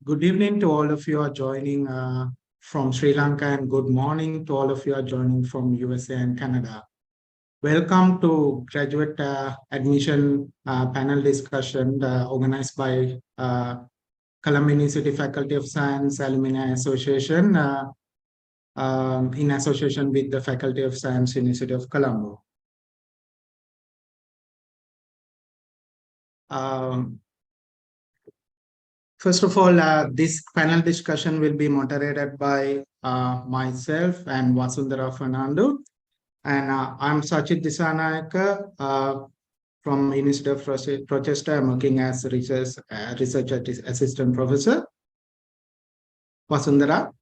Good evening to all of you who are joining from Sri Lanka, and good morning to all of you who are joining from USA and Canada. Welcome to graduate admission panel discussion organized by Colombo University Faculty of Science Alumni Association in association with the Faculty of Science, University of Colombo. First of all, this panel discussion will be moderated by myself and Wasundara Fernando. And I'm Sachith Dissanayake from University of Rochester. I'm working as a research assistant professor. Wasundara.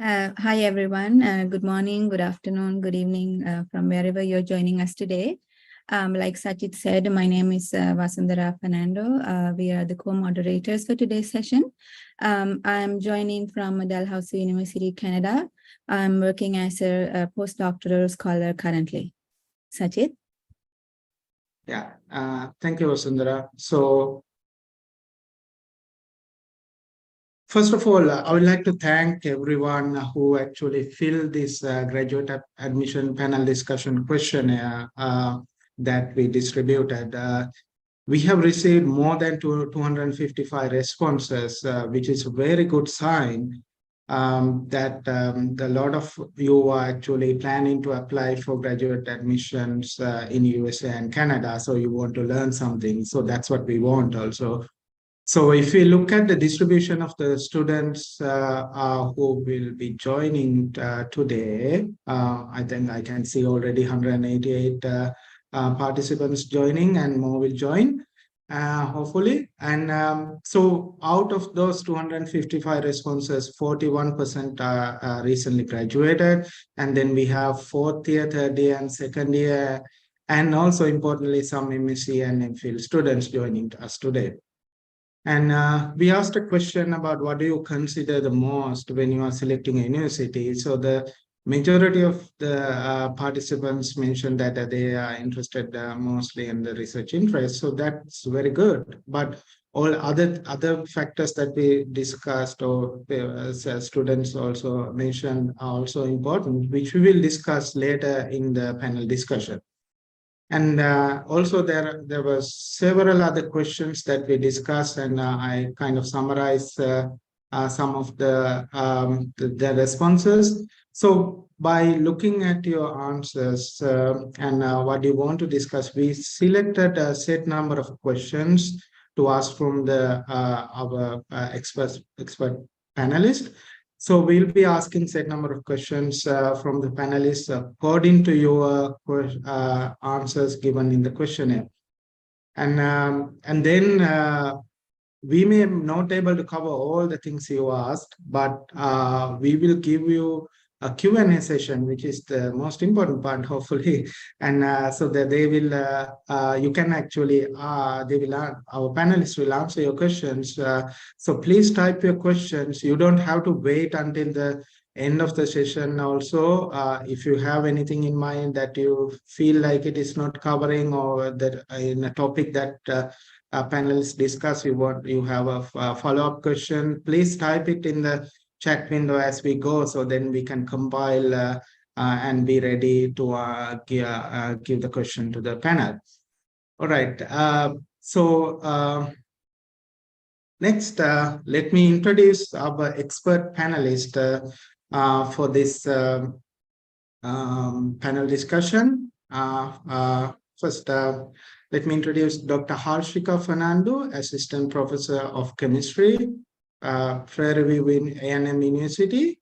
Hi, everyone. Good morning, good afternoon, good evening from wherever you're joining us today. Like Sachith said, my name is Wasundara Fernando. We are the co-moderators for today's session. I'm joining from Dalhousie University, Canada. I'm working as a postdoctoral scholar currently. Sachith? Yeah, thank you, Wasundara. So, first of all, I would like to thank everyone who actually filled this graduate admission panel discussion questionnaire that we distributed. We have received more than 255 responses, which is a very good sign that a lot of you are actually planning to apply for graduate admissions in USA and Canada. So you want to learn something. So that's what we want also. So if we look at the distribution of the students who will be joining today, I think I can see already 188 participants joining, and more will join, hopefully. And so out of those 255 responses, 41% are recently graduated. And then we have fourth year, third year, and second year, and also importantly, some MSc and MPhil students joining us today. And we asked a question about what do you consider the most when you are selecting a university. So the majority of the participants mentioned that they are interested mostly in the research interest. So that's very good. But all other factors that we discussed or students also mentioned are also important, which we will discuss later in the panel discussion. And also there were several other questions that we discussed, and I kind of summarized some of the responses. So by looking at your answers and what you want to discuss, we selected a set number of questions to ask from our expert panelists. So we'll be asking set number of questions from the panelists according to your answers given in the questionnaire. And then we may not be able to cover all the things you asked, but we will give you a Q&A session, which is the most important part, hopefully. And so that they will, you can actually, our panelists will answer your questions. So please type your questions. You don't have to wait until the end of the session also. If you have anything in mind that you feel like it is not covering, or that in a topic that panelists discuss, you have a follow-up question, please type it in the chat window as we go, so then we can compile and be ready to give the question to the panel. All right. Next, let me introduce our expert panelist for this panel discussion. First, let me introduce Dr. Harshica Fernando, Assistant Professor of Chemistry, Prairie A&M University.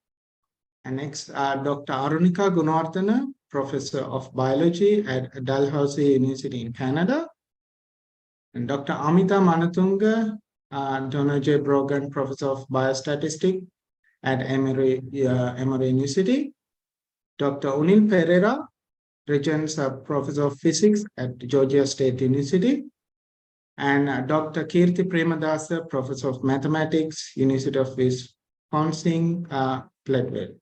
And next, Dr. Arunika Gunawardena, Professor of Biology at Dalhousie University in Canada. And Dr. Amita Manatunga, Donna Brogan, Professor of Biostatistics at Emory University. Dr. Unil Perera, Regents, Professor of Physics at Georgia State University. And Dr. Kirthi Premadasa, Professor of Mathematics, University of Wisconsin-Platteville.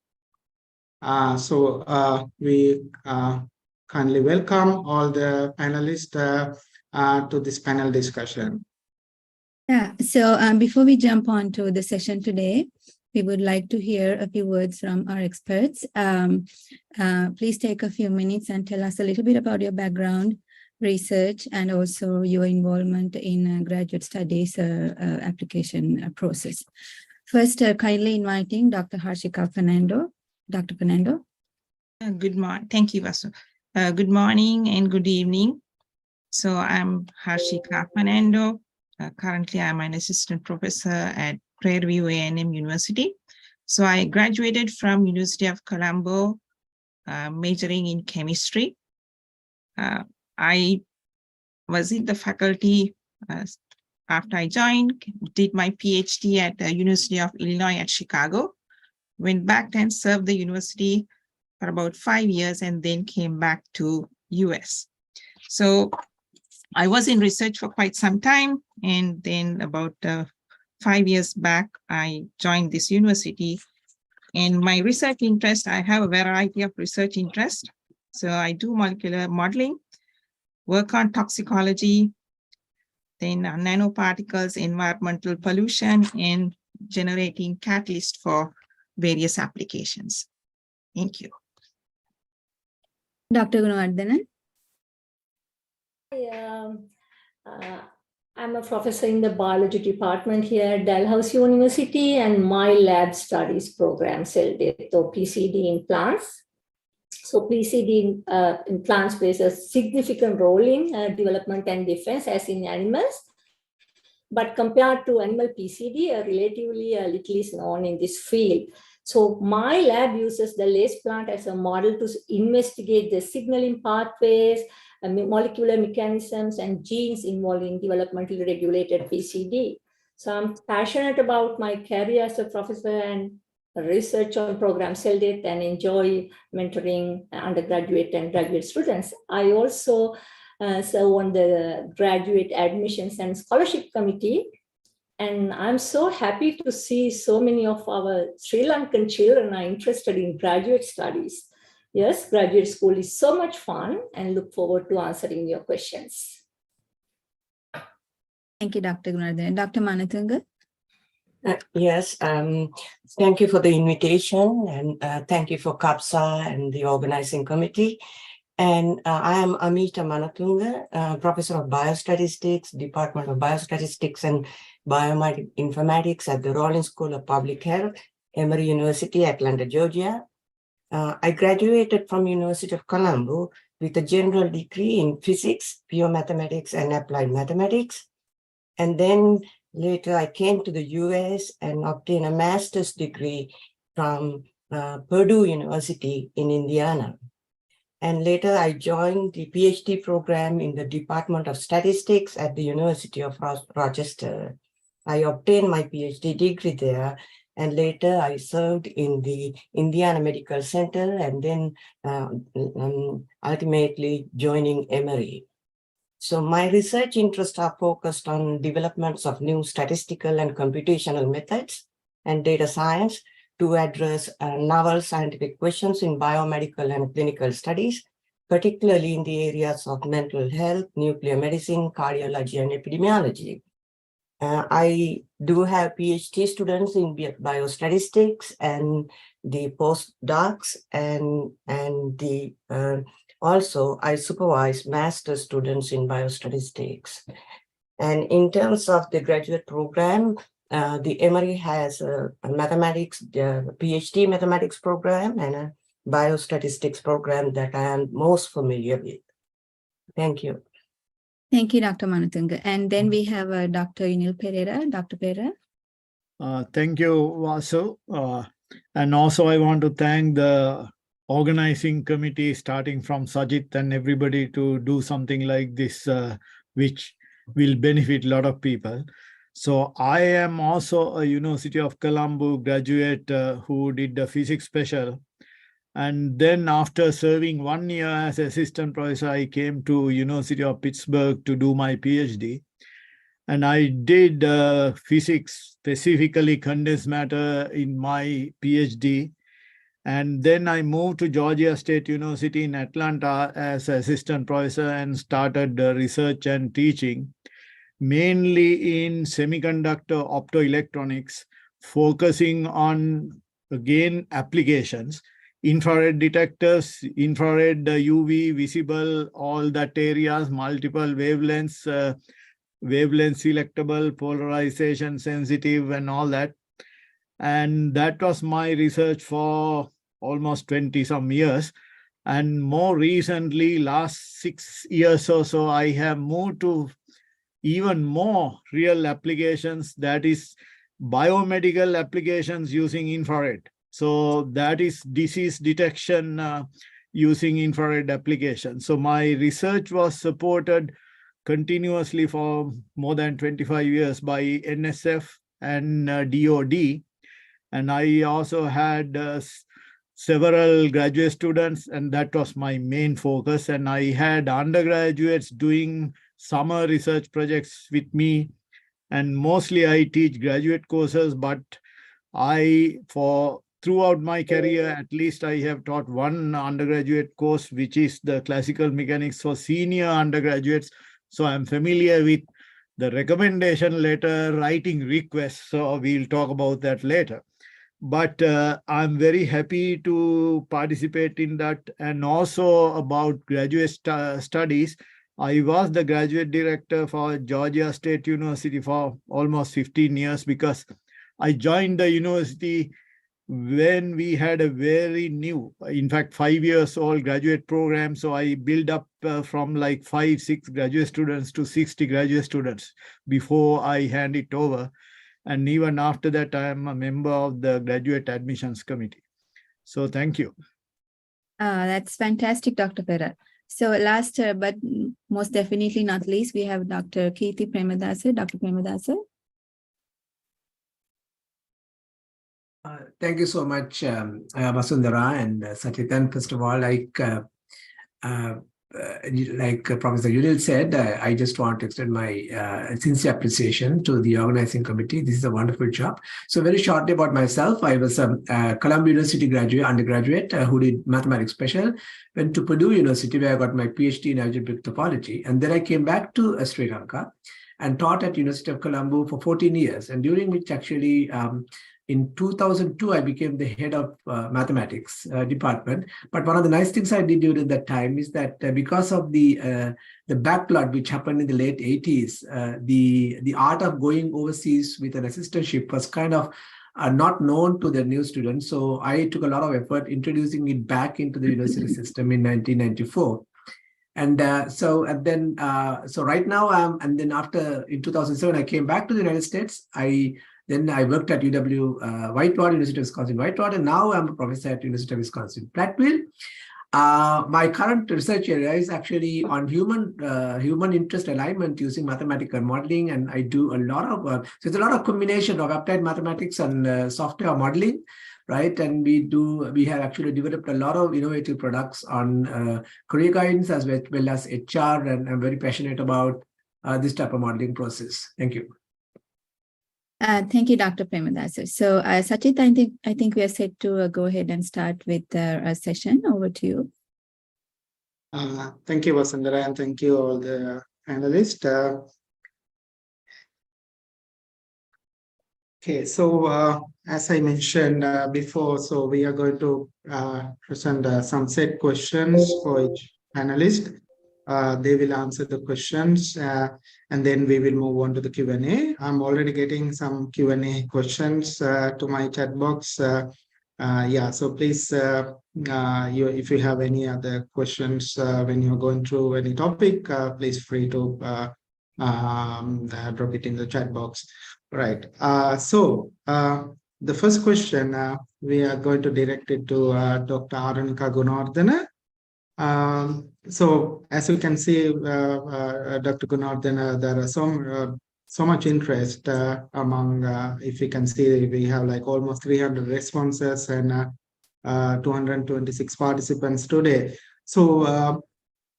So we kindly welcome all the panelists to this panel discussion. Yeah, so before we jump on to the session today, we would like to hear a few words from our experts. Please take a few minutes and tell us a little bit about your background, research, and also your involvement in graduate studies application process. First, kindly inviting Dr. Harshica Fernando. Dr. Fernando. Good morning. Thank you, Vasu. Good morning and good evening. So I'm Harshica Fernando. Currently, I'm an assistant professor at Prairie A&M University. So I graduated from University of Colombo, majoring in chemistry. I was in the faculty after I joined, did my PhD at the University of Illinois at Chicago, went back and served the university for about 5 years and then came back to US. So I was in research for quite some time, and then about 5 years back, I joined this university. And my research interest, I have a variety of research interests. So I do molecular modeling, work on toxicology, then nanoparticles, environmental pollution, and generating catalyst for various applications. Thank you. Dr. Gunawardena. I'm a professor in the biology department here at Dalhousie University, and my lab studies program cell death or PCD in plants. So PCD in plants plays a significant role in development and defense as in animals. But compared to animal PCD, relatively little is known in this field. So my lab uses the lace plant as a model to investigate the signaling pathways, molecular mechanisms, and genes involved in developmentally regulated PCD. So I'm passionate about my career as a professor and research on program cell death and enjoy mentoring undergraduate and graduate students. I also serve on the graduate admissions and scholarship committee. And I'm so happy to see so many of our Sri Lankan children are interested in graduate studies. Yes, graduate school is so much fun, and look forward to answering your questions. Thank you, Dr. Gunawardena. Dr. Manatunga. Yes, thank you for the invitation, and thank you for CUFSAA and the organizing committee. And I am Amita Manatunga, professor of biostatistics, Department of Biostatistics and Bioinformatics at the Rollins School of Public Health, Emory University, Atlanta, Georgia. I graduated from University of Colombo with a general degree in physics, pure mathematics, and applied mathematics. And then later I came to the US and obtained a master's degree from Purdue University in Indiana. And later I joined the PhD program in the Department of Statistics at the University of Rochester. I obtained my PhD degree there, and later I served in the Indiana Medical Center, and then ultimately joining Emory. So my research interests are focused on developments of new statistical and computational methods and data science to address novel scientific questions in biomedical and clinical studies, particularly in the areas of mental health, nuclear medicine, cardiology, and epidemiology. I do have PhD students in biostatistics and the postdocs, and also I supervise master students in biostatistics. And in terms of the graduate program, the Emory has a mathematics, PhD mathematics program and a biostatistics program that I am most familiar with. Thank you. Thank you, Dr. Manatunga. And then we have Dr. Unil Perera. Dr. Perera. Thank you, Vasu. And also I want to thank the organizing committee, starting from Sachith and everybody, to do something like this, which will benefit a lot of people. So I am also a University of Colombo graduate who did the physics special. And then after serving 1 year as assistant professor, I came to University of Pittsburgh to do my PhD. And I did physics, specifically condensed matter, in my PhD. And then I moved to Georgia State University in Atlanta as assistant professor and started research and teaching. mainly in semiconductor optoelectronics, focusing on, again, applications, infrared detectors, infrared UV, visible, all that areas, multiple wavelengths, wavelength selectable, polarization sensitive, and all that. And that was my research for almost 20 some years. And more recently, last 6 years or so, I have moved to even more real applications, that is biomedical applications using infrared. So that is disease detection using infrared applications. So my research was supported continuously for more than 25 years by NSF and DOD. And I also had several graduate students, and that was my main focus. And I had undergraduates doing summer research projects with me, and mostly I teach graduate courses, but throughout my career, at least I have taught one undergraduate course, which is the classical mechanics for senior undergraduates. So I'm familiar with the recommendation letter writing requests. So we'll talk about that later. But I'm very happy to participate in that. And also about graduate studies, I was the graduate director for Georgia State University for almost 15 years, because I joined the university when we had a very new, in fact, 5 years old graduate program. So I built up from like 5-6 graduate students to 60 graduate students before I hand it over. And even after that, I am a member of the graduate admissions committee. So thank you. That's fantastic, Dr. Perera. So last, but most definitely not least, we have Dr. Kirthi Premadasa. Dr. Premadasa. Thank you so much, Wasundara and Sachith. First of all, like Professor Unil said, I just want to extend my sincere appreciation to the organizing committee. This is a wonderful job. So very shortly about myself, I was a Colombo University undergraduate who did mathematics special, went to Purdue University where I got my PhD in algebraic topology. And then I came back to Sri Lanka and taught at University of Colombo for 14 years. And during which actually, in 2002, I became the head of mathematics department. But one of the nice things I did during that time is that because of the backlog which happened in the late 80s, the art of going overseas with an assistantship was kind of not known to the new students. So I took a lot of effort introducing it back into the university system in 1994. And so right now, and then after in 2007, I came back to the United States. Then I worked at Whitewater, University of Wisconsin-Whitewater, and now I'm a professor at University of Wisconsin-Platteville. My current research area is actually on human interest alignment using mathematical modeling, and I do a lot of so it's a lot of combination of applied mathematics and software modeling, right? And we have actually developed a lot of innovative products on career guidance as well as HR, and I'm very passionate about this type of modeling process. Thank you. Thank you, Dr. Premadasa. So, Sachith, I think we are set to go ahead and start with our session. Over to you. Thank you, Wasundara, and thank you all the panelists. Okay, so as I mentioned before, so we are going to present some set questions for each panelist. They will answer the questions and then we will move on to the Q&A. I'm already getting some Q&A questions to my chat box. Yeah, so please, if you have any other questions when you're going through any topic, please free to drop it in the chat box. Right. So the first question, we are going to direct it to Dr. Arunika Gunawardena. So as you can see, Dr. Gunawardena, there are so much interest among, if you can see, we have like almost 300 responses and 226 participants today. So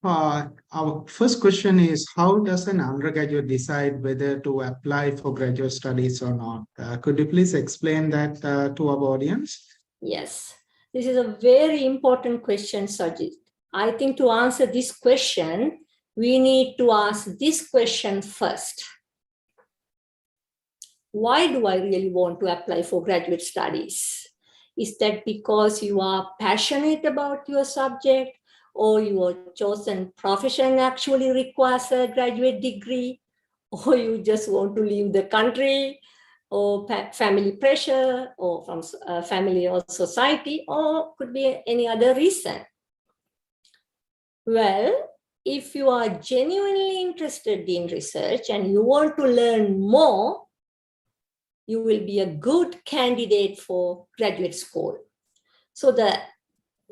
our first question is, how does an undergraduate decide whether to apply for graduate studies or not? Could you please explain that to our audience? Yes, this is a very important question, Sachith. I think to answer this question, we need to ask this question first. why do I really want to apply for graduate studies? Is that because you are passionate about your subject, or your chosen profession actually requires a graduate degree, or you just want to leave the country, or family pressure, or from family or society, or could be any other reason? Well, if you are genuinely interested in research and you want to learn more, you will be a good candidate for graduate school. So the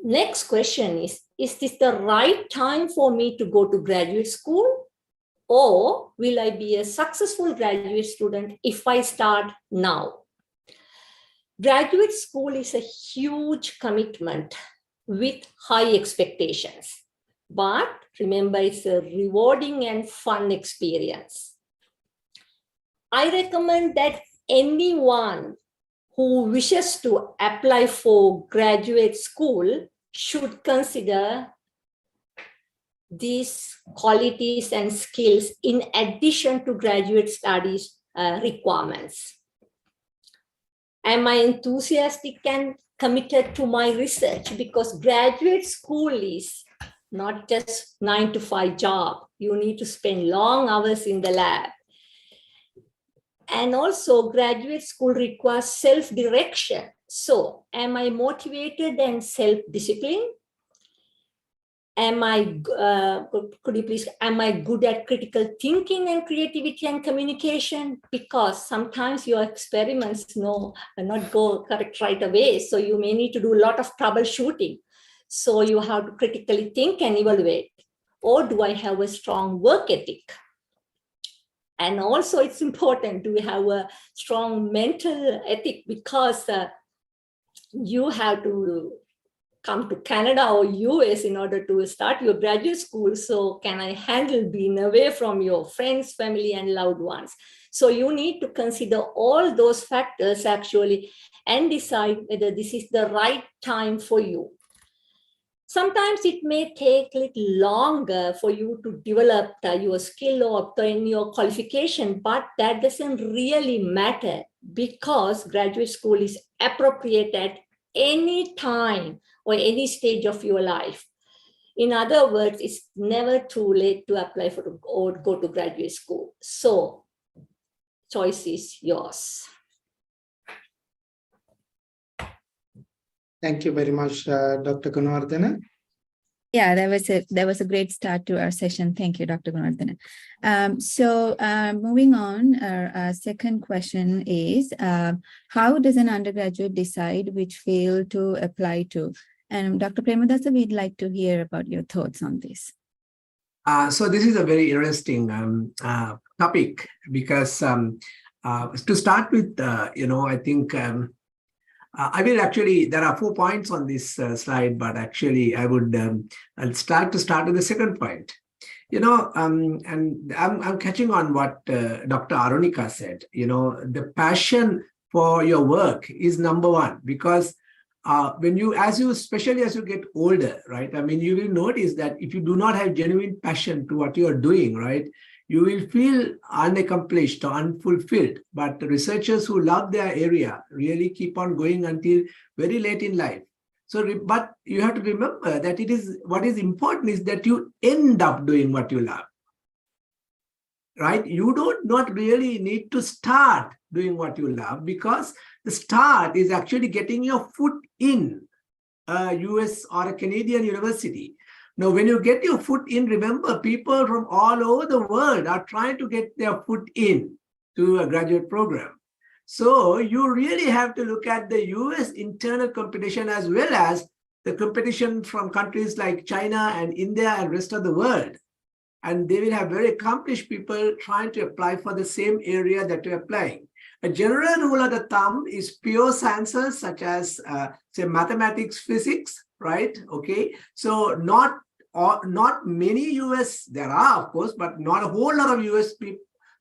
next question is this the right time for me to go to graduate school? Or will I be a successful graduate student if I start now? Graduate school is a huge commitment with high expectations. But remember, it's a rewarding and fun experience. I recommend that anyone who wishes to apply for graduate school should consider these qualities and skills in addition to graduate studies requirements. Am I enthusiastic and committed to my research? Because graduate school is not just 9-to-5 job. You need to spend long hours in the lab. And also graduate school requires self-direction. So am I motivated and self-disciplined? Am I good at critical thinking and creativity and communication? Because sometimes your experiments not go correct right away. So you may need to do a lot of troubleshooting. So you have to critically think and evaluate. Or do I have a strong work ethic? And also it's important to have a strong mental ethic, because you have to come to Canada or US in order to start your graduate school. So can I handle being away from your friends, family, and loved ones? So you need to consider all those factors actually and decide whether this is the right time for you. Sometimes it may take a little longer for you to develop your skill or obtain your qualification, but that doesn't really matter, because graduate school is appropriate at any time or any stage of your life. In other words, it's never too late to apply for or go to graduate school. So choice is yours. Thank you very much, Dr. Gunawardena. Yeah, that was a great start to our session. Thank you, Dr. Gunawardena. Moving on, our second question is, how does an undergraduate decide which field to apply to? And Dr. Premadasa, we'd like to hear about your thoughts on this. So this is a very interesting topic, because to start with, I think I will actually, there are 4 points on this slide, but actually I would I'll start with the second point. And I'm catching on what Dr. Arunika said. The passion for your work is number one, because especially as you get older, right? I mean, you will notice that if you do not have genuine passion to what you are doing, right, you will feel unaccomplished or unfulfilled. But the researchers who love their area really keep on going until very late in life. But you have to remember that what is important is that you end up doing what you love, right? You not really need to start doing what you love, because the start is actually getting your foot in a US or a Canadian university. Now, when you get your foot in, remember, people from all over the world are trying to get their foot in to a graduate program. So you really have to look at the US internal competition as well as the competition from countries like China and India and rest of the world. And they will have very accomplished people trying to apply for the same area that you're applying. A general rule of the thumb is pure sciences such as, say, mathematics, physics, right? Okay, so not many US, there are of course, but not a whole lot of US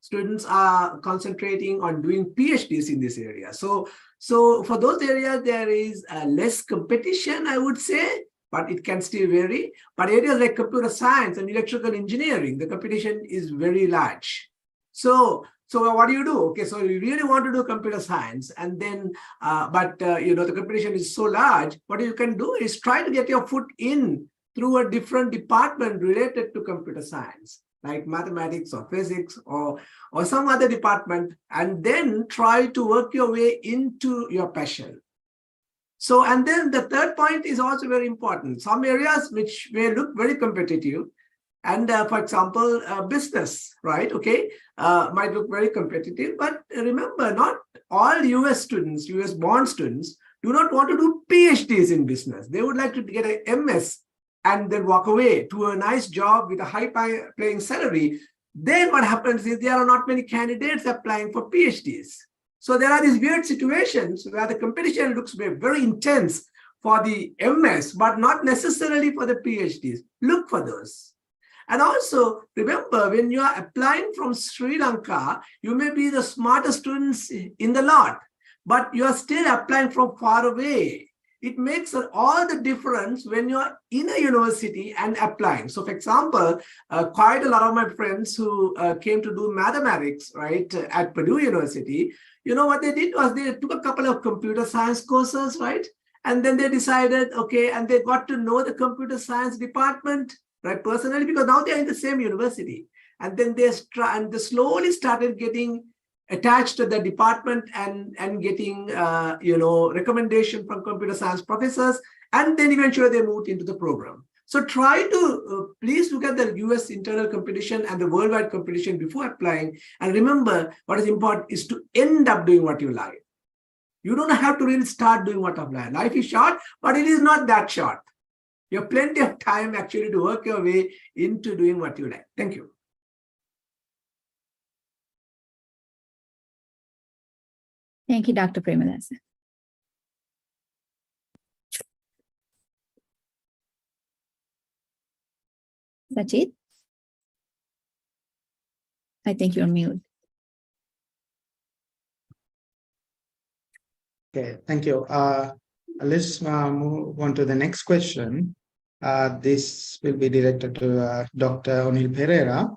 students are concentrating on doing PhDs in this area. So for those areas, there is less competition, I would say, but it can still vary. But areas like computer science and electrical engineering, the competition is very large. So So what do? Okay, so you really want to do computer science, and then, the competition is so large. What you can do is try to get your foot in through a different department related to computer science, like mathematics or physics or some other department, and then try to work your way into your passion. So, and then the third point is also very important. Some areas which may look very competitive, and for example, business, right? Okay, might look very competitive, but remember, not all US students, US born students, do not want to do PhDs in business. They would like to get an MS and then walk away to a nice job with a high paying salary. Then what happens is there are not many candidates applying for PhDs. So there are these weird situations where the competition looks very intense for the MS, but not necessarily for the PhDs. Look for those. And also, remember, when you are applying from Sri Lanka, you may be the smartest students in the lot, but you are still applying from far away. It makes all the difference when you're in a university and applying. So for example, quite a lot of my friends who came to do mathematics, right, at Purdue University, you know what they did was they took a couple of computer science courses, right? And then they decided, okay, and they got to know the computer science department, right, personally, because now they're in the same university. And then they slowly started getting attached to the department and getting, recommendation from computer science professors. And then eventually they moved into the program. So try to please look at the US internal competition and the worldwide competition before applying. And remember, what is important is to end up doing what you like. You don't have to really start doing what you like. Life is short, but it is not that short. You have plenty of time actually to work your way into doing what you like. Thank you. Thank you, Dr. Premadasa. Sachith? I think you're mute. Okay, thank you. Let's move on to the next question. This will be directed to Dr. Unil Perera.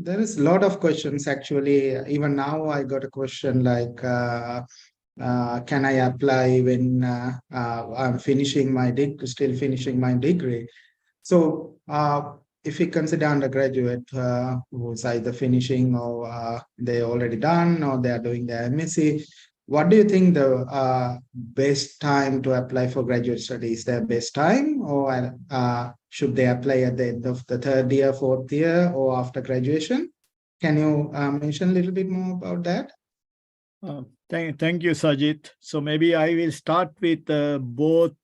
There is a lot of questions actually. Even now I got a question like, can I apply when I'm finishing my degree, still finishing my degree? So if we consider undergraduate who's either finishing or they're already done or they are doing their MSc, what do you think the best time to apply for graduate studies? Their best time, or should they apply at the end of the third year, fourth year, or after graduation? Can you mention a little bit more about that? Thank you, Sachith. So maybe I will start with both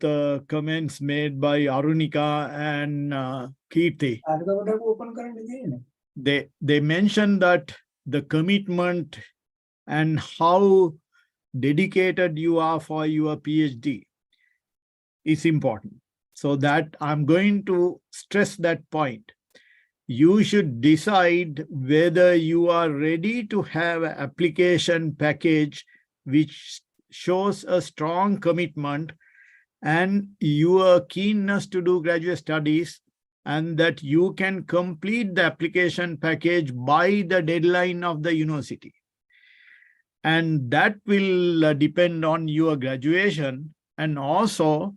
comments made by Arunika and Kirthi. They mentioned that the commitment and how dedicated you are for your PhD is important. So that I'm going to stress that point. You should decide whether you are ready to have an application package which shows a strong commitment and your keenness to do graduate studies, and that you can complete the application package by the deadline of the university. And that will depend on your graduation and also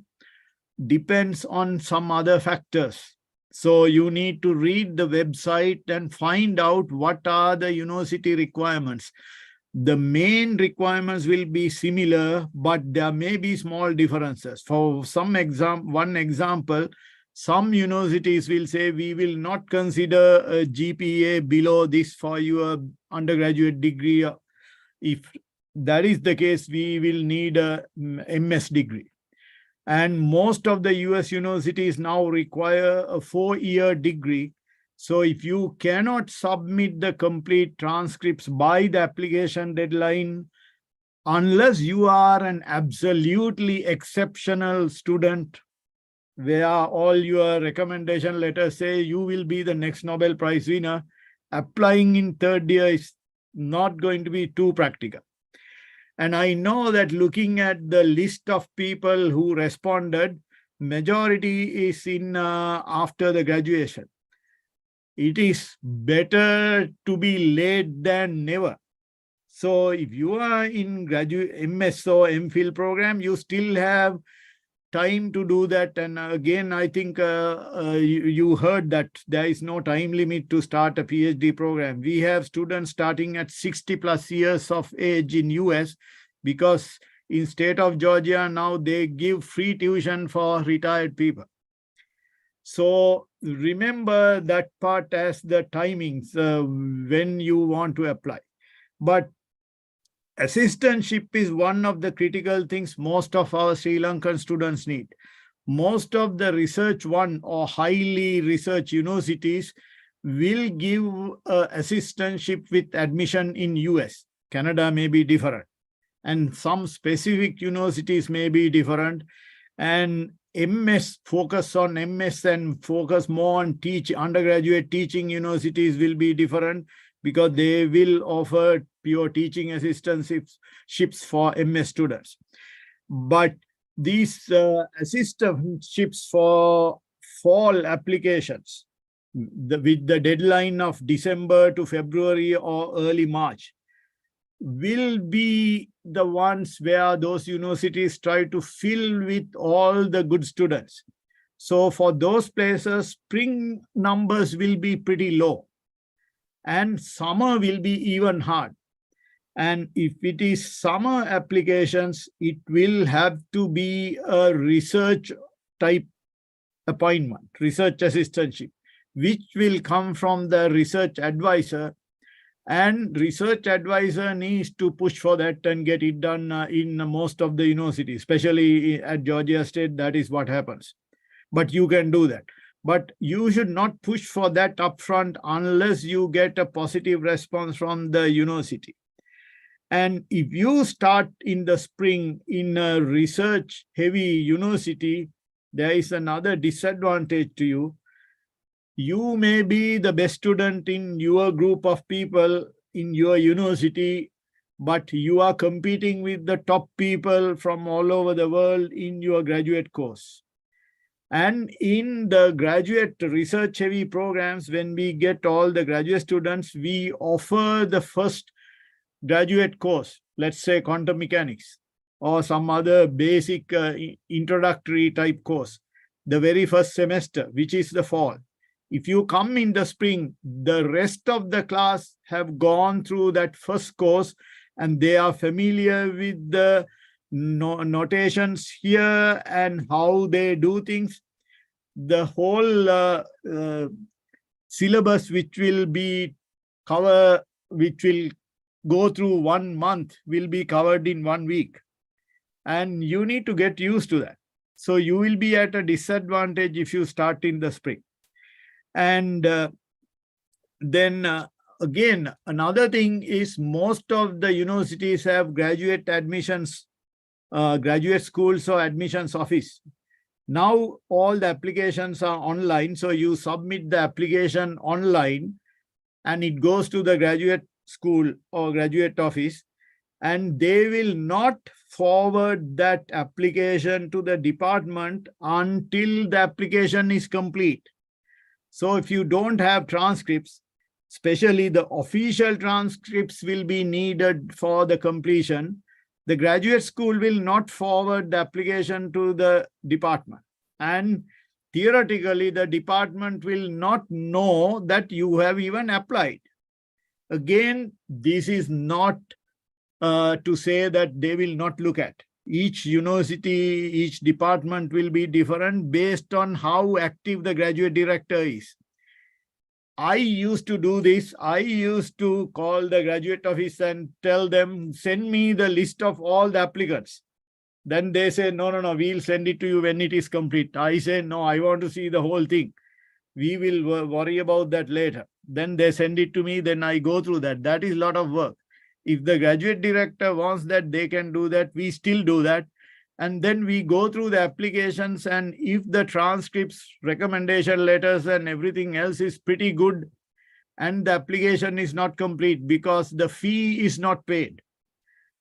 depends on some other factors. So you need to read the website and find out what are the university requirements. The main requirements will be similar, but there may be small differences. For one example, some universities will say we will not consider a GPA below this for your undergraduate degree. If that is the case, we will need a MS degree. And most of the US universities now require a 4-year degree. So if you cannot submit the complete transcripts by the application deadline, unless you are an absolutely exceptional student, where all your recommendation letters say you will be the next Nobel Prize winner, applying in third year is not going to be too practical. And I know that looking at the list of people who responded, majority is in after the graduation. it is better to be late than never. So if you are in graduate MS or MPhil program, you still have time to do that. And again, I think you heard that there is no time limit to start a PhD program. We have students starting at 60 plus years of age in US, because in state of Georgia now they give free tuition for retired people. So remember that part as the timings when you want to apply. But assistantship is one of the critical things most of our Sri Lankan students need. Most of the research one or highly research universities will give assistantship with admission in US. Canada may be different. And some specific universities may be different. And MS, focus on MS and focus more on undergraduate teaching universities will be different, because they will offer pure teaching assistantships for MS students. But these assistantships for fall applications, with the deadline of December to February or early March, will be the ones where those universities try to fill with all the good students. So for those places, spring numbers will be pretty low. And summer will be even hard. And if it is summer applications, it will have to be a research type appointment, research assistantship, which will come from the research advisor. And research advisor needs to push for that and get it done in most of the universities, especially at Georgia State. That is what happens. But you can do that. But you should not push for that upfront unless you get a positive response from the university. And if you start in the spring in a research-heavy university, there is another disadvantage to you. You may be the best student in your group of people in your university, but you are competing with the top people from all over the world in your graduate course. And in the graduate research-heavy programs, when we get all the graduate students, we offer the first graduate course, let's say quantum mechanics or some other basic introductory type course, the very first semester, which is the fall. If you come in the spring, the rest of the class have gone through that first course and they are familiar with the notations here and how they do things. The whole syllabus which will go through 1 month will be covered in 1 week. And you need to get used to that. So you will be at a disadvantage if you start in the spring. And then again, another thing is most of the universities have graduate admissions, graduate schools or admissions office. Now all the applications are online. So you submit the application online and it goes to the graduate school or graduate office, and they will not forward that application to the department until the application is complete. So if you don't have transcripts, especially the official transcripts will be needed for the completion, the graduate school will not forward the application to the department. And theoretically, the department will not know that you have even applied. Again, this is not to say that they will not look at. Each university, each department will be different based on how active the graduate director is. I used to do this. I used to call the graduate office and tell them, send me the list of all the applicants. Then they say, no, we'll send it to you when it is complete. I say, no, I want to see the whole thing. We will worry about that later. Then they send it to me, then I go through that. That is a lot of work. If the graduate director wants that, they can do that. We still do that. And then we go through the applications, and if the transcripts, recommendation letters and everything else is pretty good, and the application is not complete because the fee is not paid,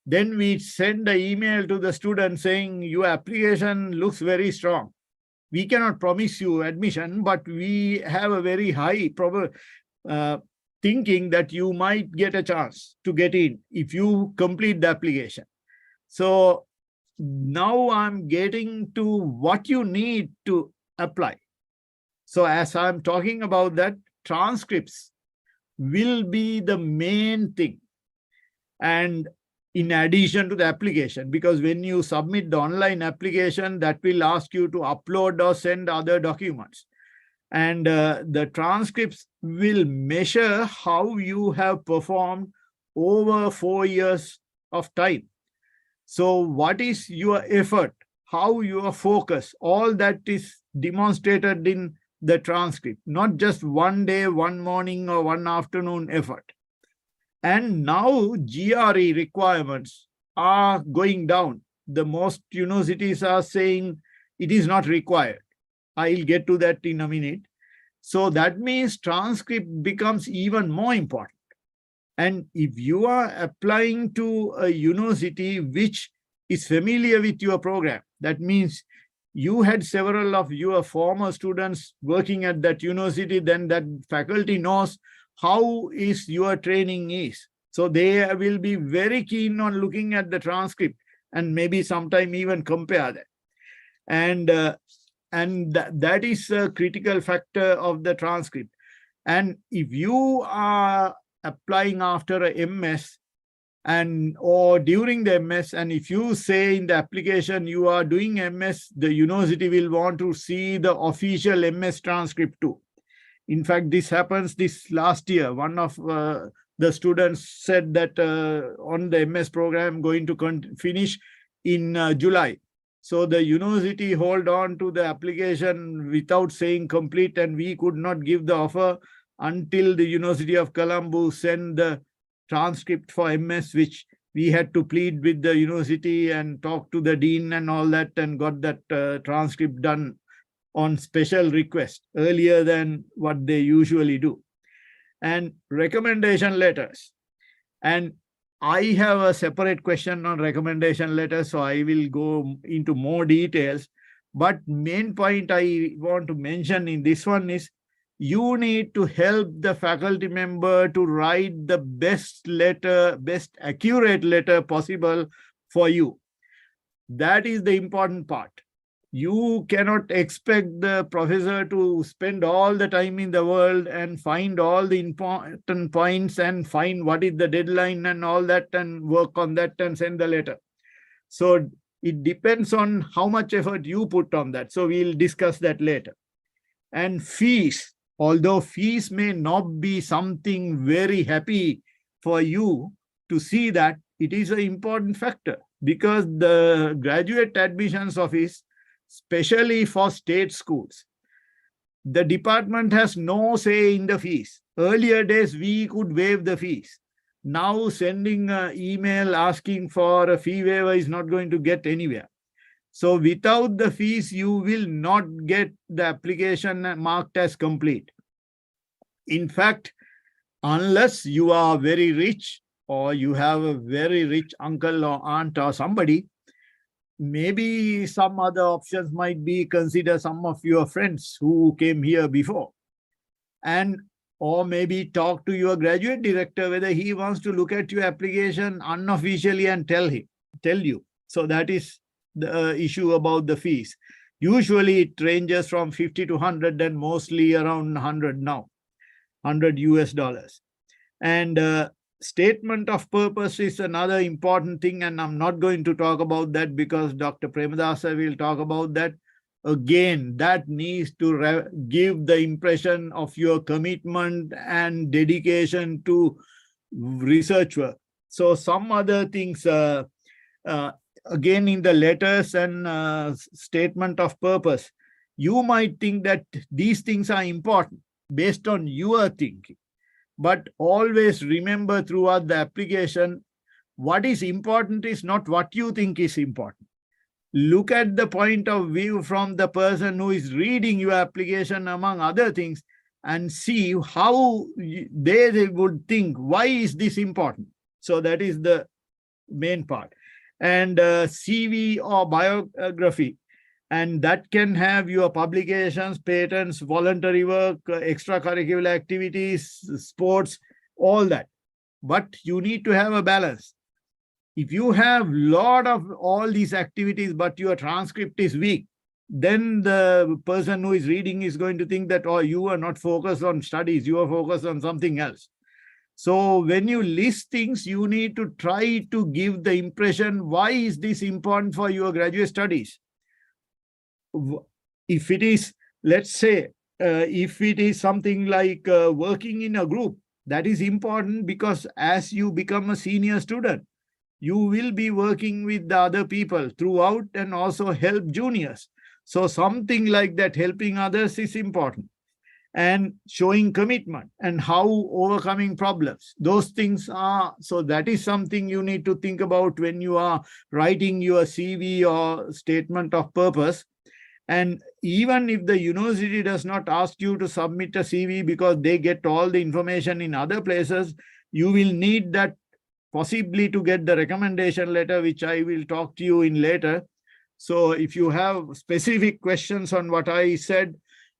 then we send an email to the student saying, your application looks very strong. We cannot promise you admission, but we have a very high thinking that you might get a chance to get in if you complete the application. So now I'm getting to what you need to apply. So as I'm talking about that, transcripts will be the main thing. And in addition to the application, because when you submit the online application, that will ask you to upload or send other documents. And the transcripts will measure how you have performed over 4 years of time. So what is your effort, how your focus, all that is demonstrated in the transcript, not just one day, one morning or one afternoon effort. And now GRE requirements are going down. The most universities are saying it is not required. I'll get to that in a minute. So that means transcript becomes even more important. And if you are applying to a university which is familiar with your program, that means you had several of your former students working at that university, then that faculty knows how is your training is. So they will be very keen on looking at the transcript and maybe sometime even compare that. And that is a critical factor of the transcript. And if you are applying after a MS or during the MS, and if you say in the application you are doing MS, the university will want to see the official MS transcript too. In fact, this happens this last year. One of the students said that on the MS program going to finish in July. So the university hold on to the application without saying complete, and we could not give the offer until the University of Colombo sent the transcript for MS, which we had to plead with the university and talk to the dean and all that, and got that transcript done on special request earlier than what they usually do. And recommendation letters. And I have a separate question on recommendation letters, so I will go into more details. But main point I want to mention in this one is you need to help the faculty member to write the best letter, best accurate letter possible for you. That is the important part. You cannot expect the professor to spend all the time in the world and find all the important points and find what is the deadline and all that and work on that and send the letter. So it depends on how much effort you put on that. So we'll discuss that later. And fees, although fees may not be something very happy for you to see, that it is an important factor, because the graduate admissions office, especially for state schools, the department has no say in the fees. Earlier days, we could waive the fees. Now sending an email asking for a fee waiver is not going to get anywhere. So without the fees, you will not get the application marked as complete. In fact, unless you are very rich or you have a very rich uncle or aunt or somebody, maybe some other options might be consider some of your friends who came here before, and or maybe talk to your graduate director whether he wants to look at your application unofficially and tell you. So that is the issue about the fees. Usually it ranges from 50 to 100 and mostly around 100 now, $100. And statement of purpose is another important thing, and I'm not going to talk about that because Dr. Premadasa will talk about that. Again, that needs to give the impression of your commitment and dedication to research work. So some other things, again, in the letters and statement of purpose, you might think that these things are important based on your thinking. But always remember throughout the application, what is important is not what you think is important. Look at the point of view from the person who is reading your application, among other things, and see how they would think, why is this important? So that is the main part. And CV or biography. And that can have your publications, patents, voluntary work, extracurricular activities, sports, all that. But you need to have a balance. If you have a lot of all these activities, but your transcript is weak, then the person who is reading is going to think that, oh, you are not focused on studies, you are focused on something else. So when you list things, you need to try to give the impression, why is this important for your graduate studies? If it is, let's say, if it is something like working in a group, that is important because as you become a senior student, you will be working with the other people throughout and also help juniors. So something like that, helping others, is important. And showing commitment and how overcoming problems, those things are, so that is something you need to think about when you are writing your CV or statement of purpose. And even if the university does not ask you to submit a CV because they get all the information in other places, you will need that possibly to get the recommendation letter, which I will talk to you in later. So if you have specific questions on what I said,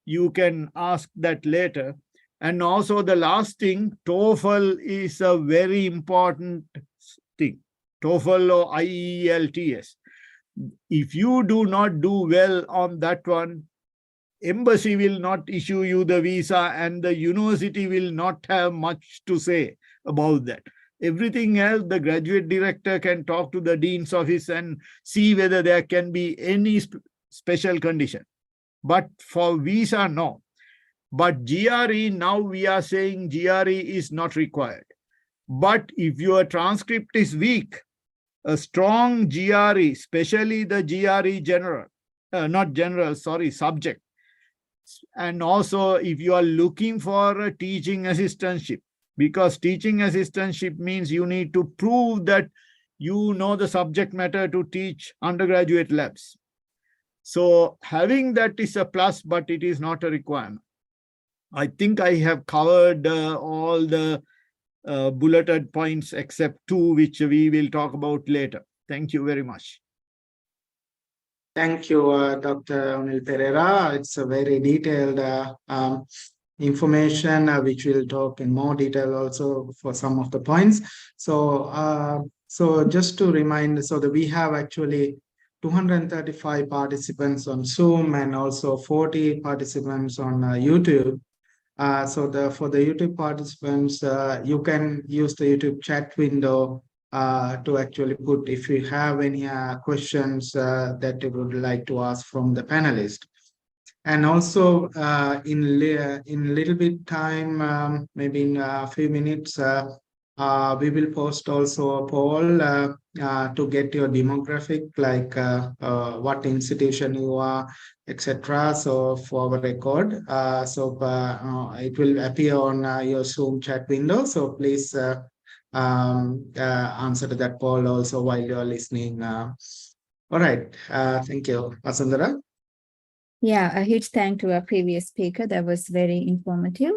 you can ask that later. And also the last thing, TOEFL is a very important thing. TOEFL or IELTS. If you do not do well on that one, embassy will not issue you the visa and the university will not have much to say about that. Everything else, the graduate director can talk to the dean's office and see whether there can be any special condition. But for visa, no. But GRE, now we are saying GRE is not required. But if your transcript is weak, a strong GRE, especially the GRE general, subject. And also if you are looking for a teaching assistantship, because teaching assistantship means you need to prove that you know the subject matter to teach undergraduate labs. So having that is a plus, but it is not a requirement. I think I have covered all the bulleted points except two, which we will talk about later. Thank you very much. Thank you, Dr. Unil Perera. It's a very detailed information, which we'll talk in more detail also for some of the points. So, just to remind, so that we have actually 235 participants on Zoom and also 40 participants on YouTube. For the YouTube participants, you can use the YouTube chat window to actually put if you have any questions that you would like to ask from the panelist. And also in little bit time, maybe in a few minutes, we will post also a poll to get your demographic, like what institution you are, etc. So for our record, it will appear on your Zoom chat window. So please answer to that poll also while you are listening. All right. Thank you, Wasundara. Yeah, a huge thank to our previous speaker. That was very informative.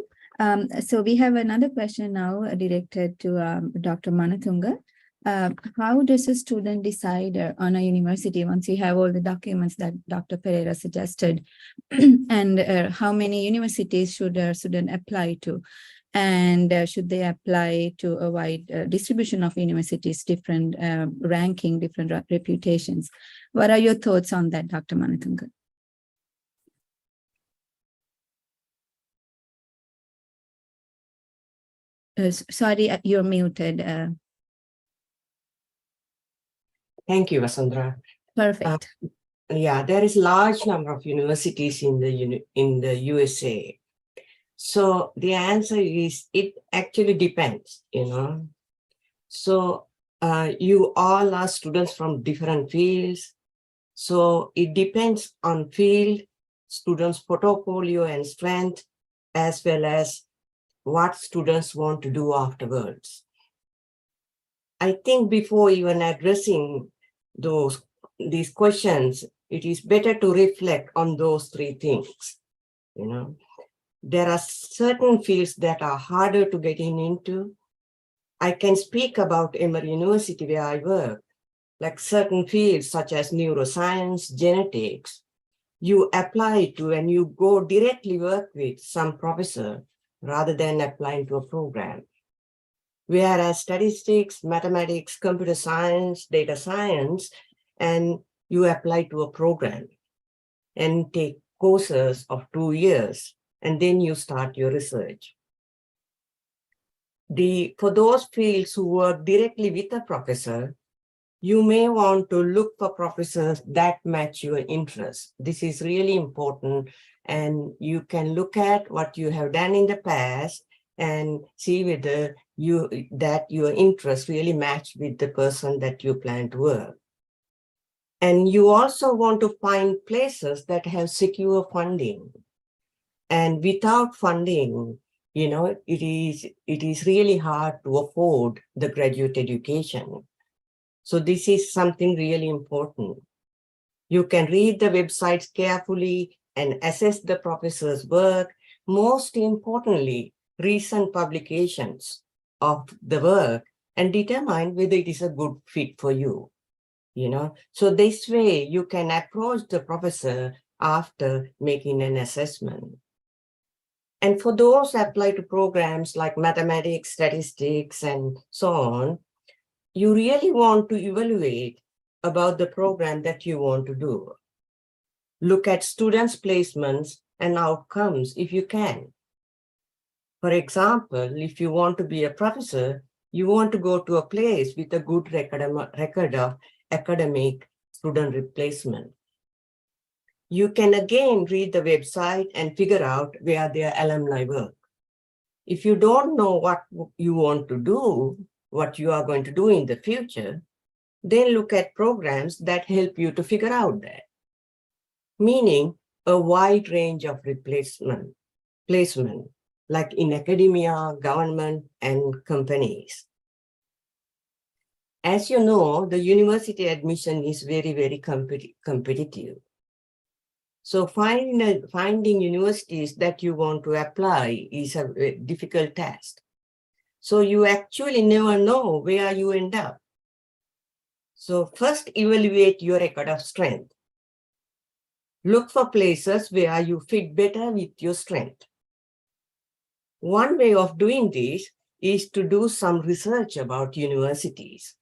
So we have another question now directed to Dr. Manatunga. How does a student decide on a university once you have all the documents that Dr. Perera suggested? And how many universities should a student apply to? And should they apply to a wide distribution of universities, different ranking, different reputations? What are your thoughts on that, Dr. Manatunga? Sorry, you're muted. Thank you, Wasundara. Perfect. Yeah, there is large number of universities in the USA. So the answer is it actually depends, So you all are students from different fields. So it depends on field, students' portfolio and strength, as well as what students want to do afterwards. I think before even addressing these questions, it is better to reflect on those three things. There are certain fields that are harder to get into. I can speak about Emory University where I work, like certain fields such as neuroscience, genetics, you apply to and you go directly work with some professor rather than applying to a program. Whereas statistics, mathematics, computer science, data science, and you apply to a program and take courses of 2 years, and then you start your research. For those fields who work directly with a professor, you may want to look for professors that match your interests. This is really important, and you can look at what you have done in the past and see whether your interests really match with the person that you plan to work. And you also want to find places that have secure funding. And without funding, it is really hard to afford the graduate education. So this is something really important. You can read the websites carefully and assess the professor's work. Most importantly, recent publications of the work and determine whether it is a good fit for you. So this way you can approach the professor after making an assessment. And for those apply to programs like mathematics, statistics, and so on, you really want to evaluate about the program that you want to do. Look at students' placements and outcomes if you can. For example, if you want to be a professor, you want to go to a place with a good record of academic student replacement. You can again read the website and figure out where their alumni work. If you don't know what you want to do, what you are going to do in the future, then look at programs that help you to figure out that. Meaning a wide range of placement, like in academia, government, and companies. As you know, the university admission is very, very competitive. So finding universities that you want to apply is a difficult task. So you actually never know where you end up. So first evaluate your record of strength. Look for places where you fit better with your strength. One way of doing this is to do some research about universities,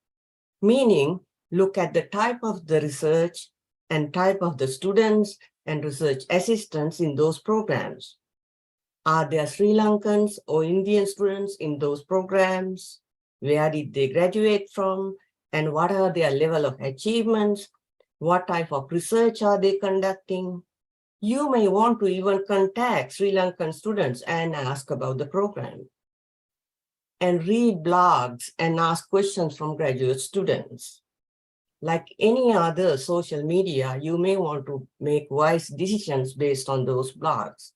meaning look at the type of the research and type of the students and research assistants in those programs. Are there Sri Lankans or Indian students in those programs? Where did they graduate from? And what are their level of achievements? What type of research are they conducting? You may want to even contact Sri Lankan students and ask about the program. And read blogs and ask questions from graduate students. Like any other social media, you may want to make wise decisions based on those blogs.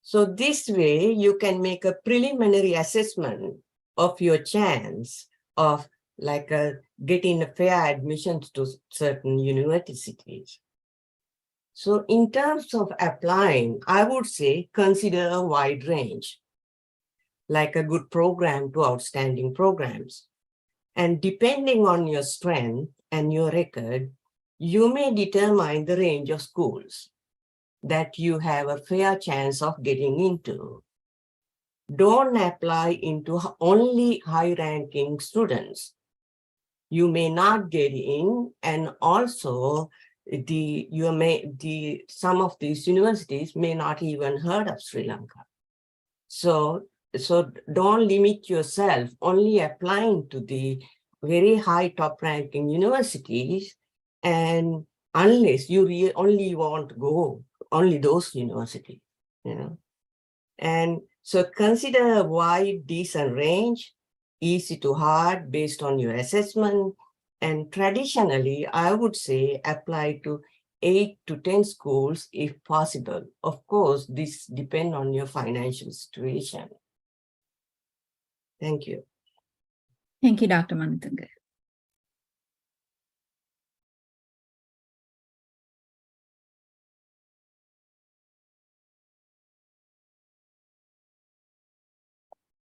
So this way, you can make a preliminary assessment of your chance of getting a fair admissions to certain universities. So in terms of applying, I would say consider a wide range, like a good program to outstanding programs. And depending on your strength and your record, you may determine the range of schools that you have a fair chance of getting into. Don't apply into only high-ranking students. You may not get in, and also some of these universities may not even heard of Sri Lanka. So don't limit yourself only applying to the very high top-ranking universities, and unless you only want to go only those universities, And so consider a wide, decent range, easy to hard based on your assessment. And traditionally, I would say apply to 8 to 10 schools if possible. Of course, this depends on your financial situation. Thank you. Thank you, Dr. Manatunga.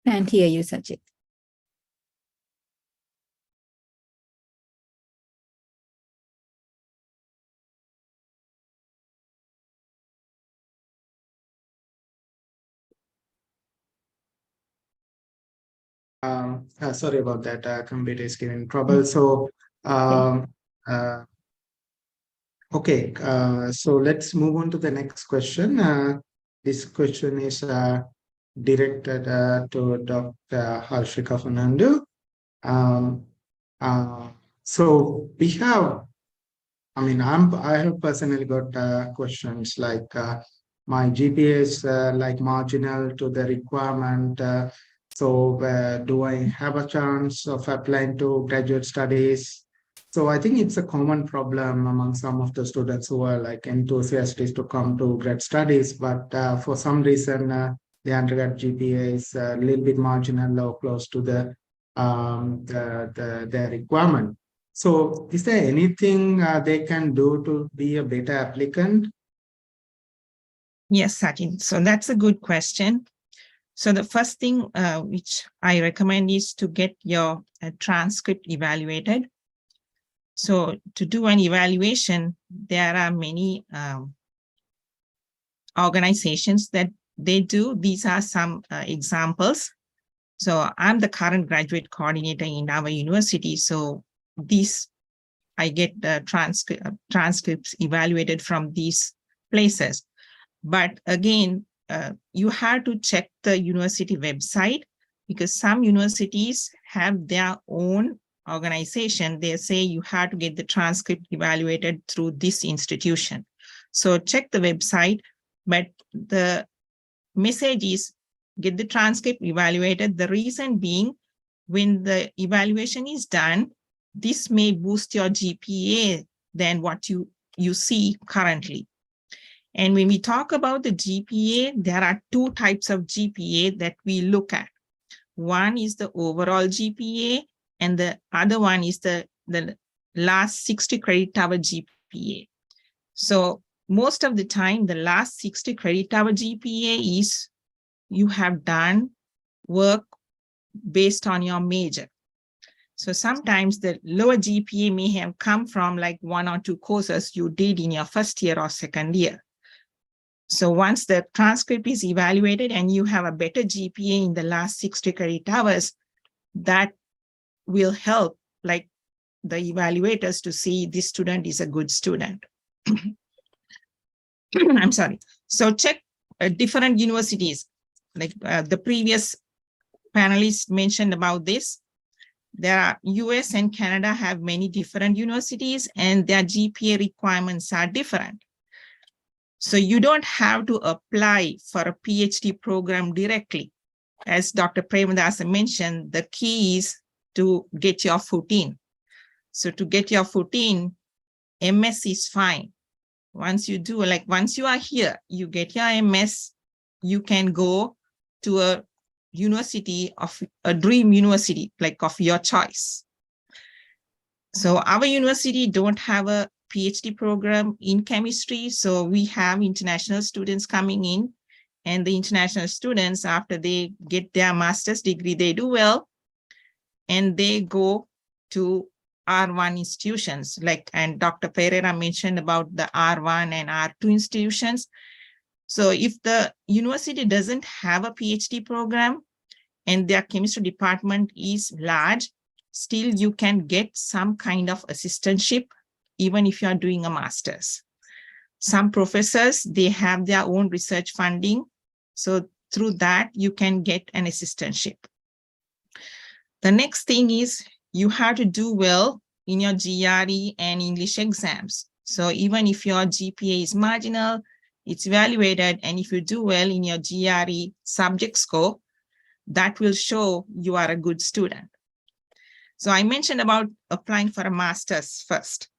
Can't hear you, Sachith. Sorry about that. Computer is giving trouble. So, okay. So let's move on to the next question. This question is directed to Dr. Harshica Fernando. So we have, I have personally got questions like my GPA is like marginal to the requirement. So do I have a chance of applying to graduate studies? So I think it's a common problem among some of the students who are like enthusiastic to come to grad studies, but for some reason the undergrad GPA is a little bit marginal or close to the requirement. So is there anything they can do to be a better applicant? Yes, Sachith. So that's a good question. So the first thing which I recommend is to get your transcript evaluated. So to do an evaluation, there are many organizations that they do. These are some examples. So I'm the current graduate coordinator in our university. So I get the transcripts evaluated from these places. But again, you have to check the university website, because some universities have their own organization. They say you have to get the transcript evaluated through this institution. So check the website, but the message is get the transcript evaluated. The reason being, when the evaluation is done, this may boost your GPA than what you see currently. And when we talk about the GPA, there are two types of GPA that we look at. One is the overall GPA, and the other one is the last 60 credit hour GPA. So most of the time, the last 60 credit hour GPA is you have done work based on your major. So sometimes the lower GPA may have come from like 1 or 2 courses you did in your first year or second year. So once the transcript is evaluated and you have a better GPA in the last 60 credit hours, that will help like the evaluators to see this student is a good student. I'm sorry. So check different universities. Like the previous panelists mentioned about this. There are US and Canada have many different universities and their GPA requirements are different. So you don't have to apply for a PhD program directly. As Dr. Premadasa mentioned, the key is to get your foot in. So to get your foot in, MS is fine. Once you do, like once you are here, you get your MS, you can go to a university of a dream university, like of your choice. So our university don't have a PhD program in chemistry. So we have international students coming in, and the international students, after they get their master's degree, they do well, and they go to R1 institutions, like, and Dr. Perera mentioned about the R1 and R2 institutions. So if the university doesn't have a PhD program and their chemistry department is large, still you can get some kind of assistantship, even if you are doing a master's. Some professors, they have their own research funding. So through that, you can get an assistantship. The next thing is you have to do well in your GRE and English exams. So even if your GPA is marginal, it's evaluated, and if you do well in your GRE subject score, that will show you are a good student. So I mentioned about applying for a master's first.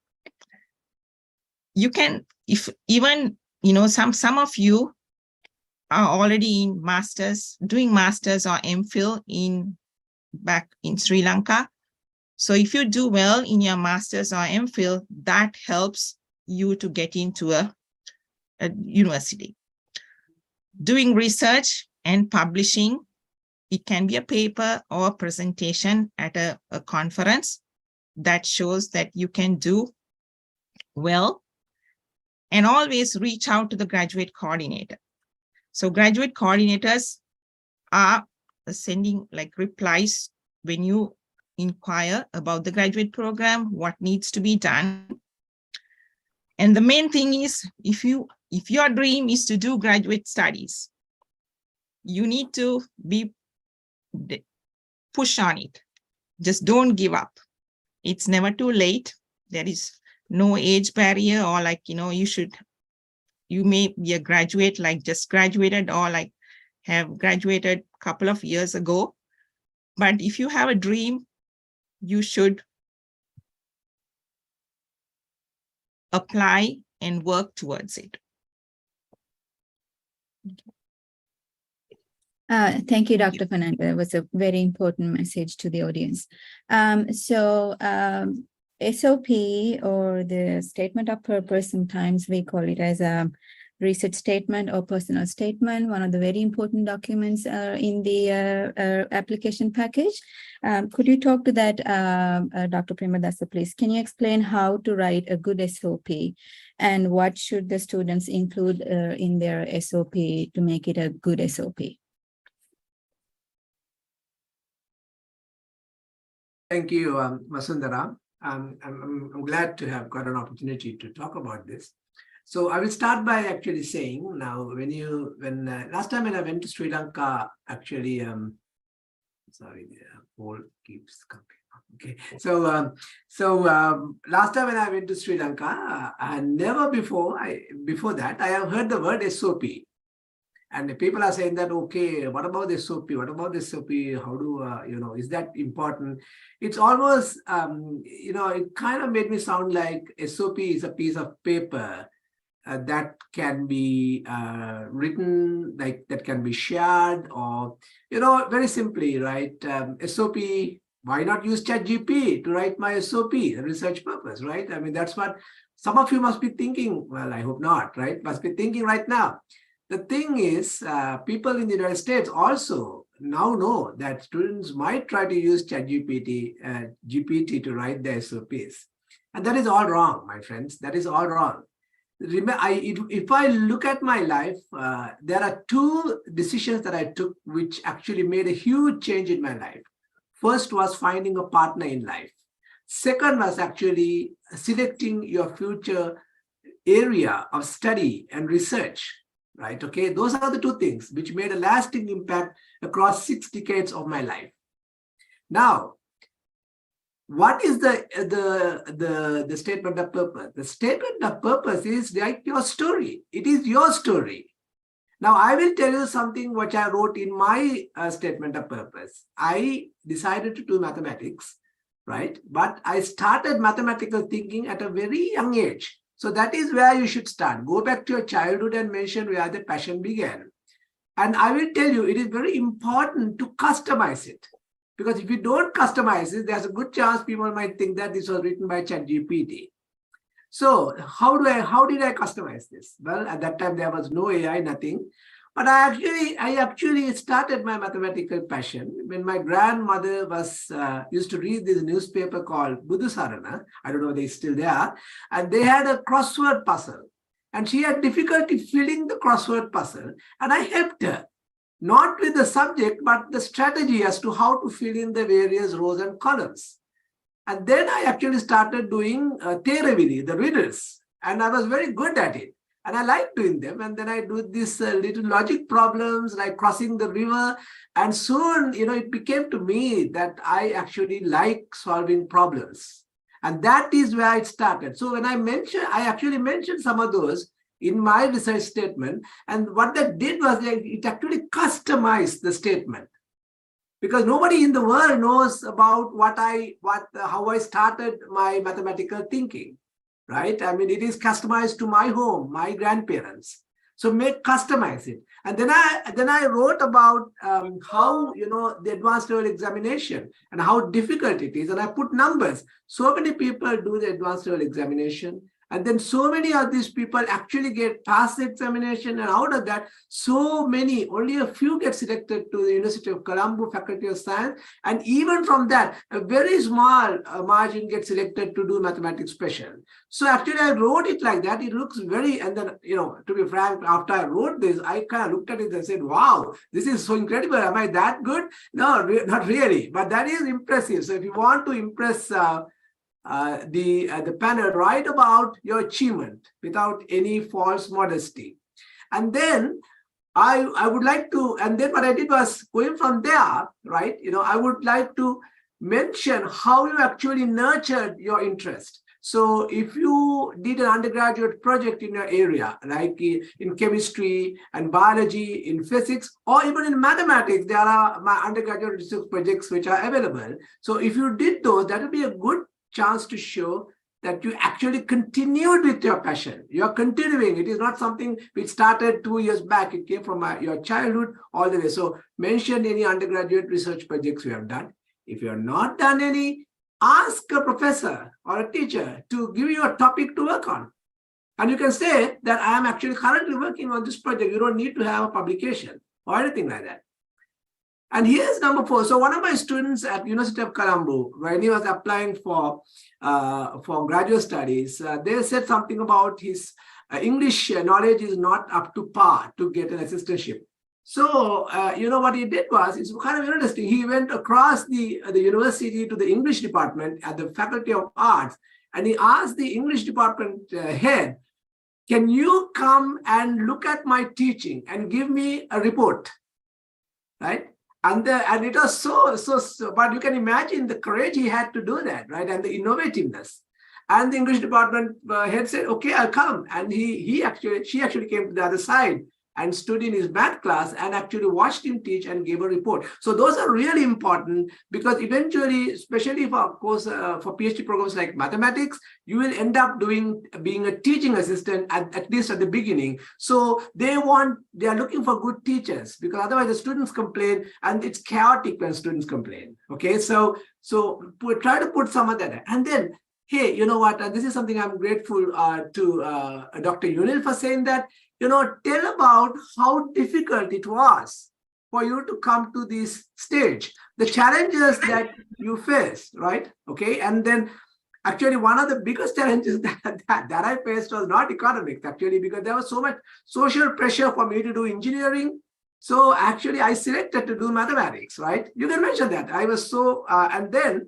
You can, if even, some of you are already in masters, doing masters or MPhil back in Sri Lanka. So if you do well in your masters or MPhil, that helps you to get into a university. Doing research and publishing, it can be a paper or a presentation at a conference that shows that you can do well. And always reach out to the graduate coordinator. So graduate coordinators are sending like replies when you inquire about the graduate program, what needs to be done. And the main thing is, if your dream is to do graduate studies, you need to be push on it. Just don't give up. It's never too late. There is no age barrier, or like, you may be a graduate, like just graduated, or like have graduated a couple of years ago. But if you have a dream, you should apply and work towards it. Thank you, Dr. Fernando. That was a very important message to the audience. SOP, or the statement of purpose, sometimes we call it as a research statement or personal statement, one of the very important documents in the application package. Could you talk to that, Dr. Premadasa, please? Can you explain how to write a good SOP, and what should the students include in their SOP to make it a good SOP? Thank you, Wasundara. I'm glad to have got an opportunity to talk about this. So I will start by actually saying, now, last time when I went to Sri Lanka, actually, sorry, the poll keeps coming. Okay, so last time when I went to Sri Lanka, never before that I have heard the word SOP. And the people are saying that, okay, what about the SOP? What about the SOP? How do, is that important? It's almost, it kind of made me sound like SOP is a piece of paper that can be written, like that can be shared, or, very simply, right? SOP, why not use ChatGPT to write my SOP, a research purpose, right? I mean, that's what some of you must be thinking. Well, I hope not, right? Must be thinking right now. The thing is, people in the United States also now know that students might try to use GPT to write their SOPs. And that is all wrong, my friends. That is all wrong. If I look at my life, there are two decisions that I took which actually made a huge change in my life. First was finding a partner in life. Second was actually selecting your future area of study and research. Right? Okay, those are the two things which made a lasting impact across 6 decades of my life. Now, what is the statement of purpose? The statement of purpose is like your story. It is your story. Now, I will tell you something which I wrote in my statement of purpose. I decided to do mathematics, right? But I started mathematical thinking at a very young age. So that is where you should start. Go back to your childhood and mention where the passion began. And I will tell you, it is very important to customize it. Because if you don't customize it, there's a good chance people might think that this was written by ChatGPT. So how did I customize this? Well, at that time, there was no AI, nothing. But I actually started my mathematical passion when my grandmother used to read this newspaper called Budusarana. I don't know if they're still there. And they had a crossword puzzle. And she had difficulty filling the crossword puzzle. And I helped her, not with the subject, but the strategy as to how to fill in the various rows and columns. And then I actually started doing Terevili, the riddles. And I was very good at it. And I like doing them. And then I do these little logic problems like crossing the river. And soon, it became to me that I actually like solving problems. And that is where it started. So when I actually mentioned some of those in my research statement. And what that did was it actually customized the statement. Because nobody in the world knows about how I started my mathematical thinking. Right? I mean, it is customized to my home, my grandparents. So customize it. And then I wrote about how, the advanced level examination and how difficult it is. And I put numbers. So many people do the advanced level examination And then so many of these people actually get past the examination, and out of that, so many, only a few get selected to the University of Colombo Faculty of Science. And even from that, a very small margin gets selected to do mathematics special. So actually I wrote it like that. It looks very, and then, to be frank, after I wrote this, I kind of looked at it and said, wow, this is so incredible. Am I that good? No, not really, but that is impressive. So if you want to impress the panel, write about your achievement without any false modesty. And then I would like to, and then what I did was going from there, right? I would like to mention how you actually nurtured your interest. So if you did an undergraduate project in your area, like in chemistry and biology, in physics, or even in mathematics, there are undergraduate research projects which are available. So if you did those, that would be a good chance to show that you actually continued with your passion. You're continuing. It is not something which started 2 years back. It came from your childhood all the way. So mention any undergraduate research projects you have done. If you have not done any, ask a professor or a teacher to give you a topic to work on. And you can say that I am actually currently working on this project. You don't need to have a publication or anything like that. And here's number 4. So one of my students at University of Colombo, when he was applying for graduate studies, they said something about his English knowledge is not up to par to get an assistantship. So, what he did was, it's kind of interesting. He went across the university to the English department at the Faculty of Arts, and he asked the English department head, can you come and look at my teaching and give me a report, right? And it was so, but you can imagine the courage he had to do that, right? And the innovativeness. And the English department head said, okay, I'll come. And she actually came to the other side and stood in his math class and actually watched him teach and gave a report. So those are really important, because eventually, especially for, of course, for PhD programs like mathematics, you will end up being a teaching assistant at least at the beginning. So they are looking for good teachers, because otherwise the students complain, and it's chaotic when students complain. Okay, so try to put some of that. And then, hey, you know what? And this is something I'm grateful to Dr. Unil for saying that. Tell about how difficult it was for you to come to this stage, the challenges that you faced, right? Okay, and then actually one of the biggest challenges that I faced was not economics, actually, because there was so much social pressure for me to do engineering. So actually I selected to do mathematics, right? You can mention that. I was so, and then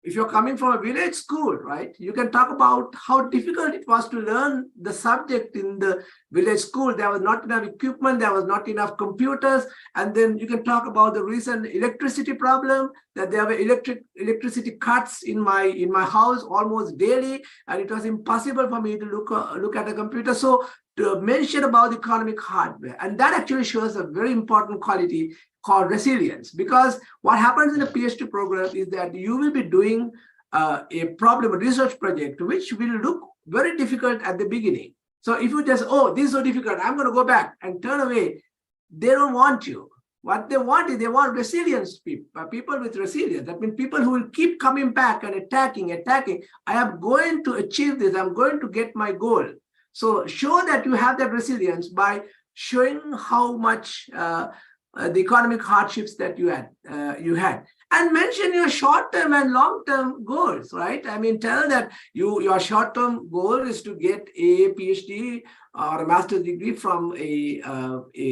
if you're coming from a village school, right, you can talk about how difficult it was to learn the subject in the village school. There was not enough equipment, there was not enough computers. And then you can talk about the recent electricity problem, that there were electricity cuts in my house almost daily, and it was impossible for me to look at a computer. So to mention about economic hardware, and that actually shows a very important quality called resilience, because what happens in a PhD program is that you will be doing a research project, which will look very difficult at the beginning. So if you just, oh, this is so difficult, I'm going to go back and turn away, they don't want you. What they want is they want resilience people with resilience. That means people who will keep coming back and attacking. I am going to achieve this. I'm going to get my goal. So show that you have that resilience by showing how much the economic hardships that you had, and mention your short-term and long-term goals, right? I mean, tell that your short-term goal is to get a PhD or a master's degree from a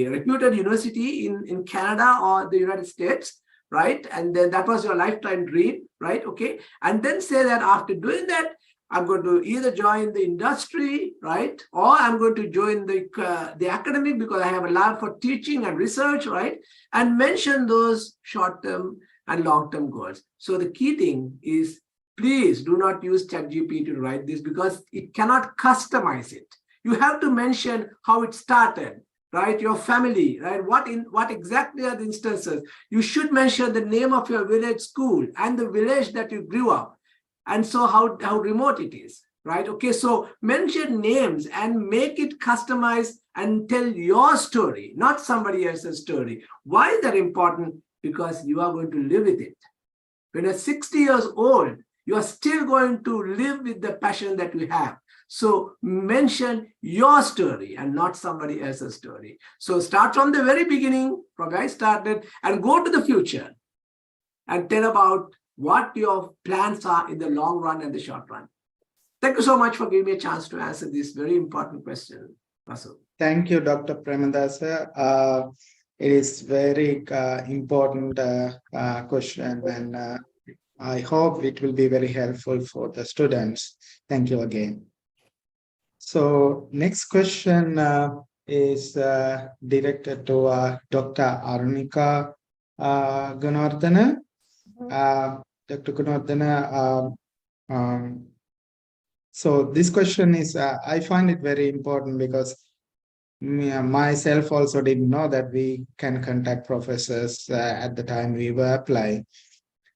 reputed university in Canada or the United States, right? And then that was your lifetime dream, right? Okay, and then say that after doing that, I'm going to either join the industry, right? Or I'm going to join the academic, because I have a lab for teaching and research, right? And mention those short-term and long-term goals. So the key thing is, please do not use ChatGPT to write this, because it cannot customize it. You have to mention how it started, right? Your family, right? What exactly are the instances? You should mention the name of your village school and the village that you grew up. And so how remote it is, right? Okay, so mention names and make it customized and tell your story, not somebody else's story. Why is that important? Because you are going to live with it. When you're 60 years old, you are still going to live with the passion that you have. So mention your story and not somebody else's story. So start from the very beginning, from where I started, and go to the future and tell about what your plans are in the long run and the short run. Thank you so much for giving me a chance to answer this very important question, Vasu. Thank you, Dr. Premadasa. It is very important question, and I hope it will be very helpful for the students. Thank you again. So next question is directed to Dr. Arunika Gunawardena. Dr. Gunawardena, so this question is, I find it very important because myself also didn't know that we can contact professors at the time we were applying.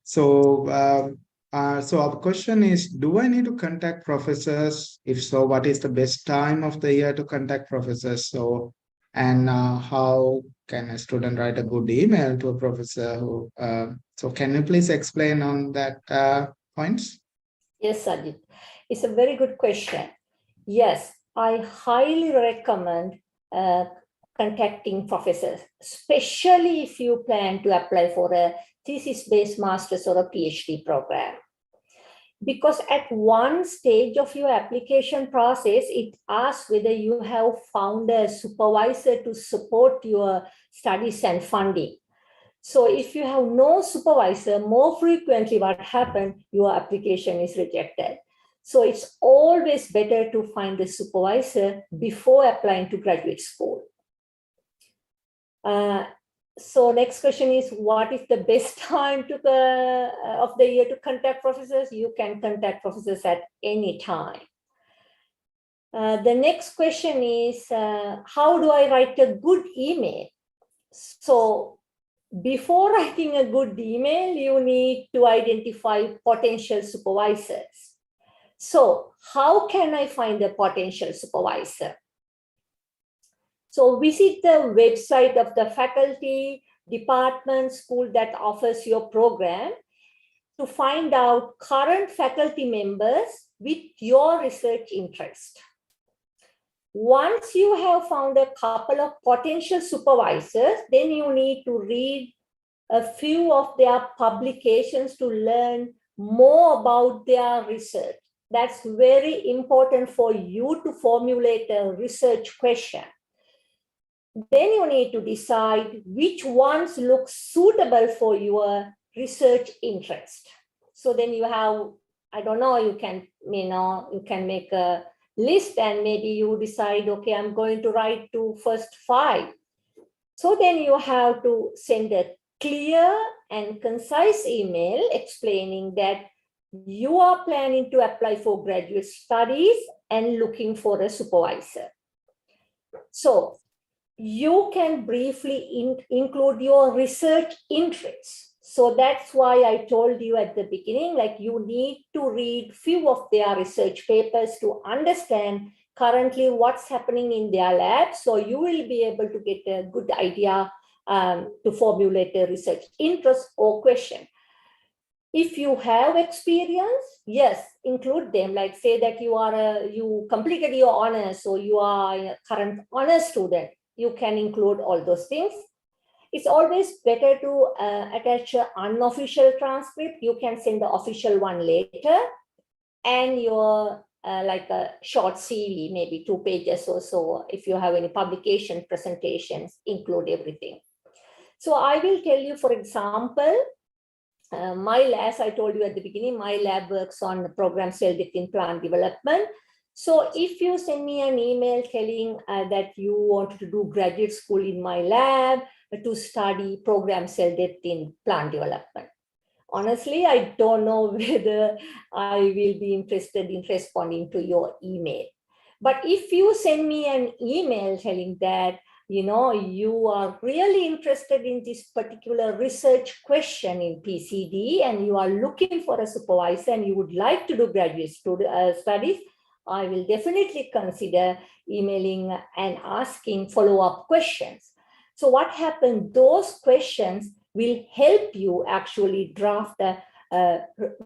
So, so our question is, do I need to contact professors? If so, what is the best time of the year to contact professors? So, and how can a student write a good email to a professor? Who, so can you please explain on that points? Yes, Sachith. It's a very good question. Yes, I highly recommend contacting professors, especially if you plan to apply for a thesis-based master's or a PhD program. Because at one stage of your application process, it asks whether you have found a supervisor to support your studies and funding. So if you have no supervisor, more frequently what happens, your application is rejected. So it's always better to find a supervisor before applying to graduate school. So next question is, what is the best time of the year to contact professors? You can contact professors at any time. The next question is, how do I write a good email? So before writing a good email, you need to identify potential supervisors. So how can I find a potential supervisor? So visit the website of the faculty, department, school that offers your program to find out current faculty members with your research interest. Once you have found a couple of potential supervisors, then you need to read a few of their publications to learn more about their research. That's very important for you to formulate a research question. Then you need to decide which ones look suitable for your research interest. So then you have, I don't know, you can make a list and maybe you decide, okay, I'm going to write to first 5. So then you have to send a clear and concise email explaining that you are planning to apply for graduate studies and looking for a supervisor. So you can briefly include your research interests. So that's why I told you at the beginning, like you need to read few of their research papers to understand currently what's happening in their lab. So you will be able to get a good idea to formulate a research interest or question. If you have experience, yes, include them. Like say that you completed your honors, so you are a current honors student. You can include all those things. It's always better to attach an unofficial transcript. You can send the official one later, and your like a short CV, maybe 2 pages or so. If you have any publication presentations, include everything. So I will tell you, for example, my lab, as I told you at the beginning, my lab works on the program cell death in plant development. So if you send me an email telling that you want to do graduate school in my lab to study program cell death in plant development, honestly, I don't know whether I will be interested in responding to your email. But if you send me an email telling that, you are really interested in this particular research question in PCD and you are looking for a supervisor and you would like to do graduate studies, I will definitely consider emailing and asking follow-up questions. So what happened, those questions will help you actually draft a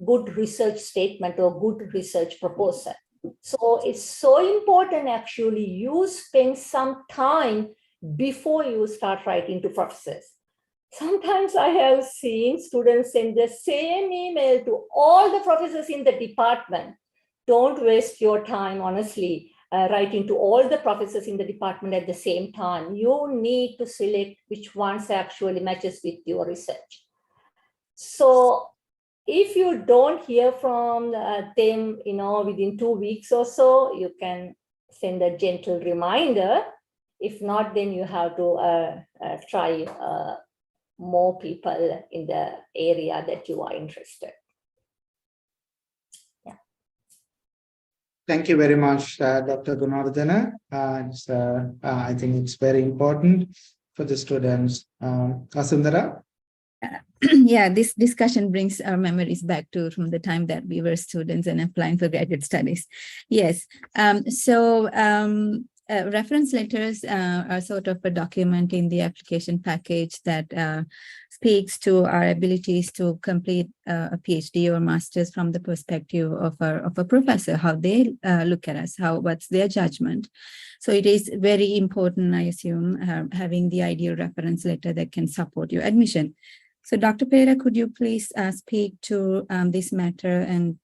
good research statement or good research proposal. So it's so important actually you spend some time before you start writing to professors. Sometimes I have seen students send the same email to all the professors in the department. Don't waste your time, honestly, writing to all the professors in the department at the same time. You need to select which ones actually matches with your research. So if you don't hear from them, within 2 weeks or so, you can send a gentle reminder. If not, then you have to try more people in the area that you are interested. Yeah. Thank you very much, Dr. Gunawardena. I think it's very important for the students. Wasundara? Yeah, this discussion brings our memories back to from the time that we were students and applying for graduate studies. Yes. Reference letters are sort of a document in the application package that speaks to our abilities to complete a PhD or master's from the perspective of a professor, how they look at us, what's their judgment. So it is very important, I assume, having the ideal reference letter that can support your admission. So Dr. Perera, could you please speak to this matter and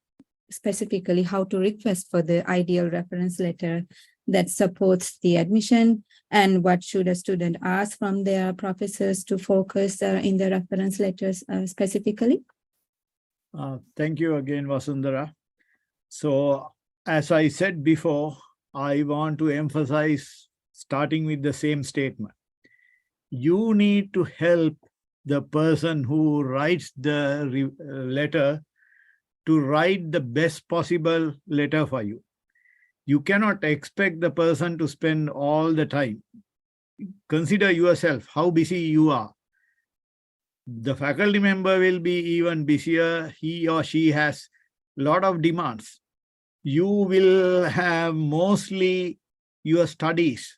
specifically how to request for the ideal reference letter that supports the admission, and what should a student ask from their professors to focus in the reference letters specifically? Thank you again, Wasundara. So as I said before, I want to emphasize, starting with the same statement. You need to help the person who writes the letter to write the best possible letter for you. You cannot expect the person to spend all the time. Consider yourself, how busy you are. The faculty member will be even busier. He or she has a lot of demands. You will have mostly your studies,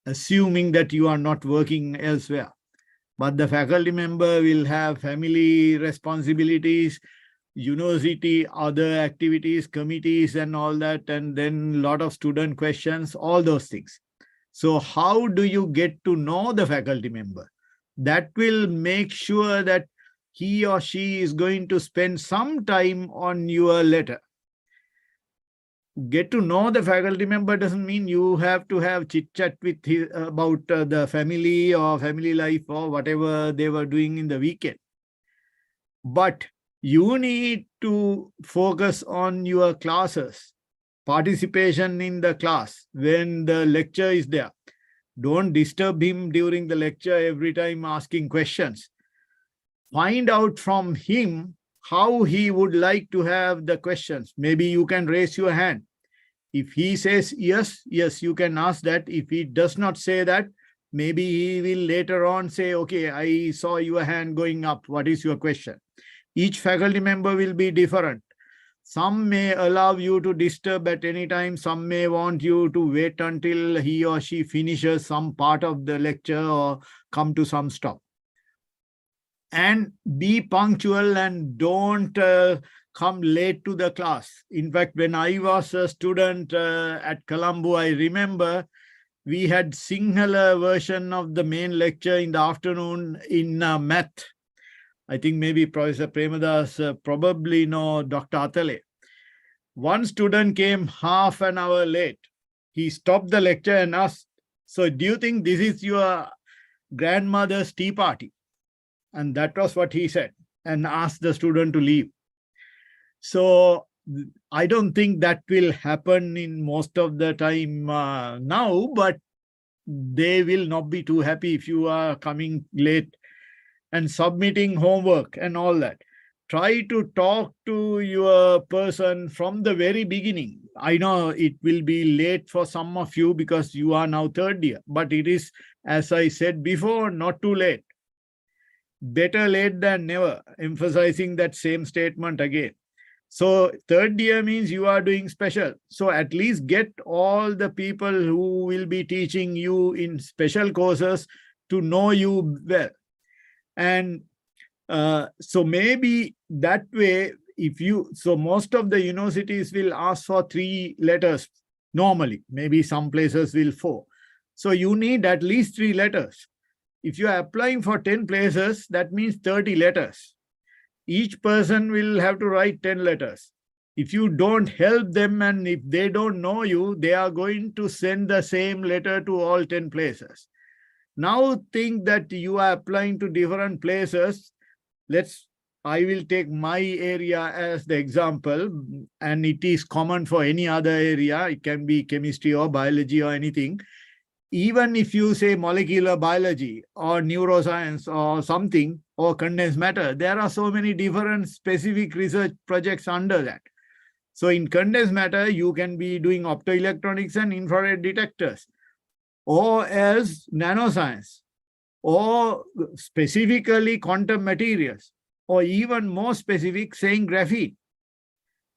assuming that you are not working elsewhere. But the faculty member will have family responsibilities, university, other activities, committees and all that, and then a lot of student questions, all those things. So how do you get to know the faculty member? That will make sure that he or she is going to spend some time on your letter. Get to know the faculty member doesn't mean you have to have chit-chat with about the family or family life or whatever they were doing in the weekend. But you need to focus on your classes, participation in the class when the lecture is there. Don't disturb him during the lecture every time asking questions. Find out from him how he would like to have the questions. Maybe you can raise your hand. If he says yes, you can ask that. If he does not say that, maybe he will later on say, okay, I saw your hand going up. What is your question? Each faculty member will be different. Some may allow you to disturb at any time. Some may want you to wait until he or she finishes some part of the lecture or come to some stop. And be punctual and don't come late to the class. In fact, when I was a student at Colombo, I remember we had Sinhala version of the main lecture in the afternoon in math. I think maybe Professor Premadasa probably know Dr. Atale. One student came half an hour late. He stopped the lecture and asked, so do you think this is your grandmother's tea party? And that was what he said, and asked the student to leave. So I don't think that will happen in most of the time now, but they will not be too happy if you are coming late and submitting homework and all that. Try to talk to your person from the very beginning. I know it will be late for some of you because you are now third year, but it is, as I said before, not too late. Better late than never, emphasizing that same statement again. So third year means you are doing special. So at least get all the people who will be teaching you in special courses to know you well. And so maybe that way, so most of the universities will ask for 3 letters normally, maybe some places will 4. So you need at least 3 letters. If you are applying for 10 places, that means 30 letters. Each person will have to write 10 letters. If you don't help them and if they don't know you, they are going to send the same letter to all 10 places. Now think that you are applying to different places. I will take my area as the example, and it is common for any other area. It can be chemistry or biology or anything. Even if you say molecular biology or neuroscience or something or condensed matter, there are so many different specific research projects under that. So in condensed matter, you can be doing optoelectronics and infrared detectors, or as nanoscience, or specifically quantum materials, or even more specific, saying graphene.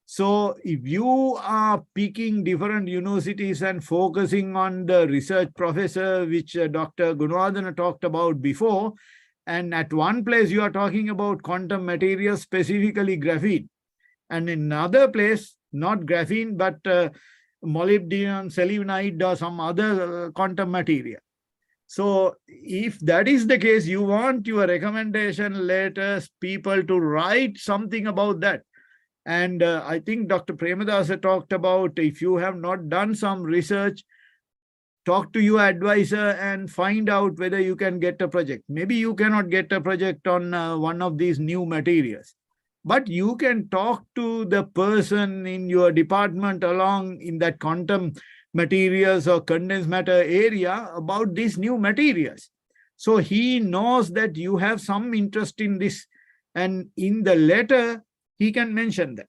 So if you are picking different universities and focusing on the research professor, which Dr. Gunawardena talked about before, and at one place you are talking about quantum materials, specifically graphene, and in another place, not graphene, but molybdenum, selenide, or some other quantum material. So if that is the case, you want your recommendation letters, people to write something about that. And I think Dr. Premadasa talked about, if you have not done some research, talk to your advisor and find out whether you can get a project. Maybe you cannot get a project on one of these new materials, but you can talk to the person in your department along in that quantum materials or condensed matter area about these new materials. So he knows that you have some interest in this, and in the letter, he can mention that.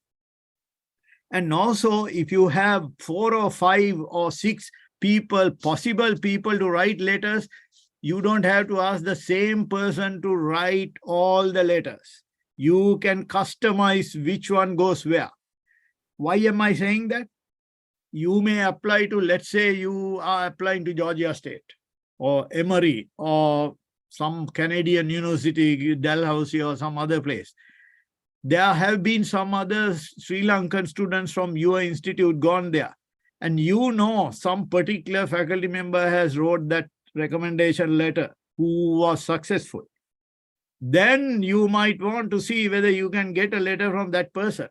And also, if you have 4 or 5 or 6 people, possible people to write letters, you don't have to ask the same person to write all the letters. You can customize which one goes where. Why am I saying that? You may apply to, let's say you are applying to Georgia State or Emory or some Canadian university, Dalhousie or some other place. There have been some other Sri Lankan students from your institute gone there, and you know some particular faculty member has wrote that recommendation letter who was successful. Then you might want to see whether you can get a letter from that person.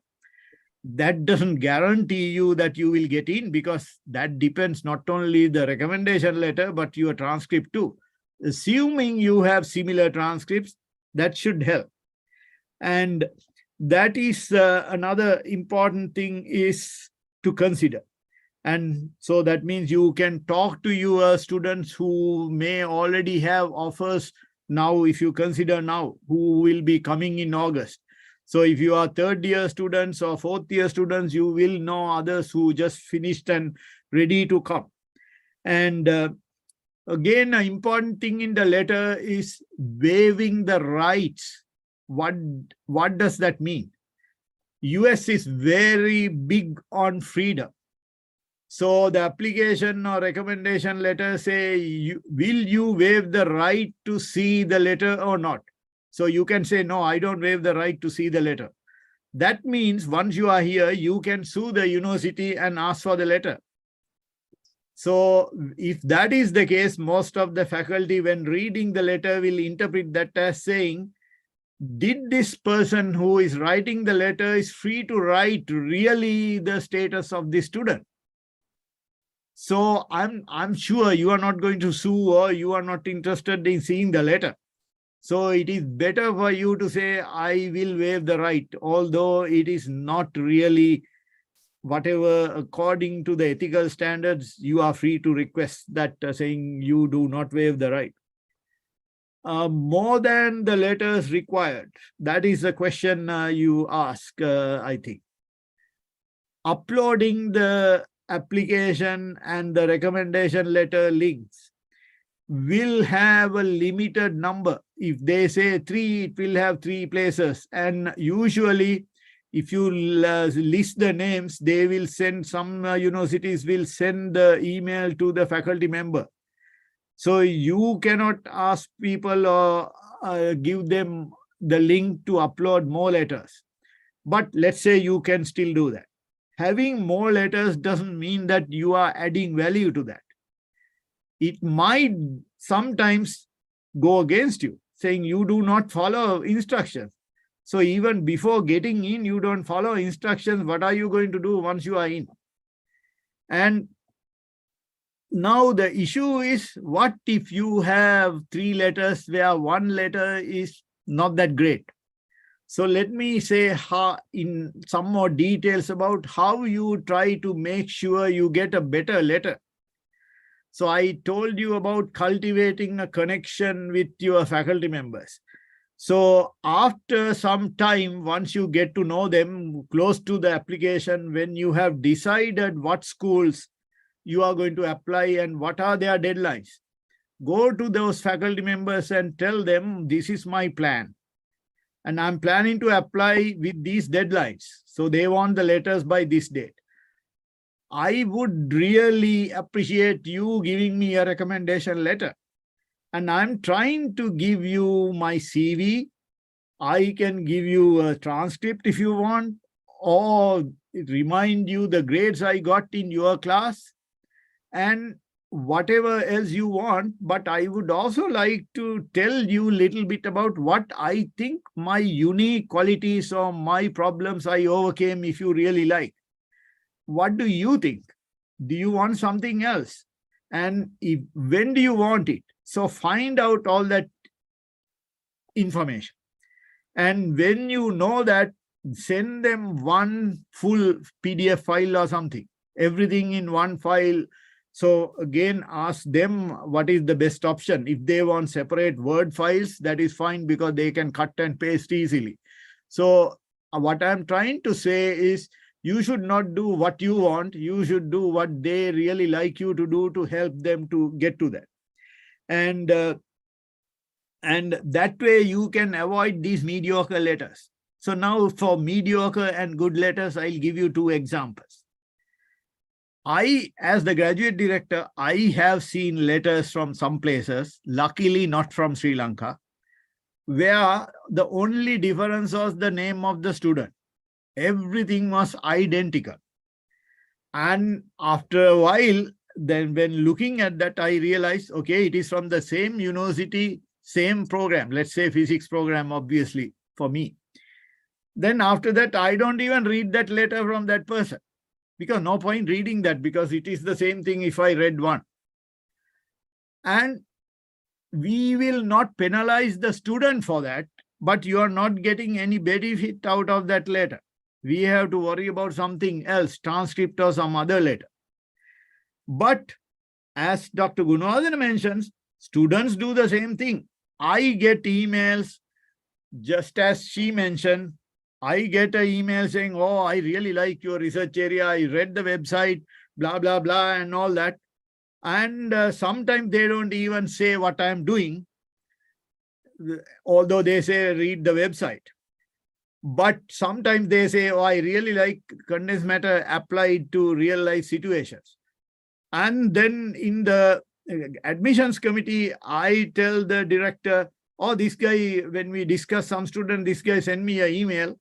That doesn't guarantee you that you will get in, because that depends not only the recommendation letter, but your transcript too. Assuming you have similar transcripts, that should help. And that is another important thing is to consider. And so that means you can talk to your students who may already have offers now, if you consider now, who will be coming in August. So if you are 3rd year students or 4th year students, you will know others who just finished and ready to come. And again, an important thing in the letter is waiving the rights. What does that mean? US is very big on freedom. So the application or recommendation letter say, will you waive the right to see the letter or not? So you can say, no, I don't waive the right to see the letter. That means once you are here, you can sue the university and ask for the letter. So if that is the case, most of the faculty, when reading the letter, will interpret that as saying, did this person who is writing the letter is free to write really the status of the student? So I'm sure you are not going to sue, or you are not interested in seeing the letter. So it is better for you to say, I will waive the right, although it is not really whatever, according to the ethical standards, you are free to request that, saying you do not waive the right. More than the letters required, that is the question you ask, I think. Uploading the application and the recommendation letter links will have a limited number. If they say 3, it will have 3 places. And usually, if you list the names, they will send, some universities will send the email to the faculty member. So you cannot ask people or give them the link to upload more letters. But let's say you can still do that. Having more letters doesn't mean that you are adding value to that. It might sometimes go against you, saying you do not follow instructions. So even before getting in, you don't follow instructions. What are you going to do once you are in? And now the issue is, what if you have 3 letters where 1 letter is not that great? So let me say in some more details about how you try to make sure you get a better letter. So I told you about cultivating a connection with your faculty members. So after some time, once you get to know them close to the application, when you have decided what schools you are going to apply and what are their deadlines, go to those faculty members and tell them, this is my plan. And I'm planning to apply with these deadlines. So they want the letters by this date. I would really appreciate you giving me a recommendation letter. And I'm trying to give you my CV. I can give you a transcript if you want, or remind you the grades I got in your class, and whatever else you want. But I would also like to tell you a little bit about what I think my unique qualities or my problems I overcame, if you really like. What do you think? Do you want something else? And when do you want it? So find out all that information. And when you know that, send them one full PDF file or something, everything in one file. So again, ask them what is the best option. If they want separate Word files, that is fine, because they can cut and paste easily. So what I'm trying to say is, you should not do what you want. You should do what they really like you to do to help them to get to that. And that way you can avoid these mediocre letters. So now for mediocre and good letters, I'll give you 2 examples. As the graduate director, I have seen letters from some places, luckily not from Sri Lanka, where the only difference was the name of the student. Everything was identical. And after a while, then when looking at that, I realized, okay, it is from the same university, same program, let's say physics program, obviously, for me. Then after that, I don't even read that letter from that person, because no point reading that, because it is the same thing if I read one. And we will not penalize the student for that, but you are not getting any benefit out of that letter. We have to worry about something else, transcript or some other letter. But as Dr. Gunawardena mentions, students do the same thing. I get emails, just as she mentioned, I get an email saying, oh, I really like your research area. I read the website, blah, blah, blah, and all that. And sometimes they don't even say what I'm doing, although they say read the website. But sometimes they say, oh, I really like condensed matter applied to real life situations. And then in the admissions committee, I tell the director, oh, this guy, when we discuss some student, this guy sent me an email.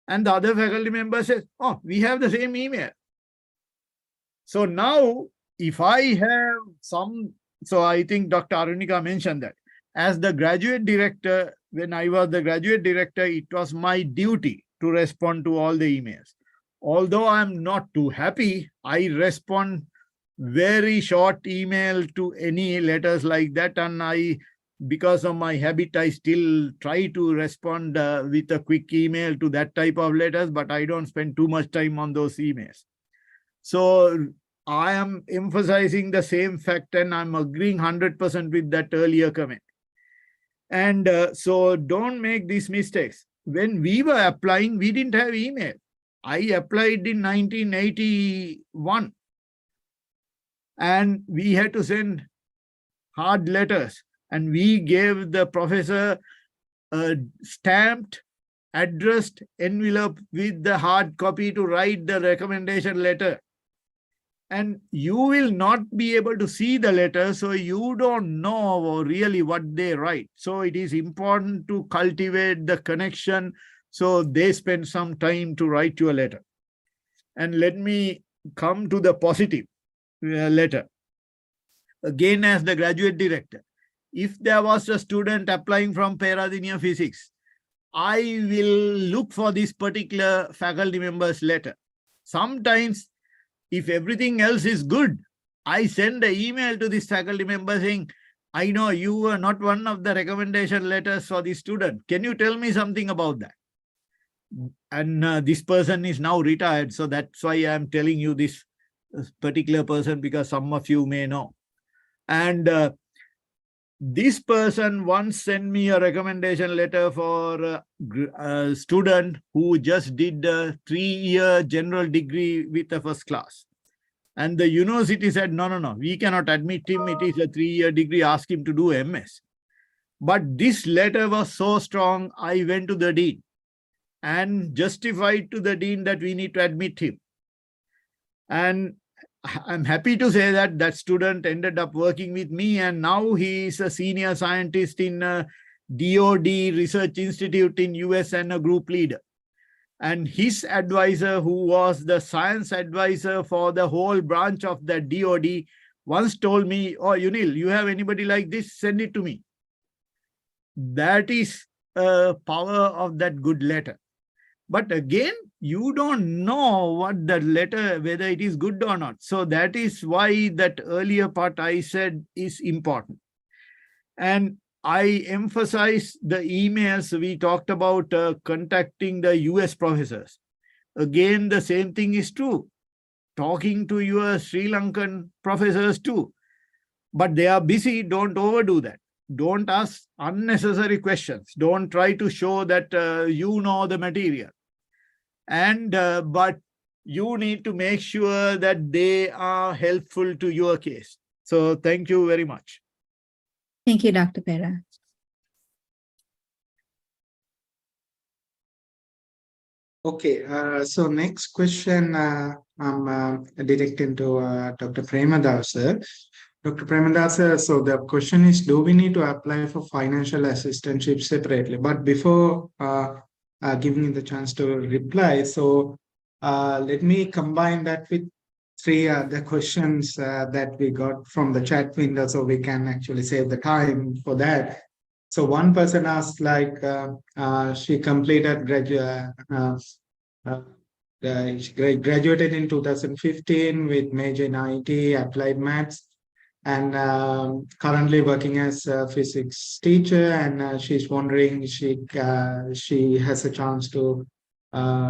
And the other faculty member says, oh, we have the same email. So now, if I have some, so I think Dr. Arunika mentioned that. As the graduate director, when I was the graduate director, it was my duty to respond to all the emails. Although I'm not too happy, I respond very short email to any letters like that. And because of my habit, I still try to respond with a quick email to that type of letters, but I don't spend too much time on those emails. So I am emphasizing the same fact, and I'm agreeing 100% with that earlier comment. And so don't make these mistakes. When we were applying, we didn't have email. I applied in 1981. And we had to send hard letters. And we gave the professor a stamped, addressed envelope with the hard copy to write the recommendation letter. And you will not be able to see the letter, so you don't know really what they write. So it is important to cultivate the connection So they spent some time to write you a letter. And let me come to the positive letter. Again, as the graduate director, if there was a student applying from Perera Physics, I will look for this particular faculty member's letter. Sometimes, if everything else is good, I send an email to this faculty member saying, I know you were not one of the recommendation letters for the student. Can you tell me something about that? And this person is now retired. So that's why I'm telling you this particular person, because some of you may know. And this person once sent me a recommendation letter for a student who just did a 3-year general degree with a first class. And the university said, no, we cannot admit him. It is a 3-year degree. Ask him to do MS. But this letter was so strong, I went to the dean and justified to the dean that we need to admit him. And I'm happy to say that that student ended up working with me, and now he is a senior scientist in a DOD Research Institute in US and a group leader. And his advisor, who was the science advisor for the whole branch of the DOD, once told me, oh, Unil, you have anybody like this? Send it to me. That is a power of that good letter. But again, you don't know what the letter, whether it is good or not. So that is why that earlier part I said is important. And I emphasize the emails we talked about contacting the US professors. Again, the same thing is true. Talking to your Sri Lankan professors too. But they are busy, don't overdo that. Don't ask unnecessary questions. Don't try to show that you know the material. And but you need to make sure that they are helpful to your case. So thank you very much. Thank you, Dr. Perera. Okay, so next question I'm directing to Dr. Premadasa. Dr. Premadasa, so the question is, do we need to apply for financial assistantship separately? But before giving you the chance to reply, so let me combine that with 3 other questions that we got from the chat window, so we can actually save the time for that. So one person asked, like, she completed she graduated in 2015 with major in IT, applied maths, and currently working as a physics teacher. And she's wondering, she has a chance to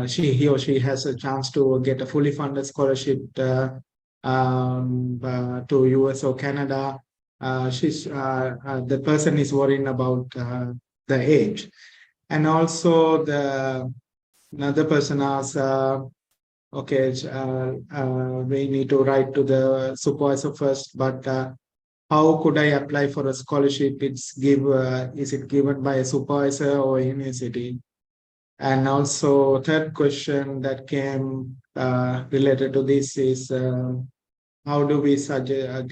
he or she has a chance to get a fully funded scholarship to US or Canada. The person is worrying about the age. And also another person asks, okay, we need to write to the supervisor first, but how could I apply for a scholarship? Is it given by a supervisor or university? And also, third question that came related to this is, how do we suggest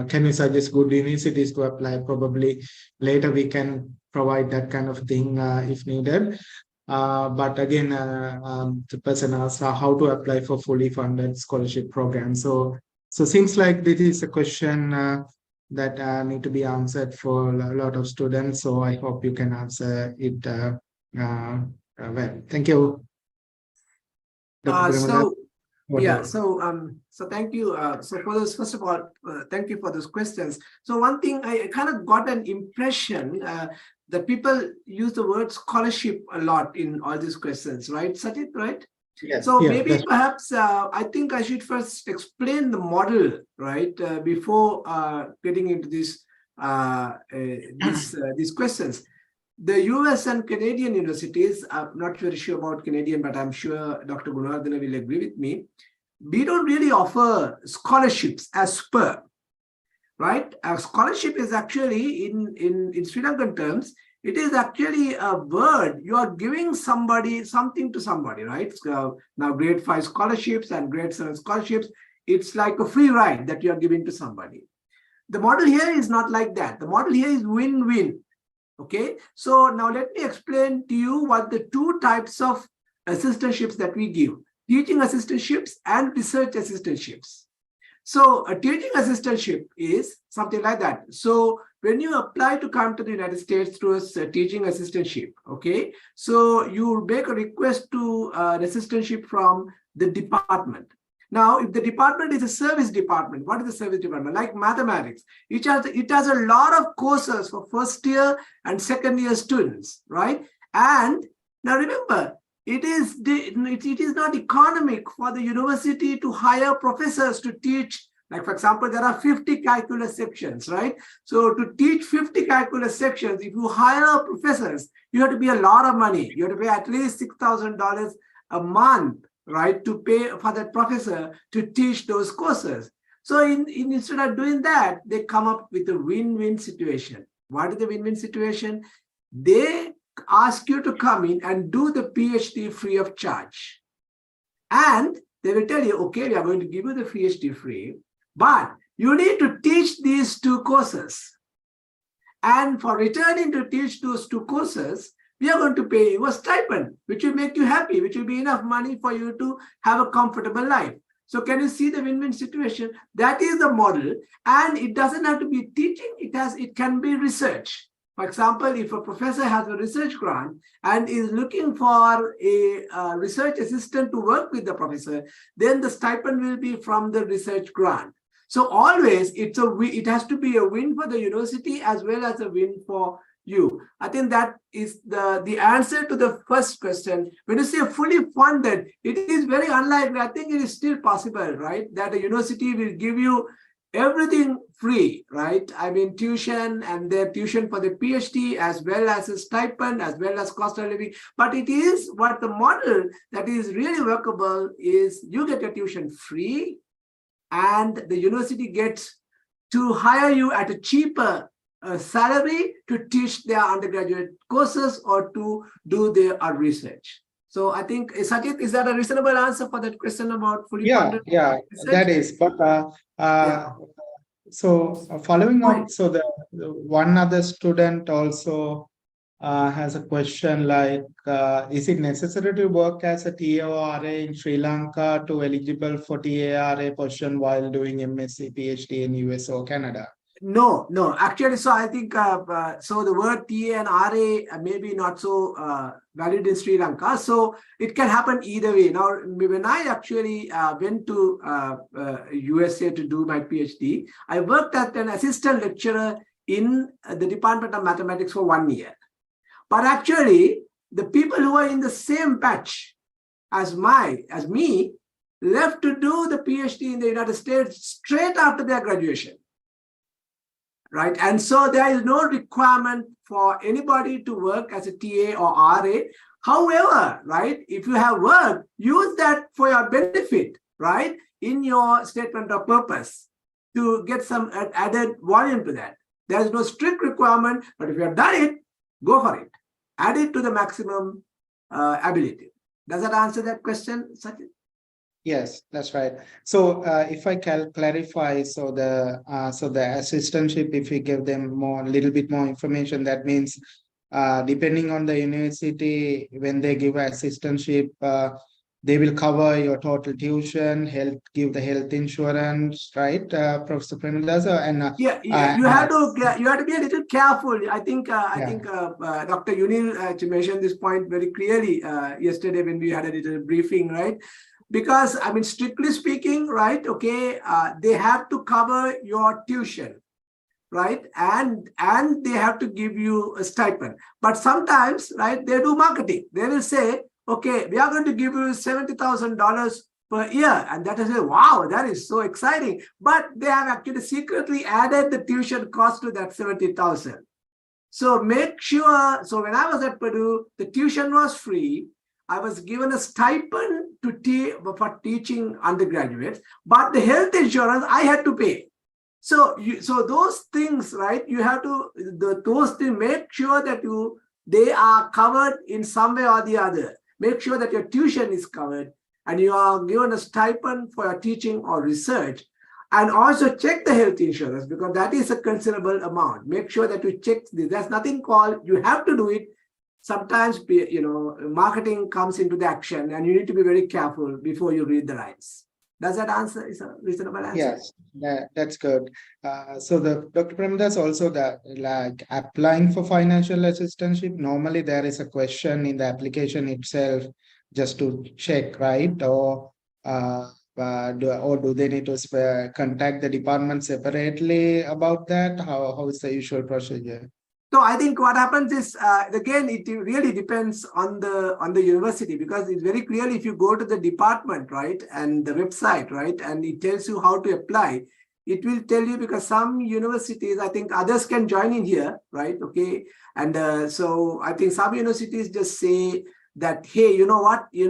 can we suggest good universities to apply? Probably later we can provide that kind of thing if needed. But again, the person asked how to apply for fully funded scholarship program. So seems like this is a question that need to be answered for a lot of students. So I hope you can answer it well. Thank you. So thank you. So for this, first of all, thank you for those questions. So one thing I kind of got an impression that people use the word scholarship a lot in all these questions, right, Sachith, right? Yes. So maybe perhaps I think I should first explain the model, right, before getting into this these questions. The US and Canadian universities, I'm not very sure about Canadian, but I'm sure Dr. Gunawardena will agree with me. We don't really offer scholarships as per, right? A scholarship is actually, in Sri Lankan terms, it is actually a word. You are giving somebody something to somebody, right? So now grade 5 scholarships and grade 7 scholarships, it's like a free ride that you are giving to somebody. The model here is not like that. The model here is win-win. Okay, so now let me explain to you what the two types of assistantships that we give: teaching assistantships and research assistantships. So a teaching assistantship is something like that. So when you apply to come to the United States through a teaching assistantship, okay, so you make a request to an assistantship from the department. Now, if the department is a service department, what is the service department? Like mathematics, it has a lot of courses for first year and second year students, right? And now remember, it is not economic for the university to hire professors to teach. Like, for example, there are 50 calculus sections, right? So to teach 50 calculus sections, if you hire professors, you have to pay a lot of money. You have to pay at least $6,000 a month, right, to pay for that professor to teach those courses. So instead of doing that, they come up with a win-win situation. What is the win-win situation? They ask you to come in and do the PhD free of charge. And they will tell you, okay, we are going to give you the PhD free, but you need to teach these two courses. And for returning to teach those two courses, we are going to pay you a stipend, which will make you happy, which will be enough money for you to have a comfortable life. So can you see the win-win situation? That is the model. And it doesn't have to be teaching. It can be research. For example, if a professor has a research grant and is looking for a research assistant to work with the professor, then the stipend will be from the research grant. So always it has to be a win for the university as well as a win for you. I think that is the answer to the first question. When you say fully funded, it is very unlikely. I think it is still possible, right? That a university will give you everything free, right? I mean, tuition and their tuition for the PhD, as well as a stipend, as well as cost of living. But it is what the model that is really workable is you get your tuition free and the university gets to hire you at a cheaper salary to teach their undergraduate courses or to do their research. So I think, Sachith, is that a reasonable answer for that question about fully funded? Yeah, that is. But so following up, so the one other student also has a question like, is it necessary to work as a TA or RA in Sri Lanka to eligible for TA RA position while doing MSc, PhD in US or Canada? No, actually, so I think, so the word TA and RA may be not so valid in Sri Lanka. So it can happen either way. Now, when I actually went to USA to do my PhD, I worked as an assistant lecturer in the Department of Mathematics for 1 year. But actually, the people who are in the same batch as me left to do the PhD in the United States straight after their graduation. Right. And so there is no requirement for anybody to work as a TA or RA. However, right, if you have work, use that for your benefit, right, in your statement of purpose to get some added volume to that. There is no strict requirement, but if you have done it, go for it. Add it to the maximum ability. Does that answer that question, Sachith? Yes, that's right. So if I can clarify, so the assistantship, if we give them a little bit more information, that means depending on the university, when they give assistantship, they will cover your total tuition, give the health insurance, right, Professor Premadasa? And you have to be a little careful. I think Dr. Unil mentioned this point very clearly yesterday when we had a little briefing, right? Because, I mean, strictly speaking, right, okay, they have to cover your tuition, right? And they have to give you a stipend. But sometimes, right, they do marketing. They will say, okay, we are going to give you $70,000 per year. And that is, wow, that is so exciting. But they have actually secretly added the tuition cost to that $70,000. So make sure, so when I was at Purdue, the tuition was free. I was given a stipend for teaching undergraduates, but the health insurance I had to pay. So those things, right? You have to those things. Make sure that they are covered in some way or the other. Make sure that your tuition is covered, and you are given a stipend for your teaching or research. And also check the health insurance, because that is a considerable amount. Make sure that you check this. There's nothing called you have to do it. Sometimes, marketing comes into the action, and you need to be very careful before you read the rights. Does that answer is a reasonable answer? Yes, that's good. So the Dr. Premadasa also like applying for financial assistantship. Normally, there is a question in the application itself just to check, right? Or do they need to contact the department separately about that? How is the usual procedure? So I think what happens is, again, it really depends on the university, because it's very clear if you go to the department, right, and the website, right, and it tells you how to apply. It will tell you, because some universities, I think others can join in here, right, okay, and so I think some universities just say that, hey, you know what, we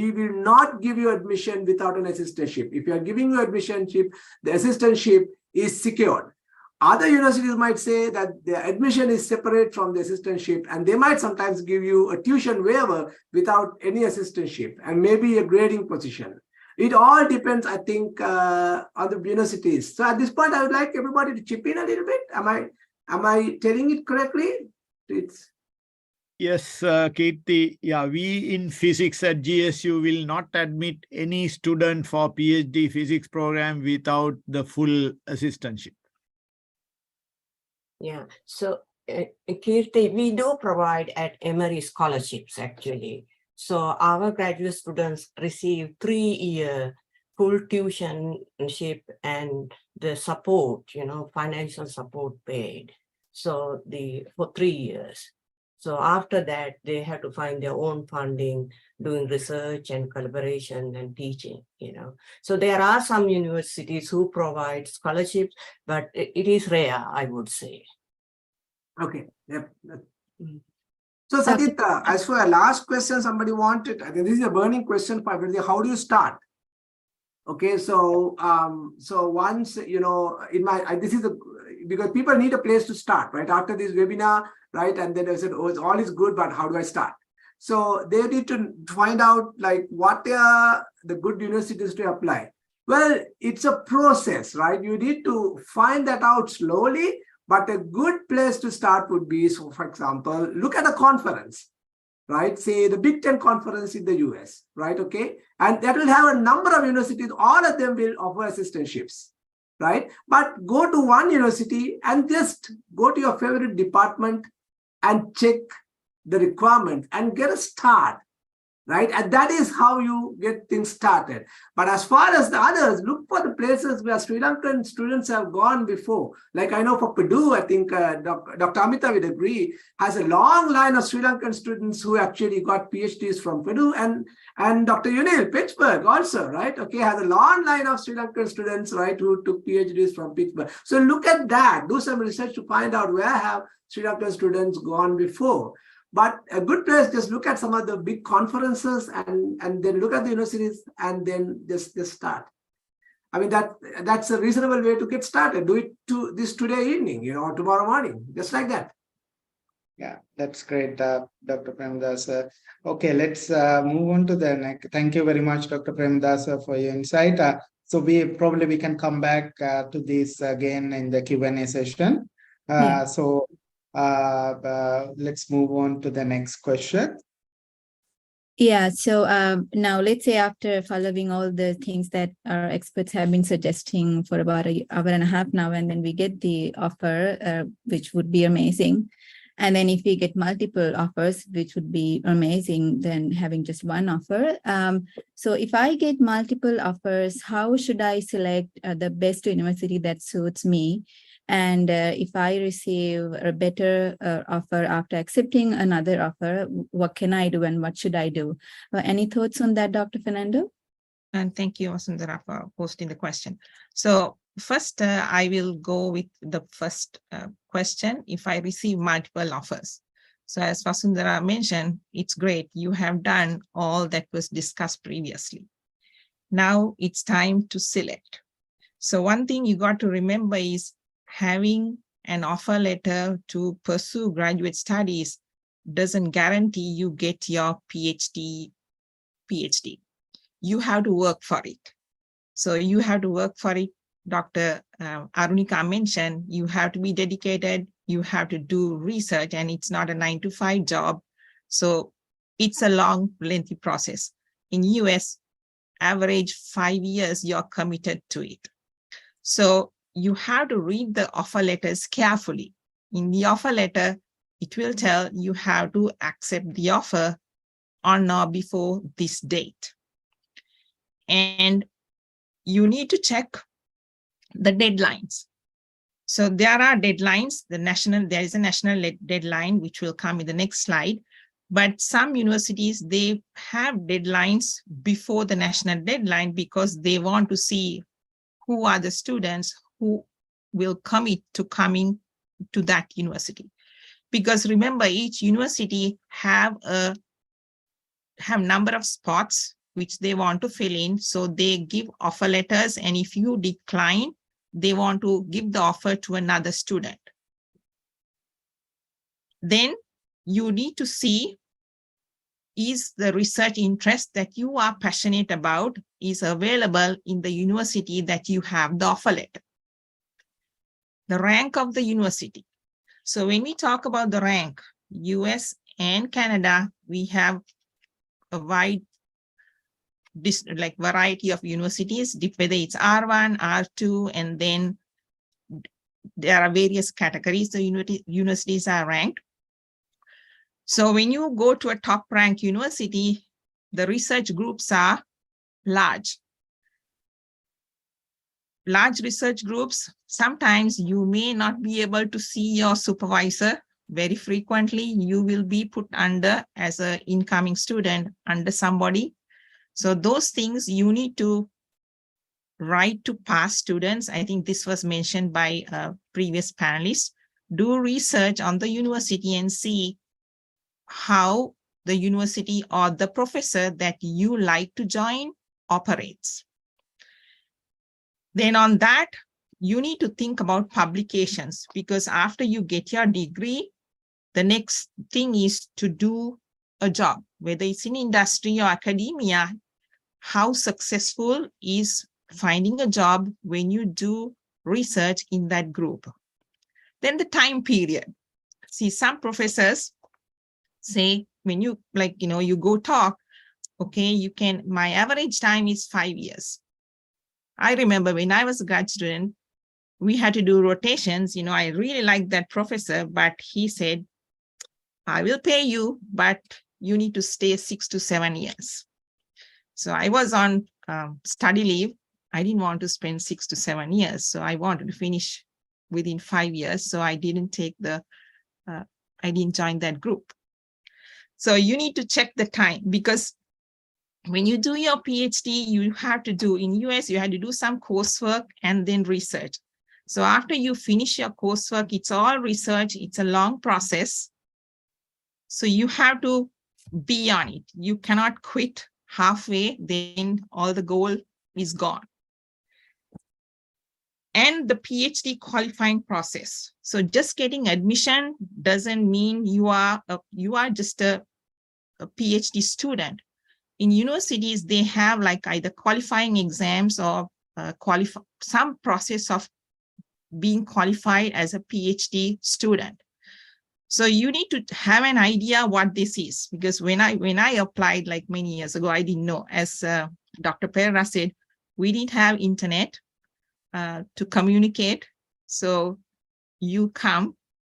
will not give you admission without an assistantship. If you are giving you admissionship, the assistantship is secured. Other universities might say that the admission is separate from the assistantship, and they might sometimes give you a tuition waiver without any assistantship and maybe a grading position. It all depends, I think, on the universities. So at this point, I would like everybody to chip in a little bit. Am I telling it correctly? Yes, Kirthi. Yeah, we in physics at GSU will not admit any student for PhD physics program without the full assistantship. Yeah, so Kirthi, we do provide at Emory scholarships actually. So our graduate students receive 3-year full tuitionship and the support, financial support paid. So for 3 years. So after that, they have to find their own funding, doing research and collaboration and teaching, So there are some universities who provide scholarships, but it is rare, I would say. Okay. Yep. So Sachith, as for a last question, somebody wanted, I think this is a burning question for everybody. How do you start? Okay, so once, this is because people need a place to start, right? After this webinar, right? And then they said, oh, all is good, but how do I start? So they need to find out like what are the good universities to apply. Well, it's a process, right? You need to find that out slowly, but a good place to start would be, so for example, look at a conference, right? Say the Big Ten conference in the US, right? Okay. And that will have a number of universities, all of them will offer assistantships, right? But go to one university and just go to your favorite department and check the requirement and get a start, right? And that is how you get things started. But as far as the others, look for the places where Sri Lankan students have gone before. Like I know for Purdue, I think Dr. Amita would agree, has a long line of Sri Lankan students who actually got PhDs from Purdue, and Dr. Unil, Pittsburgh also, right? Okay, has a long line of Sri Lankan students, right, who took PhDs from Pittsburgh. So look at that, do some research to find out where have Sri Lankan students gone before. But a good place, just look at some of the big conferences and then look at the universities and then just start. I mean, that's a reasonable way to get started. Do it today evening, or tomorrow morning, just like that. Yeah, that's great, Dr. Premadasa. Okay, let's move on to the next. Thank you very much, Dr. Premadasa, for your insight. So we can come back to this again in the Q&A session. So let's move on to the next question. Yeah, so now let's say after following all the things that our experts have been suggesting for about an hour and a half now, and then we get the offer, which would be amazing. And then if we get multiple offers, which would be amazing, then having just one offer. So if I get multiple offers, how should I select the best university that suits me? And if I receive a better offer after accepting another offer, what can I do and what should I do? Any thoughts on that, Dr. Fernando? And thank you, Wasundara, for posting the question. So first, I will go with the first question. If I receive multiple offers. So as Wasundara mentioned, it's great. You have done all that was discussed previously. Now it's time to select. So one thing you got to remember is having an offer letter to pursue graduate studies doesn't guarantee you get your PhD. You have to work for it. So you have to work for it Dr. Arunika mentioned, you have to be dedicated, you have to do research, and it's not a 9-to-5 job. So it's a long, lengthy process. In US, average 5 years, you're committed to it. So you have to read the offer letters carefully. In the offer letter, it will tell you have to accept the offer on or before this date. And you need to check the deadlines. So there are deadlines. There is a national deadline, which will come in the next slide. But some universities, they have deadlines before the national deadline because they want to see who are the students who will commit to coming to that university. Because remember, each university have number of spots which they want to fill in. So they give offer letters, and if you decline, they want to give the offer to another student. Then you need to see, is the research interest that you are passionate about is available in the university that you have the offer letter. The rank of the university. So when we talk about the rank, US and Canada, we have a wide variety of universities, whether it's R1, R2, and then there are various categories the universities are ranked. So when you go to a top ranked university, the research groups are large. Large research groups, sometimes you may not be able to see your supervisor. Very frequently, you will be put under, as an incoming student, under somebody. So those things you need to write to past students. I think this was mentioned by previous panelists. Do research on the university and see how the university or the professor that you like to join operates. Then on that, you need to think about publications, because after you get your degree, the next thing is to do a job, whether it's in industry or academia. How successful is finding a job when you do research in that group? Then the time period. See, some professors say, when you you go talk, okay, my average time is 5 years. I remember when I was a grad student, we had to do rotations. I really liked that professor, but he said, I will pay you, but you need to stay 6 to 7 years. So I was on study leave. I didn't want to spend 6 to 7 years. So I wanted to finish within 5 years. So I didn't I didn't join that group. So you need to check the time, because when you do your PhD, you have to do, in US, you had to do some coursework and then research. So after you finish your coursework, it's all research. It's a long process. So you have to be on it. You cannot quit halfway, then all the goal is gone. And the PhD qualifying process. So just getting admission doesn't mean you are just a PhD student. In universities, they have either qualifying exams or some process of being qualified as a PhD student. So you need to have an idea what this is, because when I applied many years ago, I didn't know. As Dr. Perera said, we didn't have internet to communicate. So you come,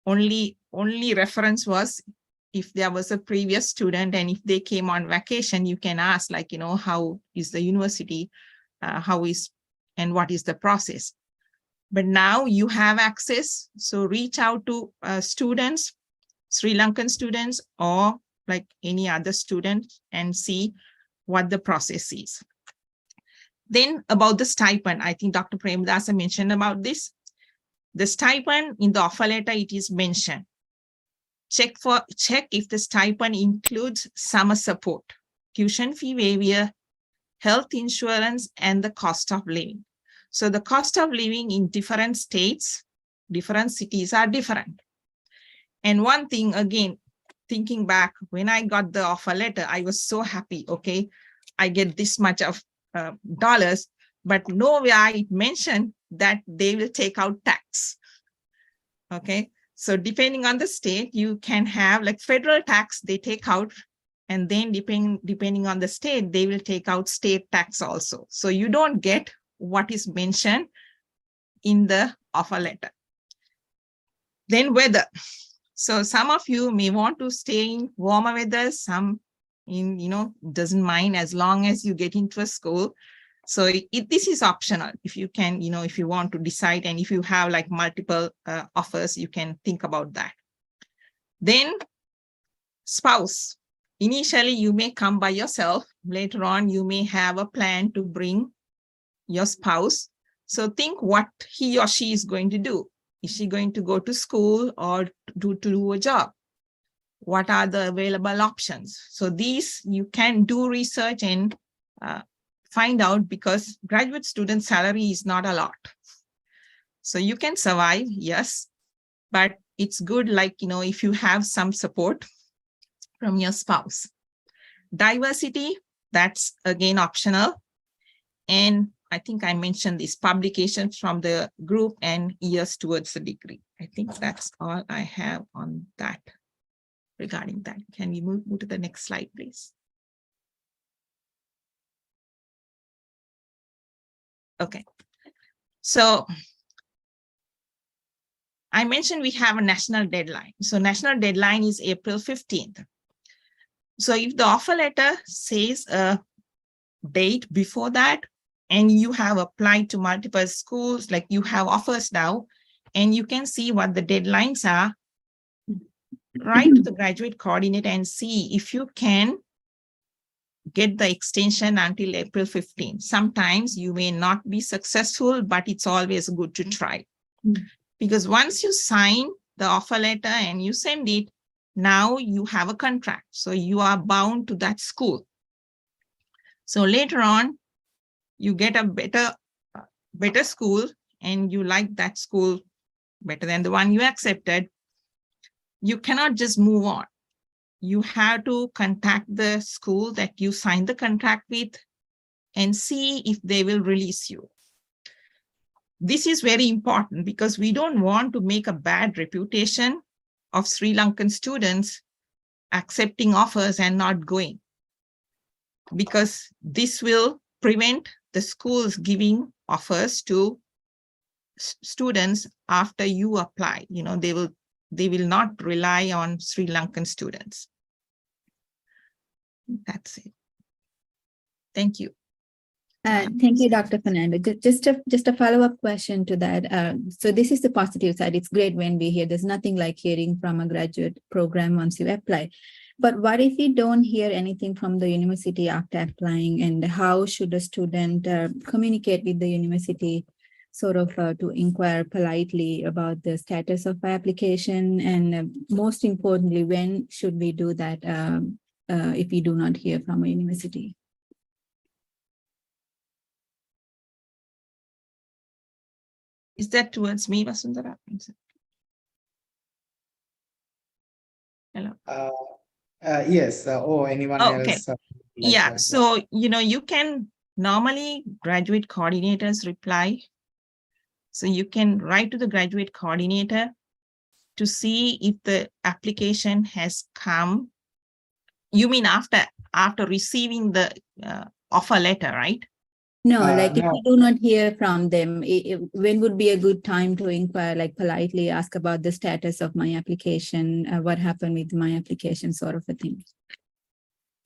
only reference was if there was a previous student, and if they came on vacation, you can ask how is the university, and what is the process. But now you have access. So reach out to students, Sri Lankan students, or any other student, and see what the process is. Then about the stipend, I think Dr. Premadasa mentioned about this. The stipend in the offer letter, it is mentioned. Check if the stipend includes summer support, tuition fee waiver, health insurance, and the cost of living. So the cost of living in different states, different cities are different. And one thing, again, thinking back, when I got the offer letter, I was so happy. Okay, I get this much of dollars, but nowhere it mentioned that they will take out tax. Okay, so depending on the state, you can have like federal tax they take out, and then depending on the state, they will take out state tax also. So you don't get what is mentioned in the offer letter. Then weather. So some of you may want to stay in warmer weather, some in, doesn't mind as long as you get into a school. So this is optional. If you can, if you want to decide, and if you have like multiple offers, you can think about that. Then spouse. Initially, you may come by yourself. Later on, you may have a plan to bring your spouse. So think what he or she is going to do. Is she going to go to school or to do a job? What are the available options? So these you can do research and find out, because graduate student salary is not a lot. So you can survive, yes, but it's good, like, if you have some support from your spouse. Diversity, that's again optional. And I think I mentioned these publications from the group and years towards the degree. I think that's all I have on that regarding that. Can we move to the next slide, please? Okay, so I mentioned we have a national deadline. So national deadline is April 15th. So if the offer letter says a date before that, and you have applied to multiple schools, like you have offers now, and you can see what the deadlines are, write to the graduate coordinator and see if you can get the extension until April 15. Sometimes you may not be successful, but it's always good to try. Because once you sign the offer letter and you send it, now you have a contract. So you are bound to that school. So later on, you get a better school and you like that school better than the one you accepted. You cannot just move on. You have to contact the school that you signed the contract with and see if they will release you. This is very important because we don't want to make a bad reputation of Sri Lankan students accepting offers and not going, because this will prevent the schools giving offers to students after you apply. They will not rely on Sri Lankan students. That's it. Thank you. Thank you, Dr. Fernando. Just a follow-up question to that. So this is the positive side. It's great when we hear. There's nothing like hearing from a graduate program once you apply. But what if you don't hear anything from the university after applying, and how should a student communicate with the university sort of to inquire politely about the status of application? And most importantly, when should we do that if we do not hear from a university? Is that towards me, Wasundara? Hello. Yes, or anyone else. Yeah, so, you can normally graduate coordinators reply. So you can write to the graduate coordinator to see if the application has come. You mean after receiving the offer letter, right? No, like no. if you do not hear from them, when would be a good time to inquire, like politely ask about the status of my application, what happened with my application, sort of a thing?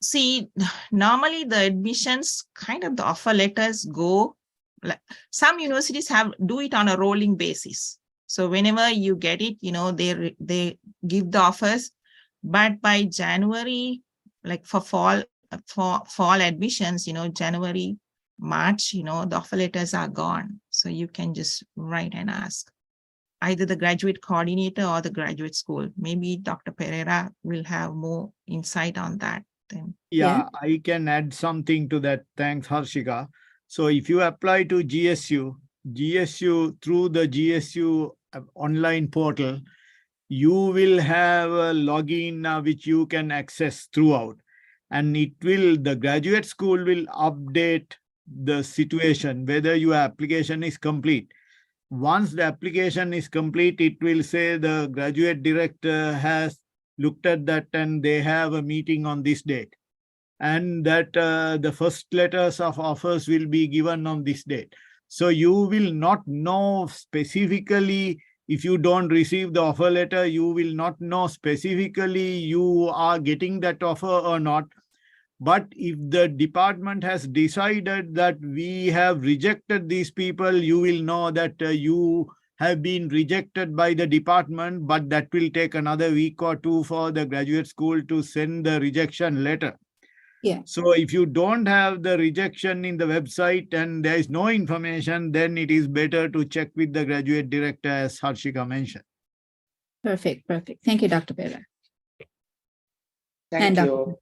See, normally the admissions, kind of the offer letters go, like some universities do it on a rolling basis. So whenever you get it, they give the offers, but by January, like for fall admissions, January, March, the offer letters are gone. So you can just write and ask either the graduate coordinator or the graduate school. Maybe Dr. Perera will have more insight on that. Yeah, I can add something to that. Thanks, Harshica. So if you apply to GSU through the GSU online portal, you will have a login which you can access throughout. And the graduate school will update the situation, whether your application is complete. once the application is complete, it will say the graduate director has looked at that and they have a meeting on this date. And that the first letters of offers will be given on this date. So you will not know specifically, if you don't receive the offer letter, you will not know specifically you are getting that offer or not. But if the department has decided that we have rejected these people, you will know that you have been rejected by the department, but that will take another week or two for the graduate school to send the rejection letter. Yeah. So if you don't have the rejection in the website and there is no information, then it is better to check with the graduate director, as Harshica mentioned. Perfect. Thank you, Dr. Perera. Thank you.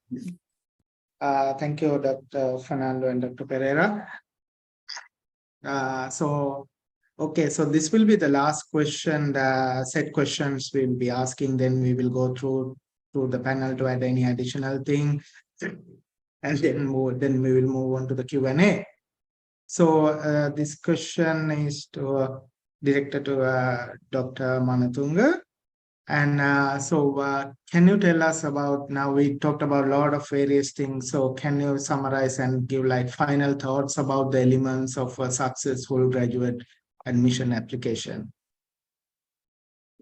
Thank you, Dr. Fernando and Dr. Perera. Okay, so this will be the last question, the set questions we'll be asking, then we will go through the panel to add any additional thing. And then we will move on to the Q&A. So this question is directed to Dr. Manatunga. And can you tell us about, now we talked about a lot of various things. So can you summarize and give like final thoughts about the elements of a successful graduate admission application?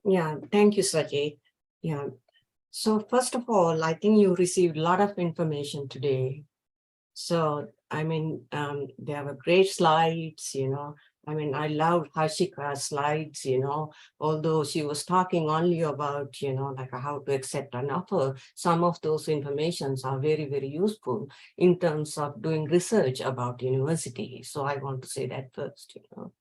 Yeah, thank you, Sachith. Yeah. So first of all, I think you received a lot of information today. So, I mean, there were great slides, you know. I mean, I loved Harshica's slides, you know, although she was talking only about, you know, like how to accept an offer. Some of those informations are very, very useful in terms of doing research about universities. So I want to say that first, you know.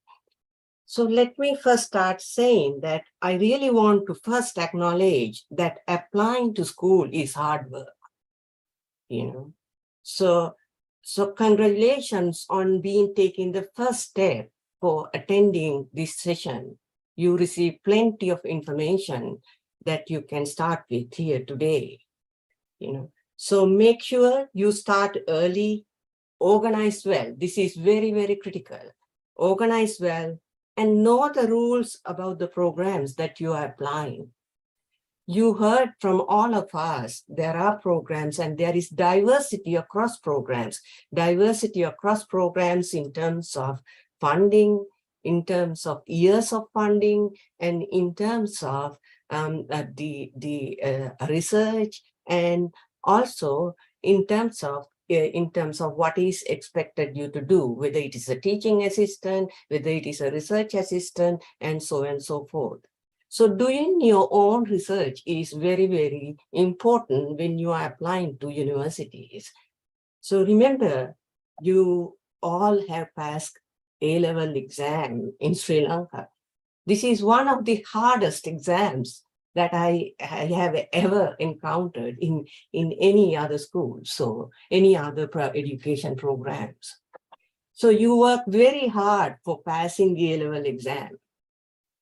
So let me first start saying that I really want to first acknowledge that applying to school is hard work, you know. So congratulations on being taking the first step for attending this session. You receive plenty of information that you can start with here today, you know. So make sure you start early, organize well. This is very, very critical. Organize well, and know the rules about the programs that you are applying. You heard from all of us, there are programs and there is diversity across programs. Diversity across programs in terms of funding, in terms of years of funding, and in terms of research, and also in terms of what is expected you to do, whether it is a teaching assistant, whether it is a research assistant, and so on and so forth. So doing your own research is very, very important when you are applying to universities. So remember, you all have passed A-level exam in Sri Lanka. This is one of the hardest exams that I have ever encountered in any other school, so any other education programs. So you work very hard for passing the A-level exam.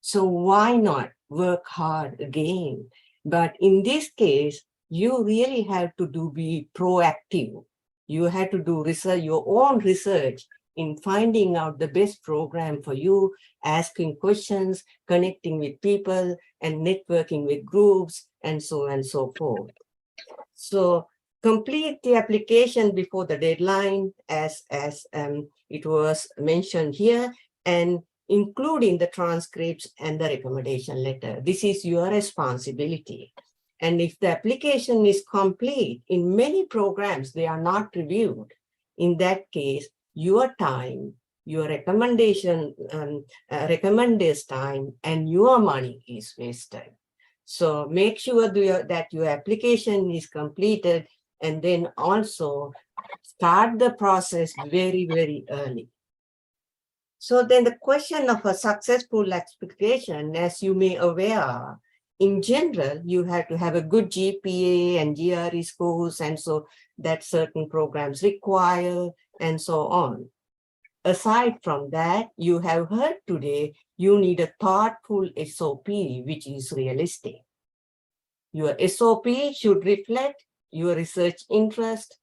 So why not work hard again? But in this case, you really have to be proactive. You have to do research, your own research, in finding out the best program for you, asking questions, connecting with people, and networking with groups, and so on and so forth. So complete the application before the deadline, as it was mentioned here, and including the transcripts and the recommendation letter. This is your responsibility. And if the application is complete, in many programs, they are not reviewed. In that case, your time, your recommendation, recommender's time, and your money is wasted. So make sure that your application is completed, and then also start the process very, very early. So then the question of a successful application, as you may aware, in general, you have to have a good GPA and GRE scores, and so that certain programs require, and so on. Aside from that, you have heard today, you need a thoughtful SOP, which is realistic. Your SOP should reflect your research interest,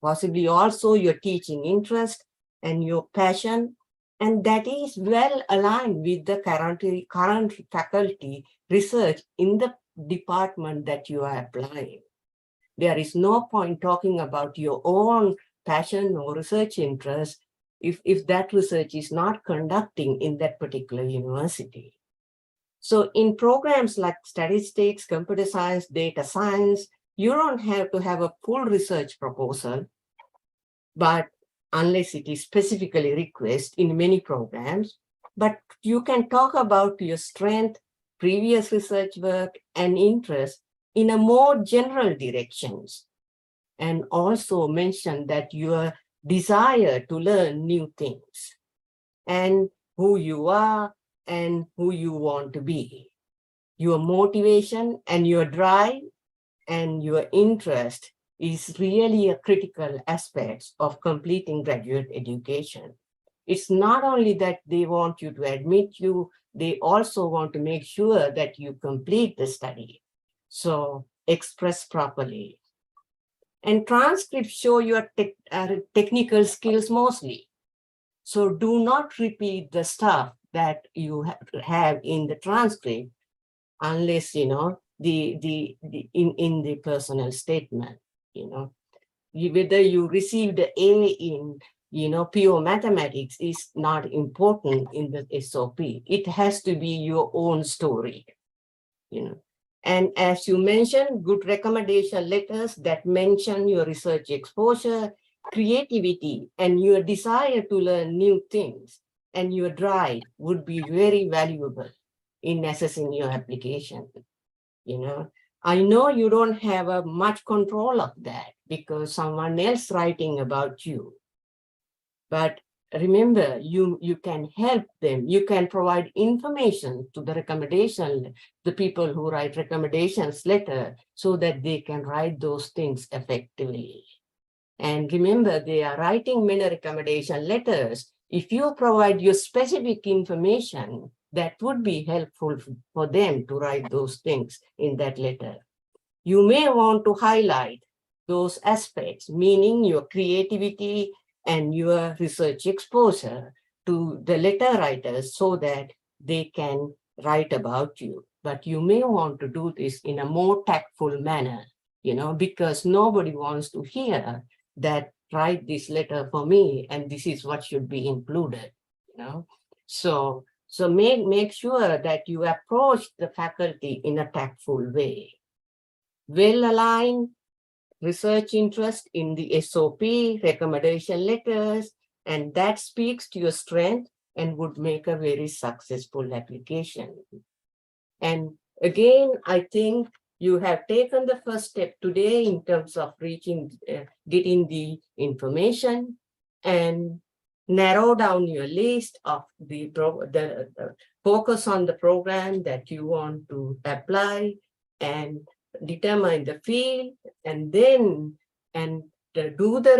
possibly also your teaching interest, and your passion, And that is well aligned with the current faculty research in the department that you are applying. There is no point talking about your own passion or research interest if that research is not conducting in that particular university. So in programs like statistics, computer science, data science, you don't have to have a full research proposal, but unless it is specifically requested in many programs, but you can talk about your strength, previous research work, and interest in a more general directions. And also mention that your desire to learn new things and who you are and who you want to be. Your motivation and your drive and your interest is really a critical aspect of completing graduate education. It's not only that they want you to admit you, they also want to make sure that you complete the study. So express properly. And transcripts show your technical skills mostly. So do not repeat the stuff that you have in the transcript unless, in the personal statement, whether you received an A in, pure mathematics is not important in the SOP. It has to be your own story, And as you mentioned, good recommendation letters that mention your research exposure, creativity, and your desire to learn new things, and your drive would be very valuable in assessing your application. I know you don't have much control of that because someone else writing about you. But remember, you can help them. You can provide information to the recommendation, the people who write recommendations letter, so that they can write those things effectively. And remember, they are writing many recommendation letters. If you provide your specific information, that would be helpful for them to write those things in that letter. You may want to highlight those aspects, meaning your creativity and your research exposure to the letter writers so that they can write about you. But you may want to do this in a more tactful manner, because nobody wants to hear that write this letter for me and this is what should be included, So make sure that you approach the faculty in a tactful way. Well-aligned research interest in the SOP, recommendation letters, and that speaks to your strength and would make a very successful application. And again, I think you have taken the first step today in terms of getting the information and narrow down your list of the focus on the program that you want to apply and determine the field, and then do the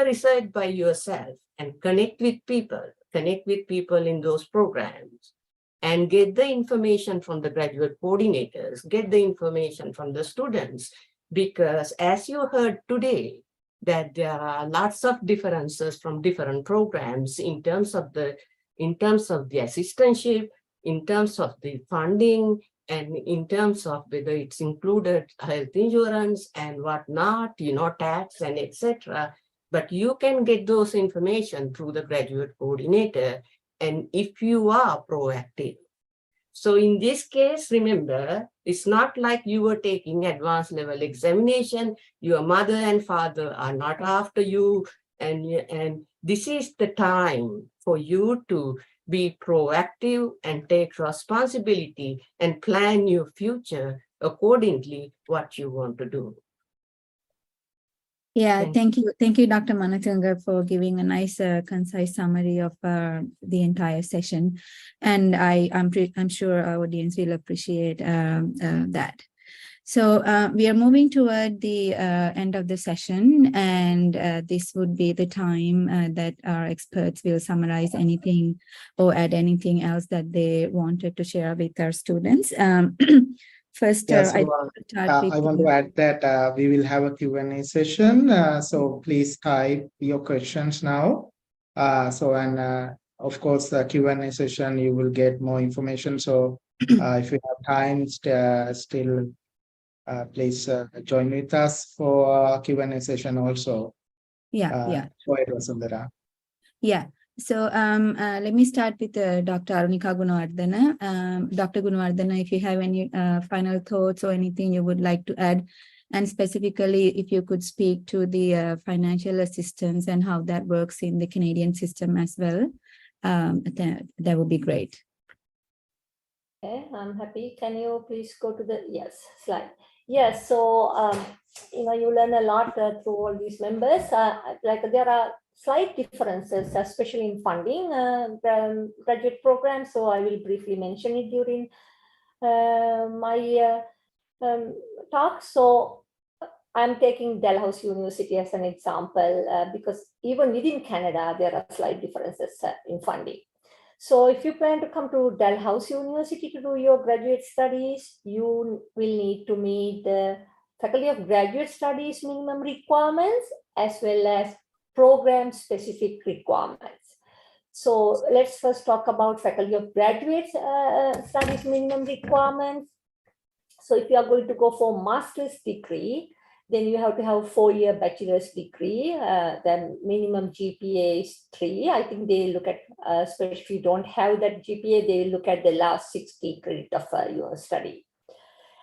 research by yourself and connect with people in those programs and get the information from the graduate coordinators, get the information from the students, because as you heard today, that there are lots of differences from different programs in terms of the assistantship, in terms of the funding, and in terms of whether it's included health insurance and whatnot, tax and etc. But you can get those information through the graduate coordinator, and if you are proactive. So in this case, remember, it's not like you were taking advanced level examination. Your mother and father are not after you, and this is the time for you to be proactive and take responsibility and plan your future accordingly what you want to do. Yeah, thank you, Dr. Manatunga, for giving a nice, concise summary of the entire session, and I'm sure our audience will appreciate that. So we are moving toward the end of the session, and this would be the time that our experts will summarize anything or add anything else that they wanted to share with our students. First, I want to add that we will have a Q&A session. So please type your questions now. of course, the Q&A session, you will get more information. So if you have time, still please join with us for Q&A session also. Yeah. Go ahead, Wasundara. Yeah. So let me start with Dr. Arunika Gunawardena. Dr. Gunawardena, if you have any final thoughts or anything you would like to add, and specifically if you could speak to the financial assistance and how that works in the Canadian system as well, that would be great. Okay, I'm happy. Can you please go to the slide? Yes, so you learn a lot through all these members. Like there are slight differences, especially in funding graduate programs. So I will briefly mention it during my talk. So I'm taking Dalhousie University as an example because even within Canada, there are slight differences in funding. So if you plan to come to Dalhousie University to do your graduate studies, you will need to meet the Faculty of Graduate Studies minimum requirements as well as program-specific requirements. So let's first talk about Faculty of Graduate Studies minimum requirements. So if you are going to go for master's degree, then you have to have 4-year bachelor's degree. Then minimum GPA is 3. I think they look at, especially if you don't have that GPA, they look at the last 60 credit of your study.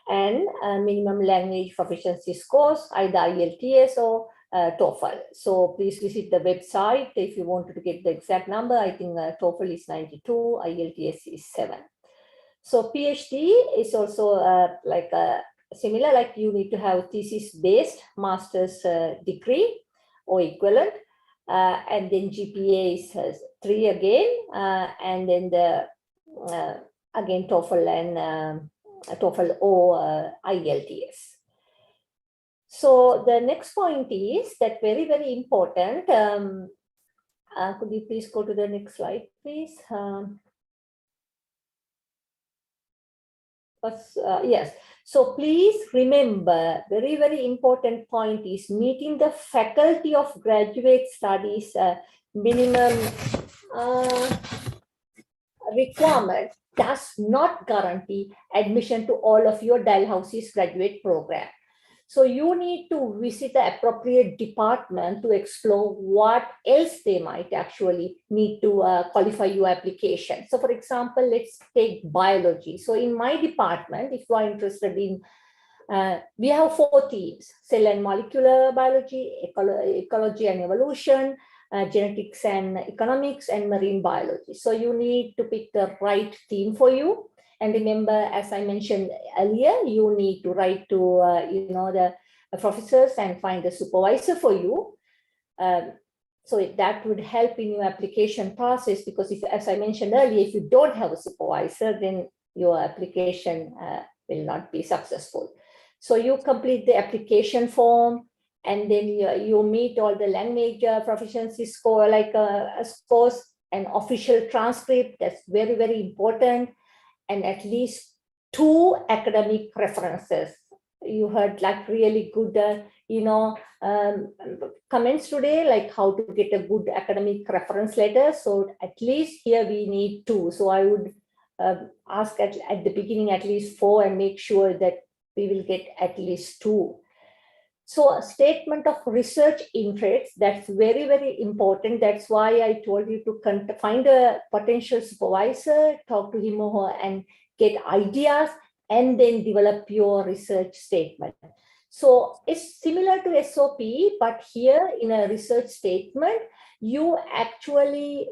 And minimum language proficiency scores, either IELTS or TOEFL. So please visit the website if you want to get the exact number. I think TOEFL is 92, IELTS is 7. So PhD is also similar, like you need to have thesis-based master's degree or equivalent, and then GPA is 3 again, and then the again TOEFL and TOEFL or IELTS. So the next point is that very, very important. Could you please go to the next slide, please? Yes. So please remember, very, very important point is meeting the Faculty of Graduate Studies minimum requirement does not guarantee admission to all of your Dalhousie's graduate program. So you need to visit the appropriate department to explore what else they might actually need to qualify your application. So for example, let's take biology. So in my department, if you are interested in, we have 4 teams: cell and molecular biology, ecology and evolution, genetics and economics, and marine biology. So you need to pick the right team for you. And remember, as I mentioned earlier, you need to write to the professors and find a supervisor for you. So that would help in your application process, because if, as I mentioned earlier, if you don't have a supervisor, then your application will not be successful. So you complete the application form, and then you meet all the language proficiency score, like scores, and official transcript. That's very, very important. And at least 2 academic references. You heard like really good, comments today, like how to get a good academic reference letter. So at least here we need 2. So I would ask at the beginning at least 4 and make sure that we will get at least 2. So a statement of research interest, that's very, very important. That's why I told you to find a potential supervisor, talk to him or her, and get ideas, and then develop your research statement. So it's similar to SOP, but here in a research statement, you actually,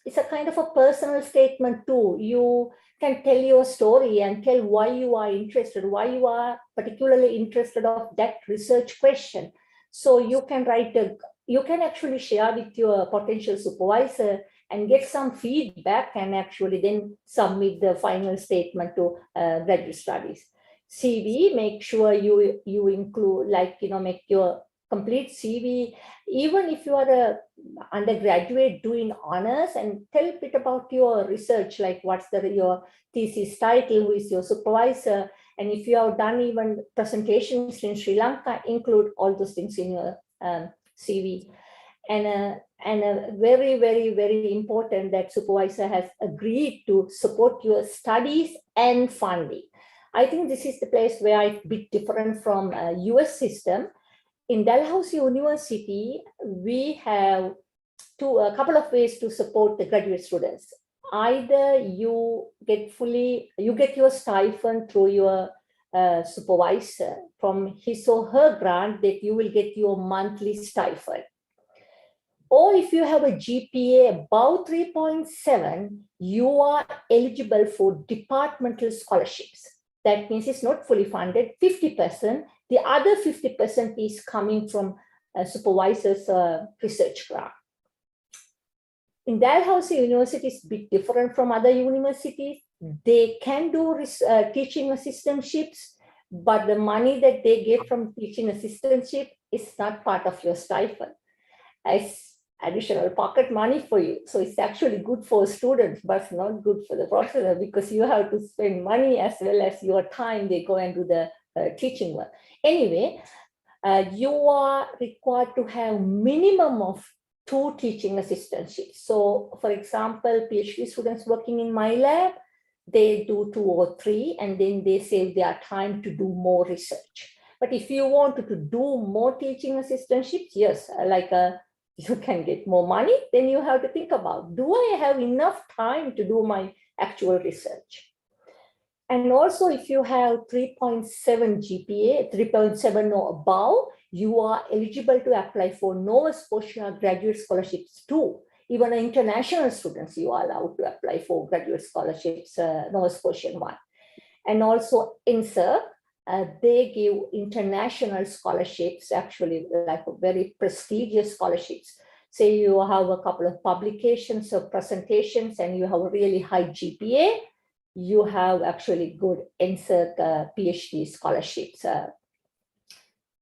it's a kind of a personal statement too. You can tell your story and tell why you are interested, why you are particularly interested of that research question. So you can write you can actually share with your potential supervisor and get some feedback, and actually then submit the final statement to graduate studies. CV, make sure you include, make your complete CV, even if you are a undergraduate doing honors, and tell a bit about your research, like what's your thesis title, who is your supervisor, and if you have done even presentations in Sri Lanka, include all those things in your CV. and very, very, very important that supervisor has agreed to support your studies and funding. I think this is the place where it's a bit different from US system. In Dalhousie University, we have a couple of ways to support the graduate students. Either you get your stipend through your supervisor from his or her grant, that you will get your monthly stipend. Or if you have a GPA above 3.7, you are eligible for departmental scholarships. That means it's not fully funded, 50%. The other 50% is coming from a supervisor's research grant. In Dalhousie University, it's a bit different from other universities. They can do teaching assistantships, but the money that they get from teaching assistantship is not part of your stipend. It's additional pocket money for you. So it's actually good for students, but not good for the professor, because you have to spend money as well as your time they go and do the teaching work. Anyway, you are required to have minimum of 2 teaching assistantships. So for example, PhD students working in my lab, they do 2 or 3, and then they save their time to do more research. But if you want to do more teaching assistantships, yes, you can get more money, then you have to think about, do I have enough time to do my actual research? And also, if you have 3.7 GPA, 3.7 or above, you are eligible to apply for Nova Scotia graduate scholarships too. Even international students, you are allowed to apply for graduate scholarships, Nova Scotian one. And also INSERC, they give international scholarships, actually like very prestigious scholarships. Say you have a couple of publications or presentations and you have a really high GPA, you have actually good INSERC PhD scholarships.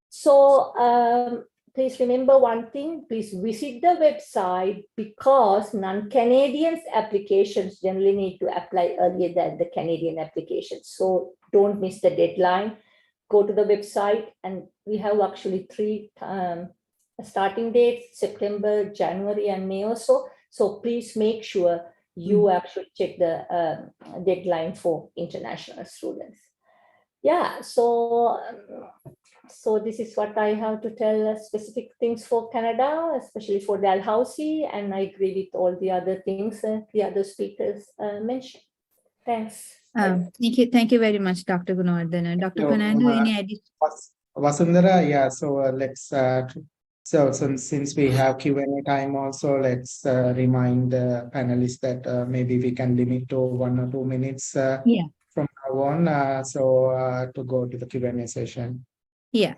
So please remember one thing, please visit the website, because non-Canadians applications generally need to apply earlier than the Canadian applications. So don't miss the deadline. Go to the website, and we have actually 3 starting dates, September, January, and May also. So please make sure you actually check the deadline for international students. Yeah, so this is what I have to tell specific things for Canada, especially for Dalhousie, and I agree with all the other things the other speakers mentioned. Thanks. Thank you very much, Dr. Gunawardena. Dr. Fernando, any addition? Wasundara, yeah, so let's so since we have Q&A time also, let's remind the panelists that maybe we can limit to 1 or 2 minutes from now on, to go to the Q&A session. Yeah.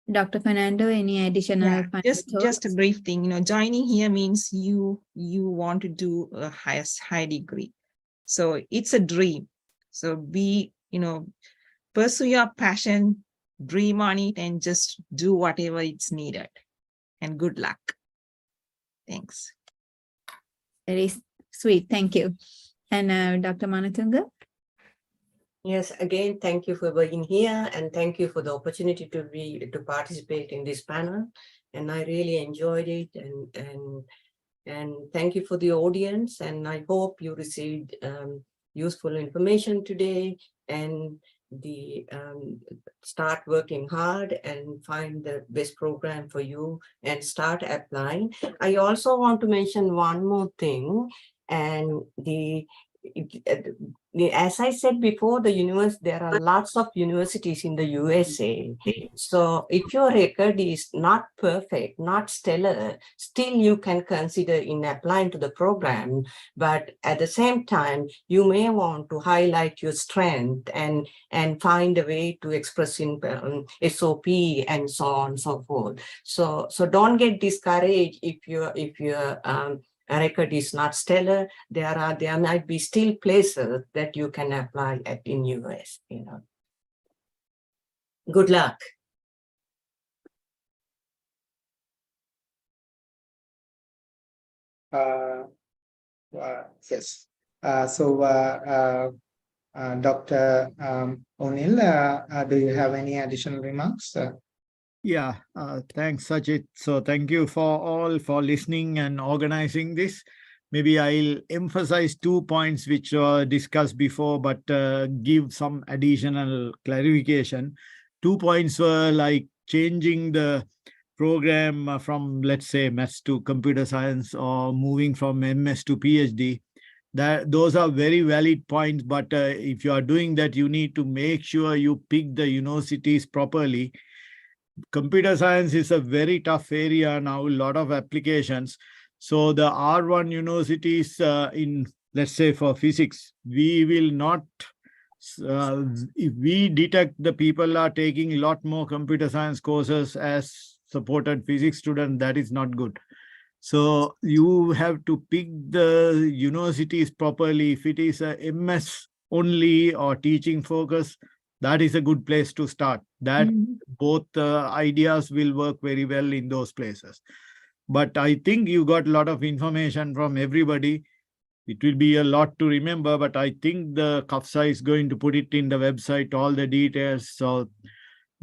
Dr. Fernando, any additional? Just a brief thing, joining here means you want to do a high degree. So it's a dream. So pursue your passion, dream on it, and just do whatever it's needed. And good luck. Thanks. Very sweet. Thank you. And Dr. Manatunga? Yes, again, thank you for being here, and thank you for the opportunity to participate in this panel. And I really enjoyed it, and thank you for the audience. And I hope you received useful information today, and start working hard and find the best program for you and start applying. I also want to mention one more thing, and as I said before, there are lots of universities in the USA. So if your record is not perfect, not stellar, still you can consider in applying to the program. But at the same time, you may want to highlight your strength and find a way to express in SOP and so on and so forth. So don't get discouraged if your record is not stellar. There might be still places that you can apply in US. Good luck. Yes. Dr. Unil, do you have any additional remarks? Yeah, thanks, Sachith. So thank you for all for listening and organizing this. Maybe I'll emphasize 2 points which were discussed before, but give some additional clarification. 2 points were like changing the program from, let's say, maths to computer science, or moving from MS to PhD. Those are very valid points, but if you are doing that, you need to make sure you pick the universities properly. Computer science is a very tough area now, a lot of applications. So the R1 universities in, let's say, for physics, we will not, if we detect the people are taking a lot more computer science courses as supported physics students, that is not good. So you have to pick the universities properly. If it is a MS only or teaching focus, that is a good place to start. That both ideas will work very well in those places. But I think you got a lot of information from everybody. It will be a lot to remember, but I think the CUFSAA is going to put it in the website, all the details. So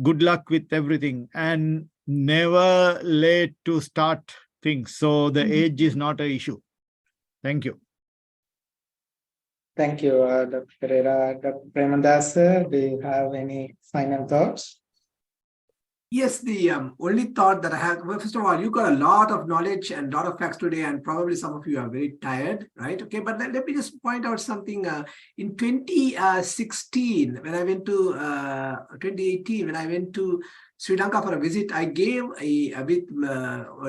good luck with everything, and never late to start things. So the age is not an issue. Thank you. Thank you, Dr. Perera. Dr. Premadasa, do you have any final thoughts? Yes, the only thought that I have, well, first of all, you got a lot of knowledge and a lot of facts today, and probably some of you are very tired, right? Okay, but let me just point out something. In 2016, when I went to 2018, when I went to Sri Lanka for a visit, I gave with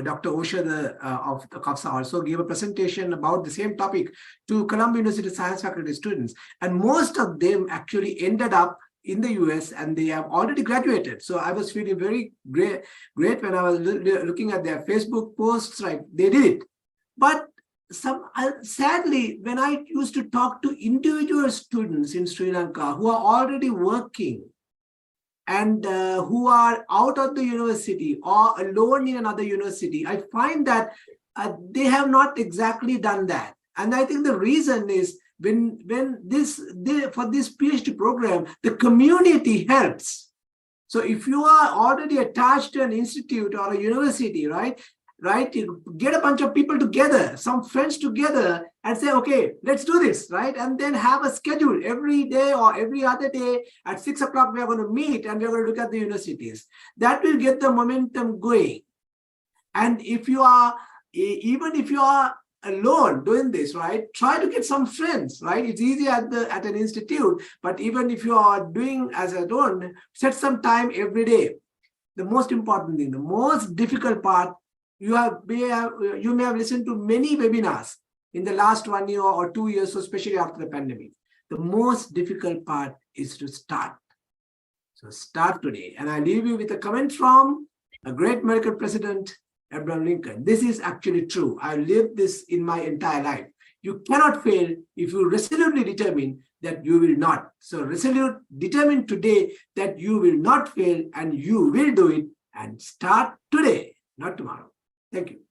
Dr. Osha of the CUFSAA also gave a presentation about the same topic to Colombo University Science Faculty students, and most of them actually ended up in the US, and they have already graduated. So I was feeling very great when I was looking at their Facebook posts, right? They did it. But sadly, when I used to talk to individual students in Sri Lanka who are already working and who are out of the university or alone in another university, I find that they have not exactly done that. And I think the reason is for this PhD program, the community helps. So if you are already attached to an institute or a university, right, you get a bunch of people together, some friends together, and say, okay, let's do this, right? And then have a schedule every day or every other day at 6 o'clock, we are going to meet and we're going to look at the universities. That will get the momentum going. And if you are, even if you are alone doing this, right, try to get some friends, right? It's easy at an institute, but even if you are doing as alone, set some time every day. The most important thing, the most difficult part, you may have listened to many webinars in the last 1 year or 2 years, so especially after the pandemic. The most difficult part is to start. So start today. And I leave you with a comment from a great American president, Abraham Lincoln. This is actually true. I lived this in my entire life. You cannot fail if you resolutely determine that you will not. So determine today that you will not fail, and you will do it, and start today, not tomorrow. Thank you.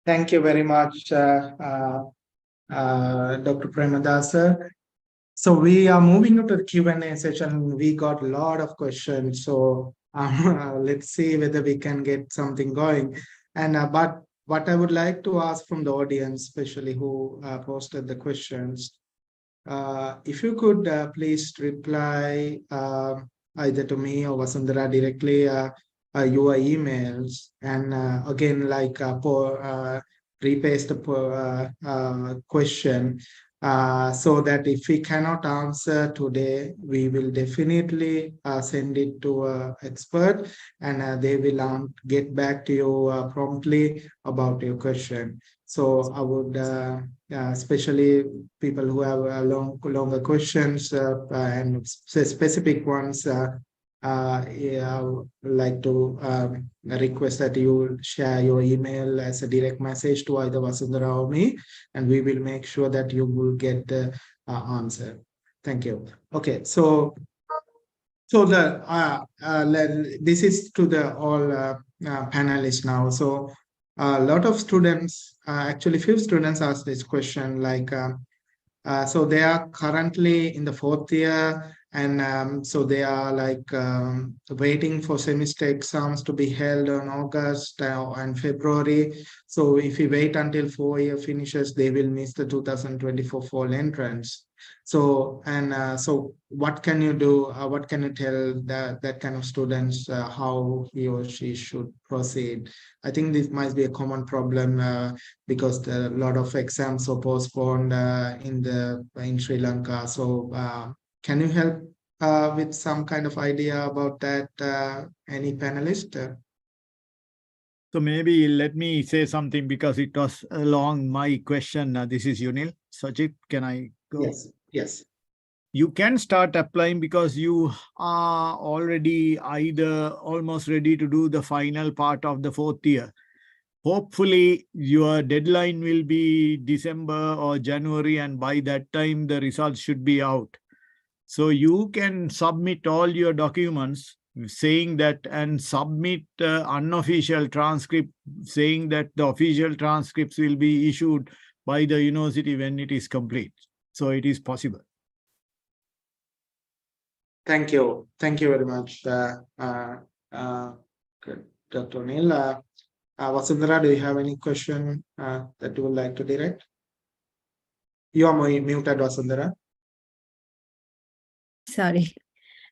Thank you very much, Dr. Premadasa. So we are moving to the Q&A session. We got a lot of questions. So let's see whether we can get something going. And but what I would like to ask from the audience, especially who posted the questions, if you could please reply either to me or Wasundara directly your emails, and again, like repaste the question. So that if we cannot answer today, we will definitely send it to an expert, and they will get back to you promptly about your question. So I would, especially people who have longer questions and specific ones, I would like to request that you share your email as a direct message to either Wasundara or me, and we will make sure that you will get the answer. Thank you. Okay, so this is to the all panelists now. So a lot of students, actually few students asked this question, like so they are currently in the 4th year, and so they are like waiting for semester exams to be held on August and February. So if we wait until 4 year finishes, they will miss the 2024 fall entrance. So so what can you do? What can you tell that kind of students how he or she should proceed? I think this might be a common problem because a lot of exams are postponed in Sri Lanka. So can you help with some kind of idea about that? Any panelist? So maybe let me say something because it was along my question. This is Unil. Sachith, can I go? Yes. Yes. You can start applying because you are already either almost ready to do the final part of the 4th year. Hopefully, your deadline will be December or January, and by that time, the results should be out. So you can submit all your documents saying that and submit unofficial transcript saying that the official transcripts will be issued by the university when it is complete. So it is possible. Thank you. Thank you very much, Dr. Unil. Wasundara, do you have any question that you would like to direct? You are muted, Wasundara. Sorry.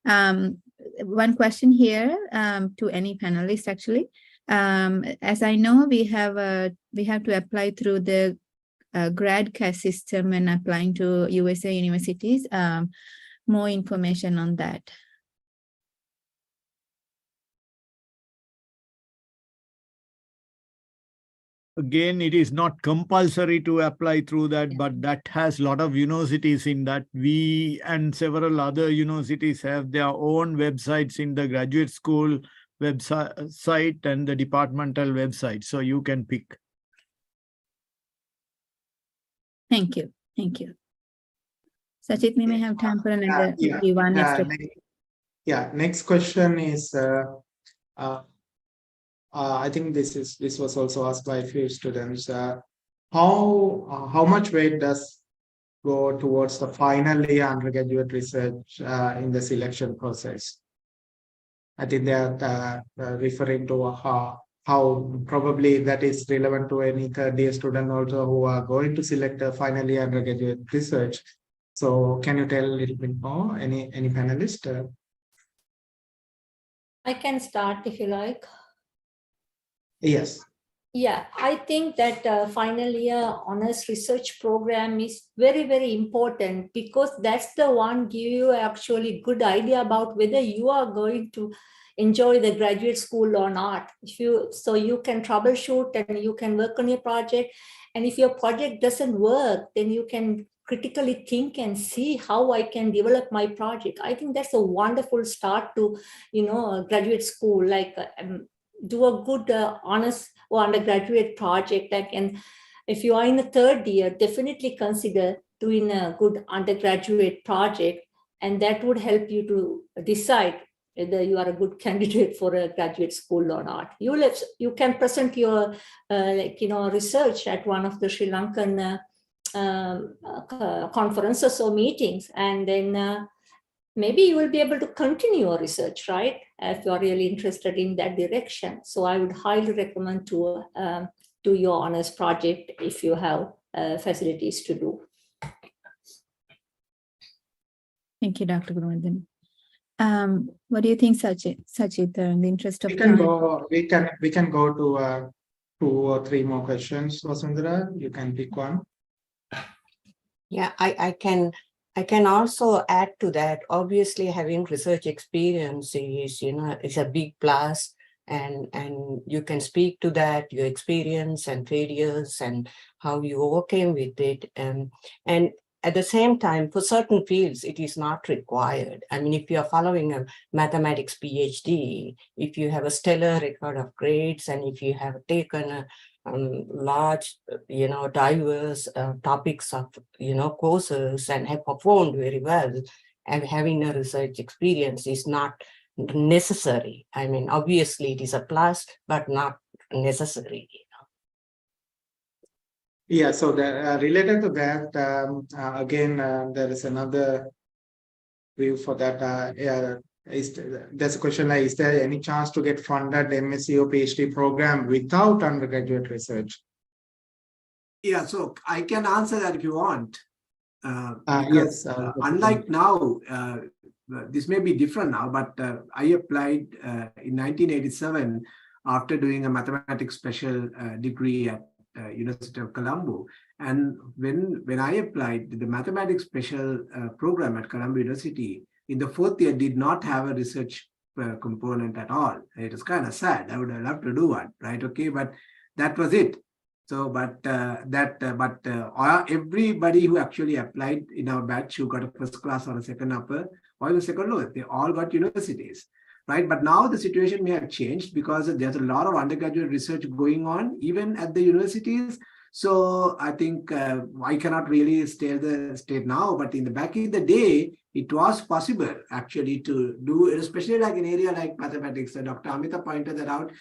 One question here to any panelist actually. As I know, we have to apply through the grad system when applying to USA universities. More information on that. Again, it is not compulsory to apply through that, but that has a lot of universities in that. We and several other universities have their own websites in the graduate school website and the departmental website. So you can pick. Thank you. Thank you. Sachith, we may have time for another one extra. Next question is I think this was also asked by a few students. How much weight does go towards the final year undergraduate research in the selection process? I think they are referring to how probably that is relevant to any third year student also who are going to select a final year undergraduate research. So can you tell a little bit more? Any panelist? I can start if you like. Yes. Yeah, I think that final year honors research program is very, very important because that's the one give you actually good idea about whether you are going to enjoy the graduate school or not. So you can troubleshoot and you can work on your project. And if your project doesn't work, then you can critically think and see how I can develop my project. I think that's a wonderful start to, graduate school, like do a good honors or undergraduate project. And if you are in the third year, definitely consider doing a good undergraduate project, and that would help you to decide whether you are a good candidate for a graduate school or not. You can present your research at one of the Sri Lankan conferences or meetings, and then maybe you will be able to continue your research, right? If you're really interested in that direction. So I would highly recommend to do your honors project if you have facilities to do. Thank you, Dr. Gunawardena. What do you think, Sachith, in the interest of time? We can go to 2 or 3 more questions, Wasundara. You can pick one. Yeah, I can also add to that. Obviously, having research experience is a big plus, and you can speak to that, your experience and failures and how you overcame with it. And at the same time, for certain fields, it is not required. I mean, if you are following a mathematics PhD, if you have a stellar record of grades, and if you have taken a large, diverse topics of, courses and have performed very well, and having a research experience is not necessary. I mean, obviously it is a plus, but not necessary. Yeah, so related to that, again, there is another view for that. There's a question like, is there any chance to get funded MSc or PhD program without undergraduate research? Yeah, so I can answer that if you want. Yes. Unlike now, this may be different now, but I applied in 1987 after doing a mathematics special degree at University of Colombo. And when I applied, the mathematics special program at Colombo University in the fourth year did not have a research component at all. It was kind of sad. I would have loved to do one, right? Okay, but that was it. So, but everybody who actually applied in our batch who got a first class or a second upper or even second lower, they all got universities, right? But now the situation may have changed because there's a lot of undergraduate research going on even at the universities. So I think I cannot really state now, but in the back in the day, it was possible actually to do, especially like an area like mathematics. Dr. Amita pointed that out.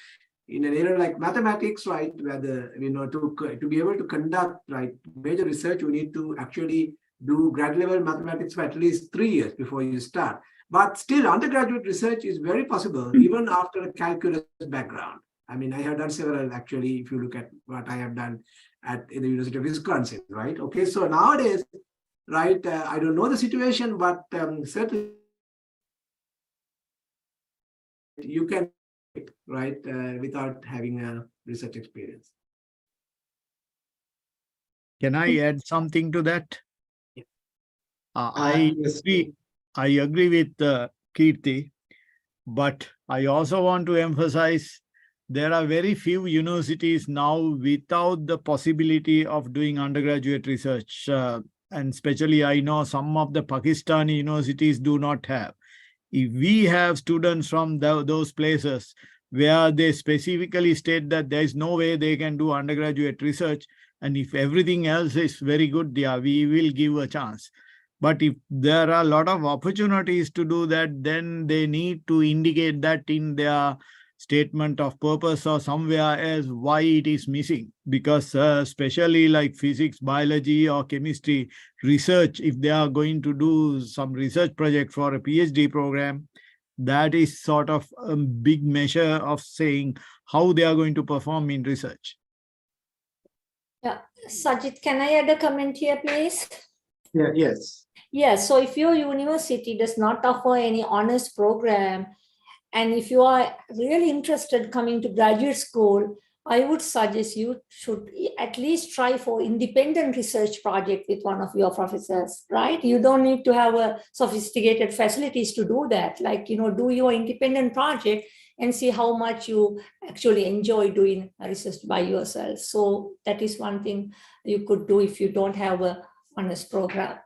In an area like mathematics, right, where to be able to conduct right major research, you need to actually do grad level mathematics for at least 3 years before you start. But still, undergraduate research is very possible even after a calculus background. I mean, I have done several actually. If you look at what I have done in the University of Wisconsin, right? Okay, so nowadays, right, I don't know the situation, but certainly you can. Right, without having a research experience. Can I add something to that? Yeah. I agree with Kirthi, but I also want to emphasize there are very few universities now without the possibility of doing undergraduate research. And especially I know some of the Pakistani universities do not have. If we have students from those places where they specifically state that there is no way they can do undergraduate research, and if everything else is very good, yeah, we will give a chance. But if there are a lot of opportunities to do that, then they need to indicate that in their statement of purpose or somewhere else why it is missing. Because especially like physics, biology or chemistry research, if they are going to do some research project for a PhD program, that is sort of a big measure of saying how they are going to perform in research. Yeah, Sachith, can I add a comment here, please? Yeah, yes. Yes, so if your university does not offer any honors program, and if you are really interested coming to graduate school, I would suggest you should at least try for independent research project with one of your professors, right? You don't need to have a sophisticated facilities to do that. Like, do your independent project and see how much you actually enjoy doing research by yourself. So that is one thing you could do if you don't have a honors program.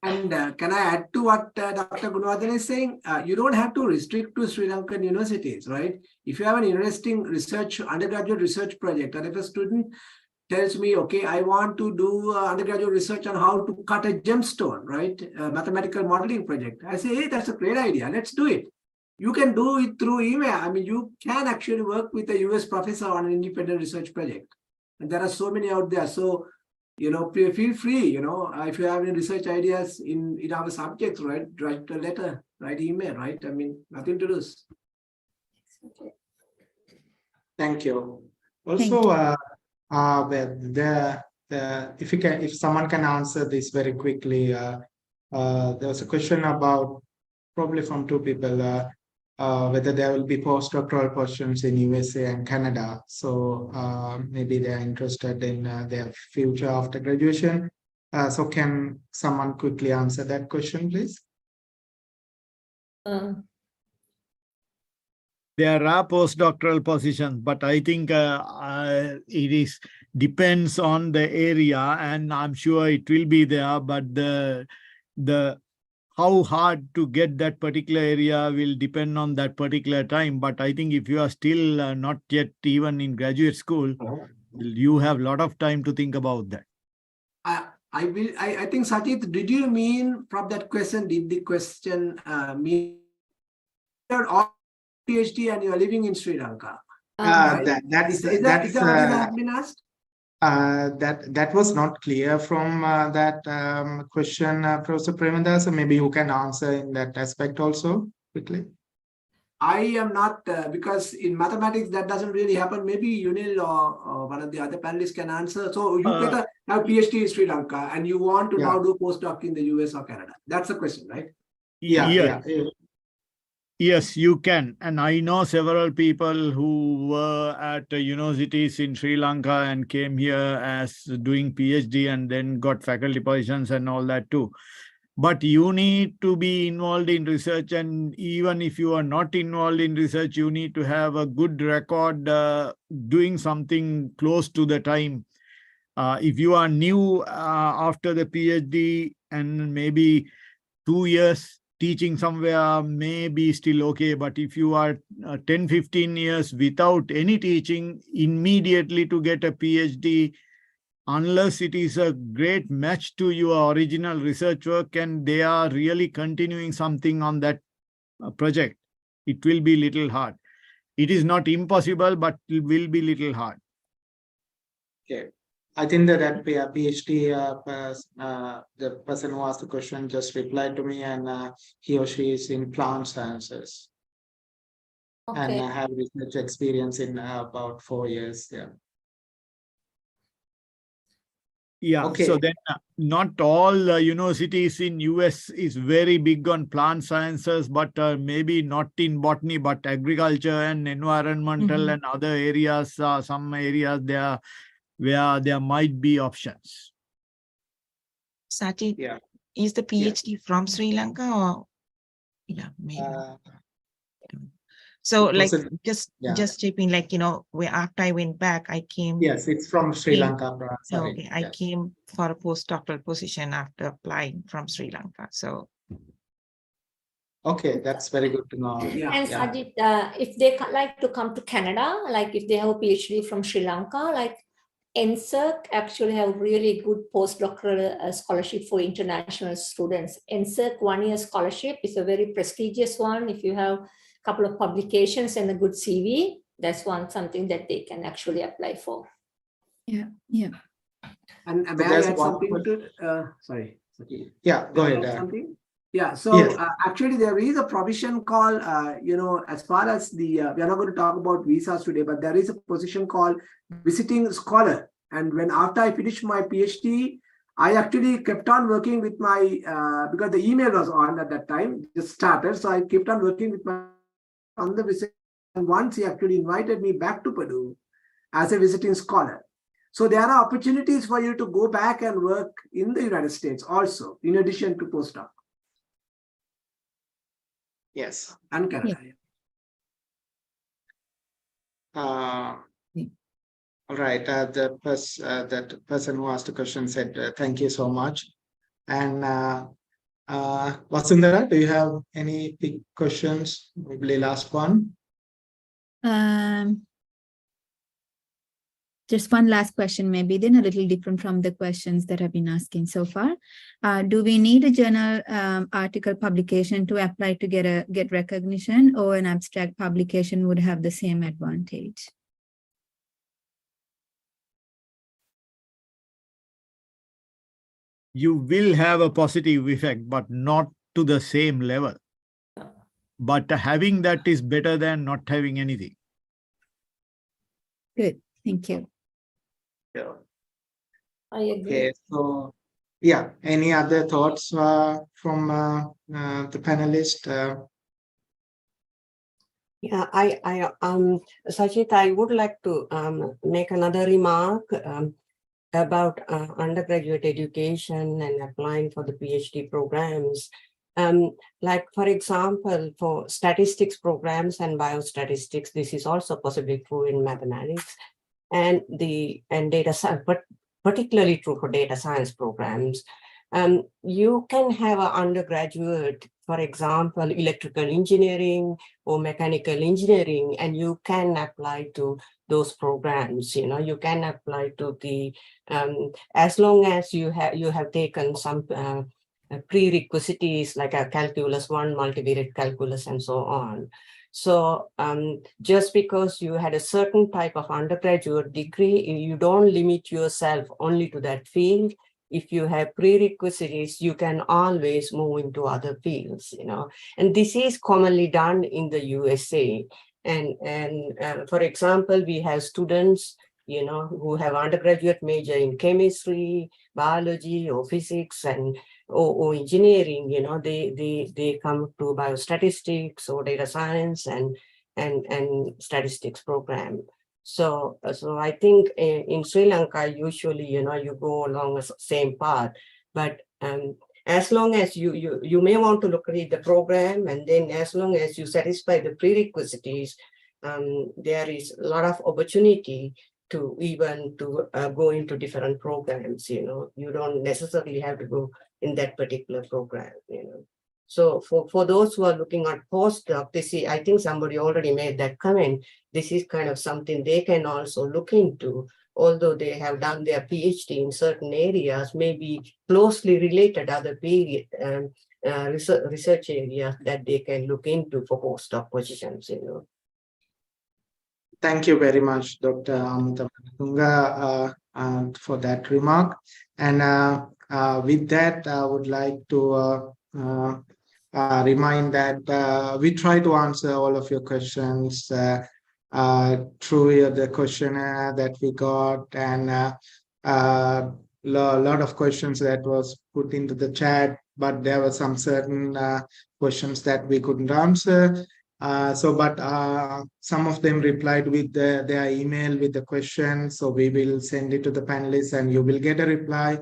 And can I add to what Dr. Gunawardena is saying? You don't have to restrict to Sri Lankan universities, right? If you have an interesting undergraduate research project, and if a student tells me, okay, I want to do undergraduate research on how to cut a gemstone, right? A mathematical modeling project. I say, hey, that's a great idea. Let's do it. You can do it through email. I mean, you can actually work with a US professor on an independent research project. And there are so many out there. So, feel free, if you have any research ideas in our subjects, right? Write a letter, write email, right? I mean, nothing to lose. Thank you. Also, if someone can answer this very quickly, there was a question about, probably from two people, whether there will be postdoctoral positions in USA and Canada. So maybe they're interested in their future after graduation. So can someone quickly answer that question, please? There are postdoctoral positions, but I think it depends on the area, and I'm sure it will be there, but the how hard to get that particular area will depend on that particular time. But I think if you are still not yet even in graduate school, you have a lot of time to think about that. I think, Sachith, did you mean from that question, did the question mean you're PhD and you're living in Sri Lanka? That's is that what has been asked? That was not clear from that question, Professor Premadasa. Maybe you can answer in that aspect also quickly. I am not, because in mathematics that doesn't really happen. Maybe Unil or one of the other panelists can answer. So you get a PhD in Sri Lanka and you want to now do postdoc in the US or Canada. That's the question, right? Yes, you can. And I know several people who were at universities in Sri Lanka and came here as doing PhD and then got faculty positions and all that too. But you need to be involved in research. And even if you are not involved in research, you need to have a good record doing something close to the time. If you are new after the PhD and maybe 2 years, teaching somewhere may be still okay, but if you are 10, 15 years without any teaching, immediately to get a PhD, unless it is a great match to your original research work and they are really continuing something on that project, it will be little hard. It is not impossible, but it will be little hard. Okay. I think that PhD, the person who asked the question just replied to me, and he or she is in plant sciences. Okay. And I have research experience in about 4 years. Yeah. Okay. So then not all universities in US is very big on plant sciences, but maybe not in botany, but agriculture and environmental and other areas, some areas there where there might be options. Sachith, is the PhD from Sri Lanka or maybe? So like just chipping, like, where after I went back, I came. Yes, it's from Sri Lanka. Sorry. Okay, I came for a postdoctoral position after applying from Sri Lanka. So. Okay, that's very good to know. And Sachith, if they like to come to Canada, like if they have a PhD from Sri Lanka, like NSERC actually have really good postdoctoral scholarship for international students. NSERC 1-year scholarship is a very prestigious one. If you have a couple of publications and a good CV, that's something that they can actually apply for. Yeah. And may I add something to sorry. Yeah, go ahead. Something? Yeah, so actually there is a provision called, as far as the, we are not going to talk about visas today, but there is a position called visiting scholar. And after I finished my PhD, I actually kept on working with my, because the email was on at that time, just started. So I kept on working with on the visit. And once he actually invited me back to Purdue as a visiting scholar. So there are opportunities for you to go back and work in the United States also, in addition to postdoc. Yes. And Canada. All right. That person who asked the question said, thank you so much. And Wasundara, do you have any big questions? Maybe last one. Just one last question, maybe then a little different from the questions that I've been asking so far. Do we need a journal article publication to apply to get recognition, or an abstract publication would have the same advantage? You will have a positive effect, but not to the same level. But having that is better than not having anything. Good, thank you. Yeah. I agree. Okay, so any other thoughts from the panelists? Sachith, I would like to make another remark about undergraduate education and applying for the PhD programs. Like, for example, for statistics programs and biostatistics, this is also possibly true in mathematics and data science, but particularly true for data science programs. You can have an undergraduate, for example, electrical engineering or mechanical engineering, and you can apply to those programs. You can apply to the, as long as you have taken some prerequisites like a calculus 1, multivariate calculus, and so on. So just because you had a certain type of undergraduate degree, you don't limit yourself only to that field. If you have prerequisites, you can always move into other fields, and this is commonly done in the USA. And for example, we have students, who have undergraduate major in chemistry, biology, or physics, or engineering. They come to biostatistics or data science and statistics program. So I think in Sri Lanka, usually, you go along the same path, but as long as you may want to look at the program, and then as long as you satisfy the prerequisites, there is a lot of opportunity to go into different programs. You don't necessarily have to go in that particular program. So for those who are looking at postdoc, I think somebody already made that comment. This is kind of something they can also look into, although they have done their PhD in certain areas, maybe closely related other research areas that they can look into for postdoc positions. Thank you very much, Dr. Amita for that remark. And with that, I would like to remind that we try to answer all of your questions through the questionnaire that we got, and a lot of questions that was put into the chat, but there were some certain questions that we couldn't answer. But some of them replied with their email with the question, so we will send it to the panelists and you will get a reply.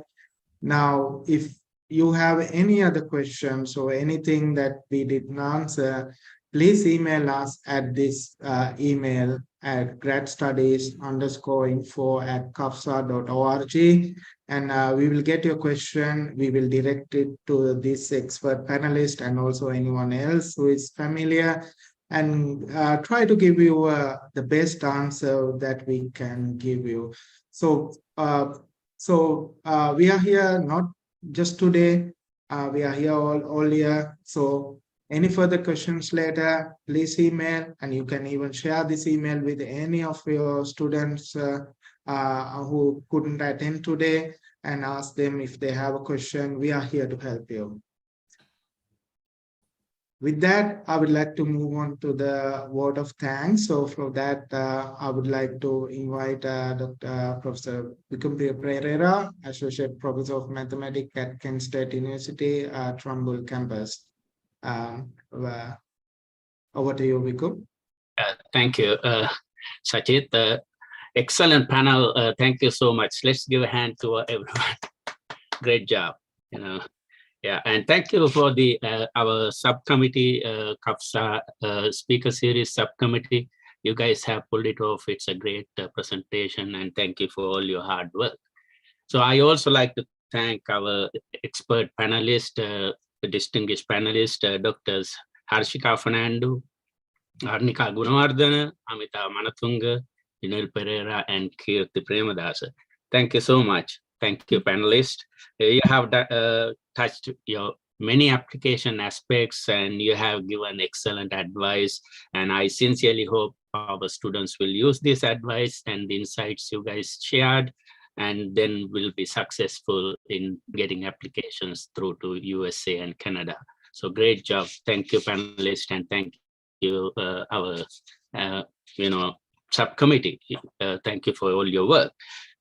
Now, if you have any other questions or anything that we didn't answer, please email us at this email at gradstudies_info@cufsaa.org, and we will get your question. We will direct it to this expert panelist and also anyone else who is familiar, and try to give you the best answer that we can give you. So we are here not just today, we are here all year. So any further questions later, please email, and you can even share this email with any of your students who couldn't attend today, and ask them if they have a question. We are here to help you. With that, I would like to move on to the word of thanks. So for that, I would like to invite Professor Perera, Associate Professor of Mathematics at Kent State University, Trumbull campus. Over to you, Vikum. Thank you, Sachith. Excellent panel. Thank you so much. Let's give a hand to everyone. Great job. Yeah, and thank you for the our subcommittee, CUFSAA speaker series subcommittee. You guys have pulled it off. It's a great presentation, and thank you for all your hard work. So I also like to thank our expert panelists, the distinguished panelists, Doctors Harshica Fernando, Arunika Gunawardena, Amita Manatunga, Unil Perera, and Kirthi Premadasa. Thank you so much. Thank you, panelists. You have touched your many application aspects, and you have given excellent advice. And I sincerely hope our students will use this advice and the insights you guys shared, and then will be successful in getting applications through to USA and Canada. So great job. Thank you, panelists, and thank you, our subcommittee. Thank you for all your work.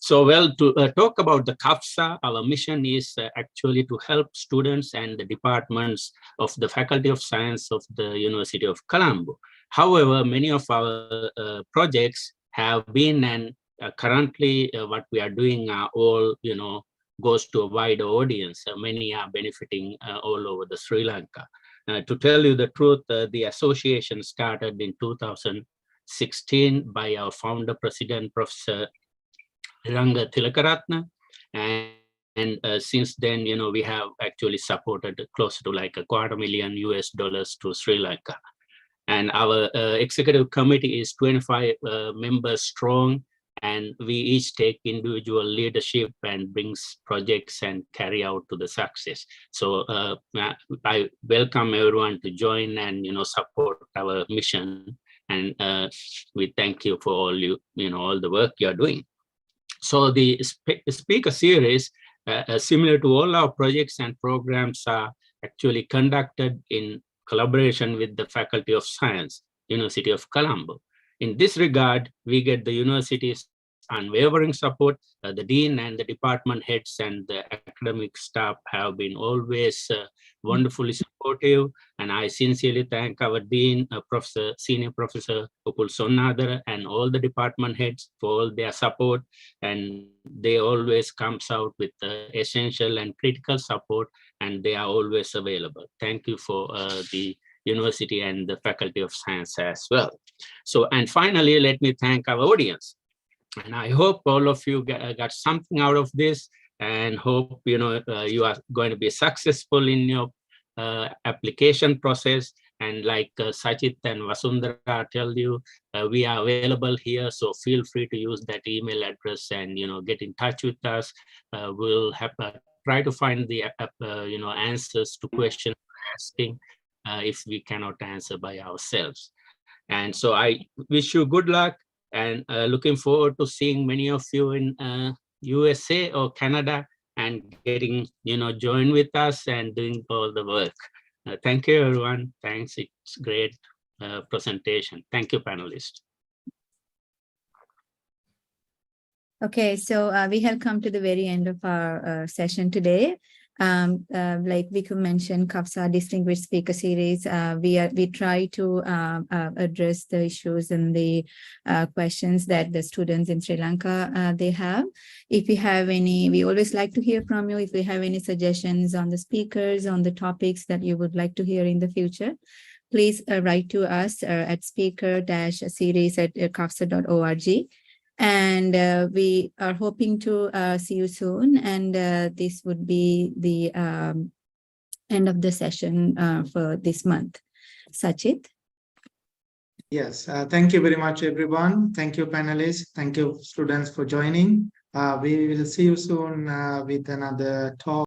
So, well, to talk about the CUFSAA, our mission is actually to help students and the departments of the Faculty of Science of the University of Colombo. However, many of our projects have been, and currently what we are doing are all, goes to a wider audience. Many are benefiting all over the Sri Lanka. To tell you the truth, the association started in 2016 by our founder president, Professor Ranga Tilakaratna, and since then, we have actually supported close to like $250,000 US to Sri Lanka. And our executive committee is 25 members strong, and we each take individual leadership and brings projects and carry out to the success. So I welcome everyone to join and support our mission, and we thank you for all the work you're doing. So the speaker series, similar to all our projects and programs, are actually conducted in collaboration with the Faculty of Science, University of Colombo. In this regard, we get the university's unwavering support. The dean and the department heads and the academic staff have been always wonderfully supportive, and I sincerely thank our dean, Senior Professor Upul Sonnadara, and all the department heads for all their support, and they always comes out with essential and critical support, and they are always available. Thank you for the university and the Faculty of Science as well. So, and finally, let me thank our audience. And I hope all of you got something out of this, and hope you are going to be successful in your application process. And like Sachith and Wasundara tell you, we are available here, so feel free to use that email address and get in touch with us. We'll have try to find the answers to questions we're asking if we cannot answer by ourselves. And so I wish you good luck, and looking forward to seeing many of you in USA or Canada and getting join with us and doing all the work. Thank you, everyone. Thanks. It's great presentation. Thank you, panelists. Okay, so we have come to the very end of our session today. Like Viku mentioned, CUFSAA Distinguished Speaker Series, we try to address the issues and the questions that the students in Sri Lanka they have. If you have any, we always like to hear from you. If you have any suggestions on the speakers, on the topics that you would like to hear in the future, please write to us at speaker-series@cufsaa.org. And we are hoping to see you soon. And this would be the end of the session for this month. Sachith? Yes, thank you very much, everyone. Thank you, panelists. Thank you, students, for joining. We will see you soon with another talk.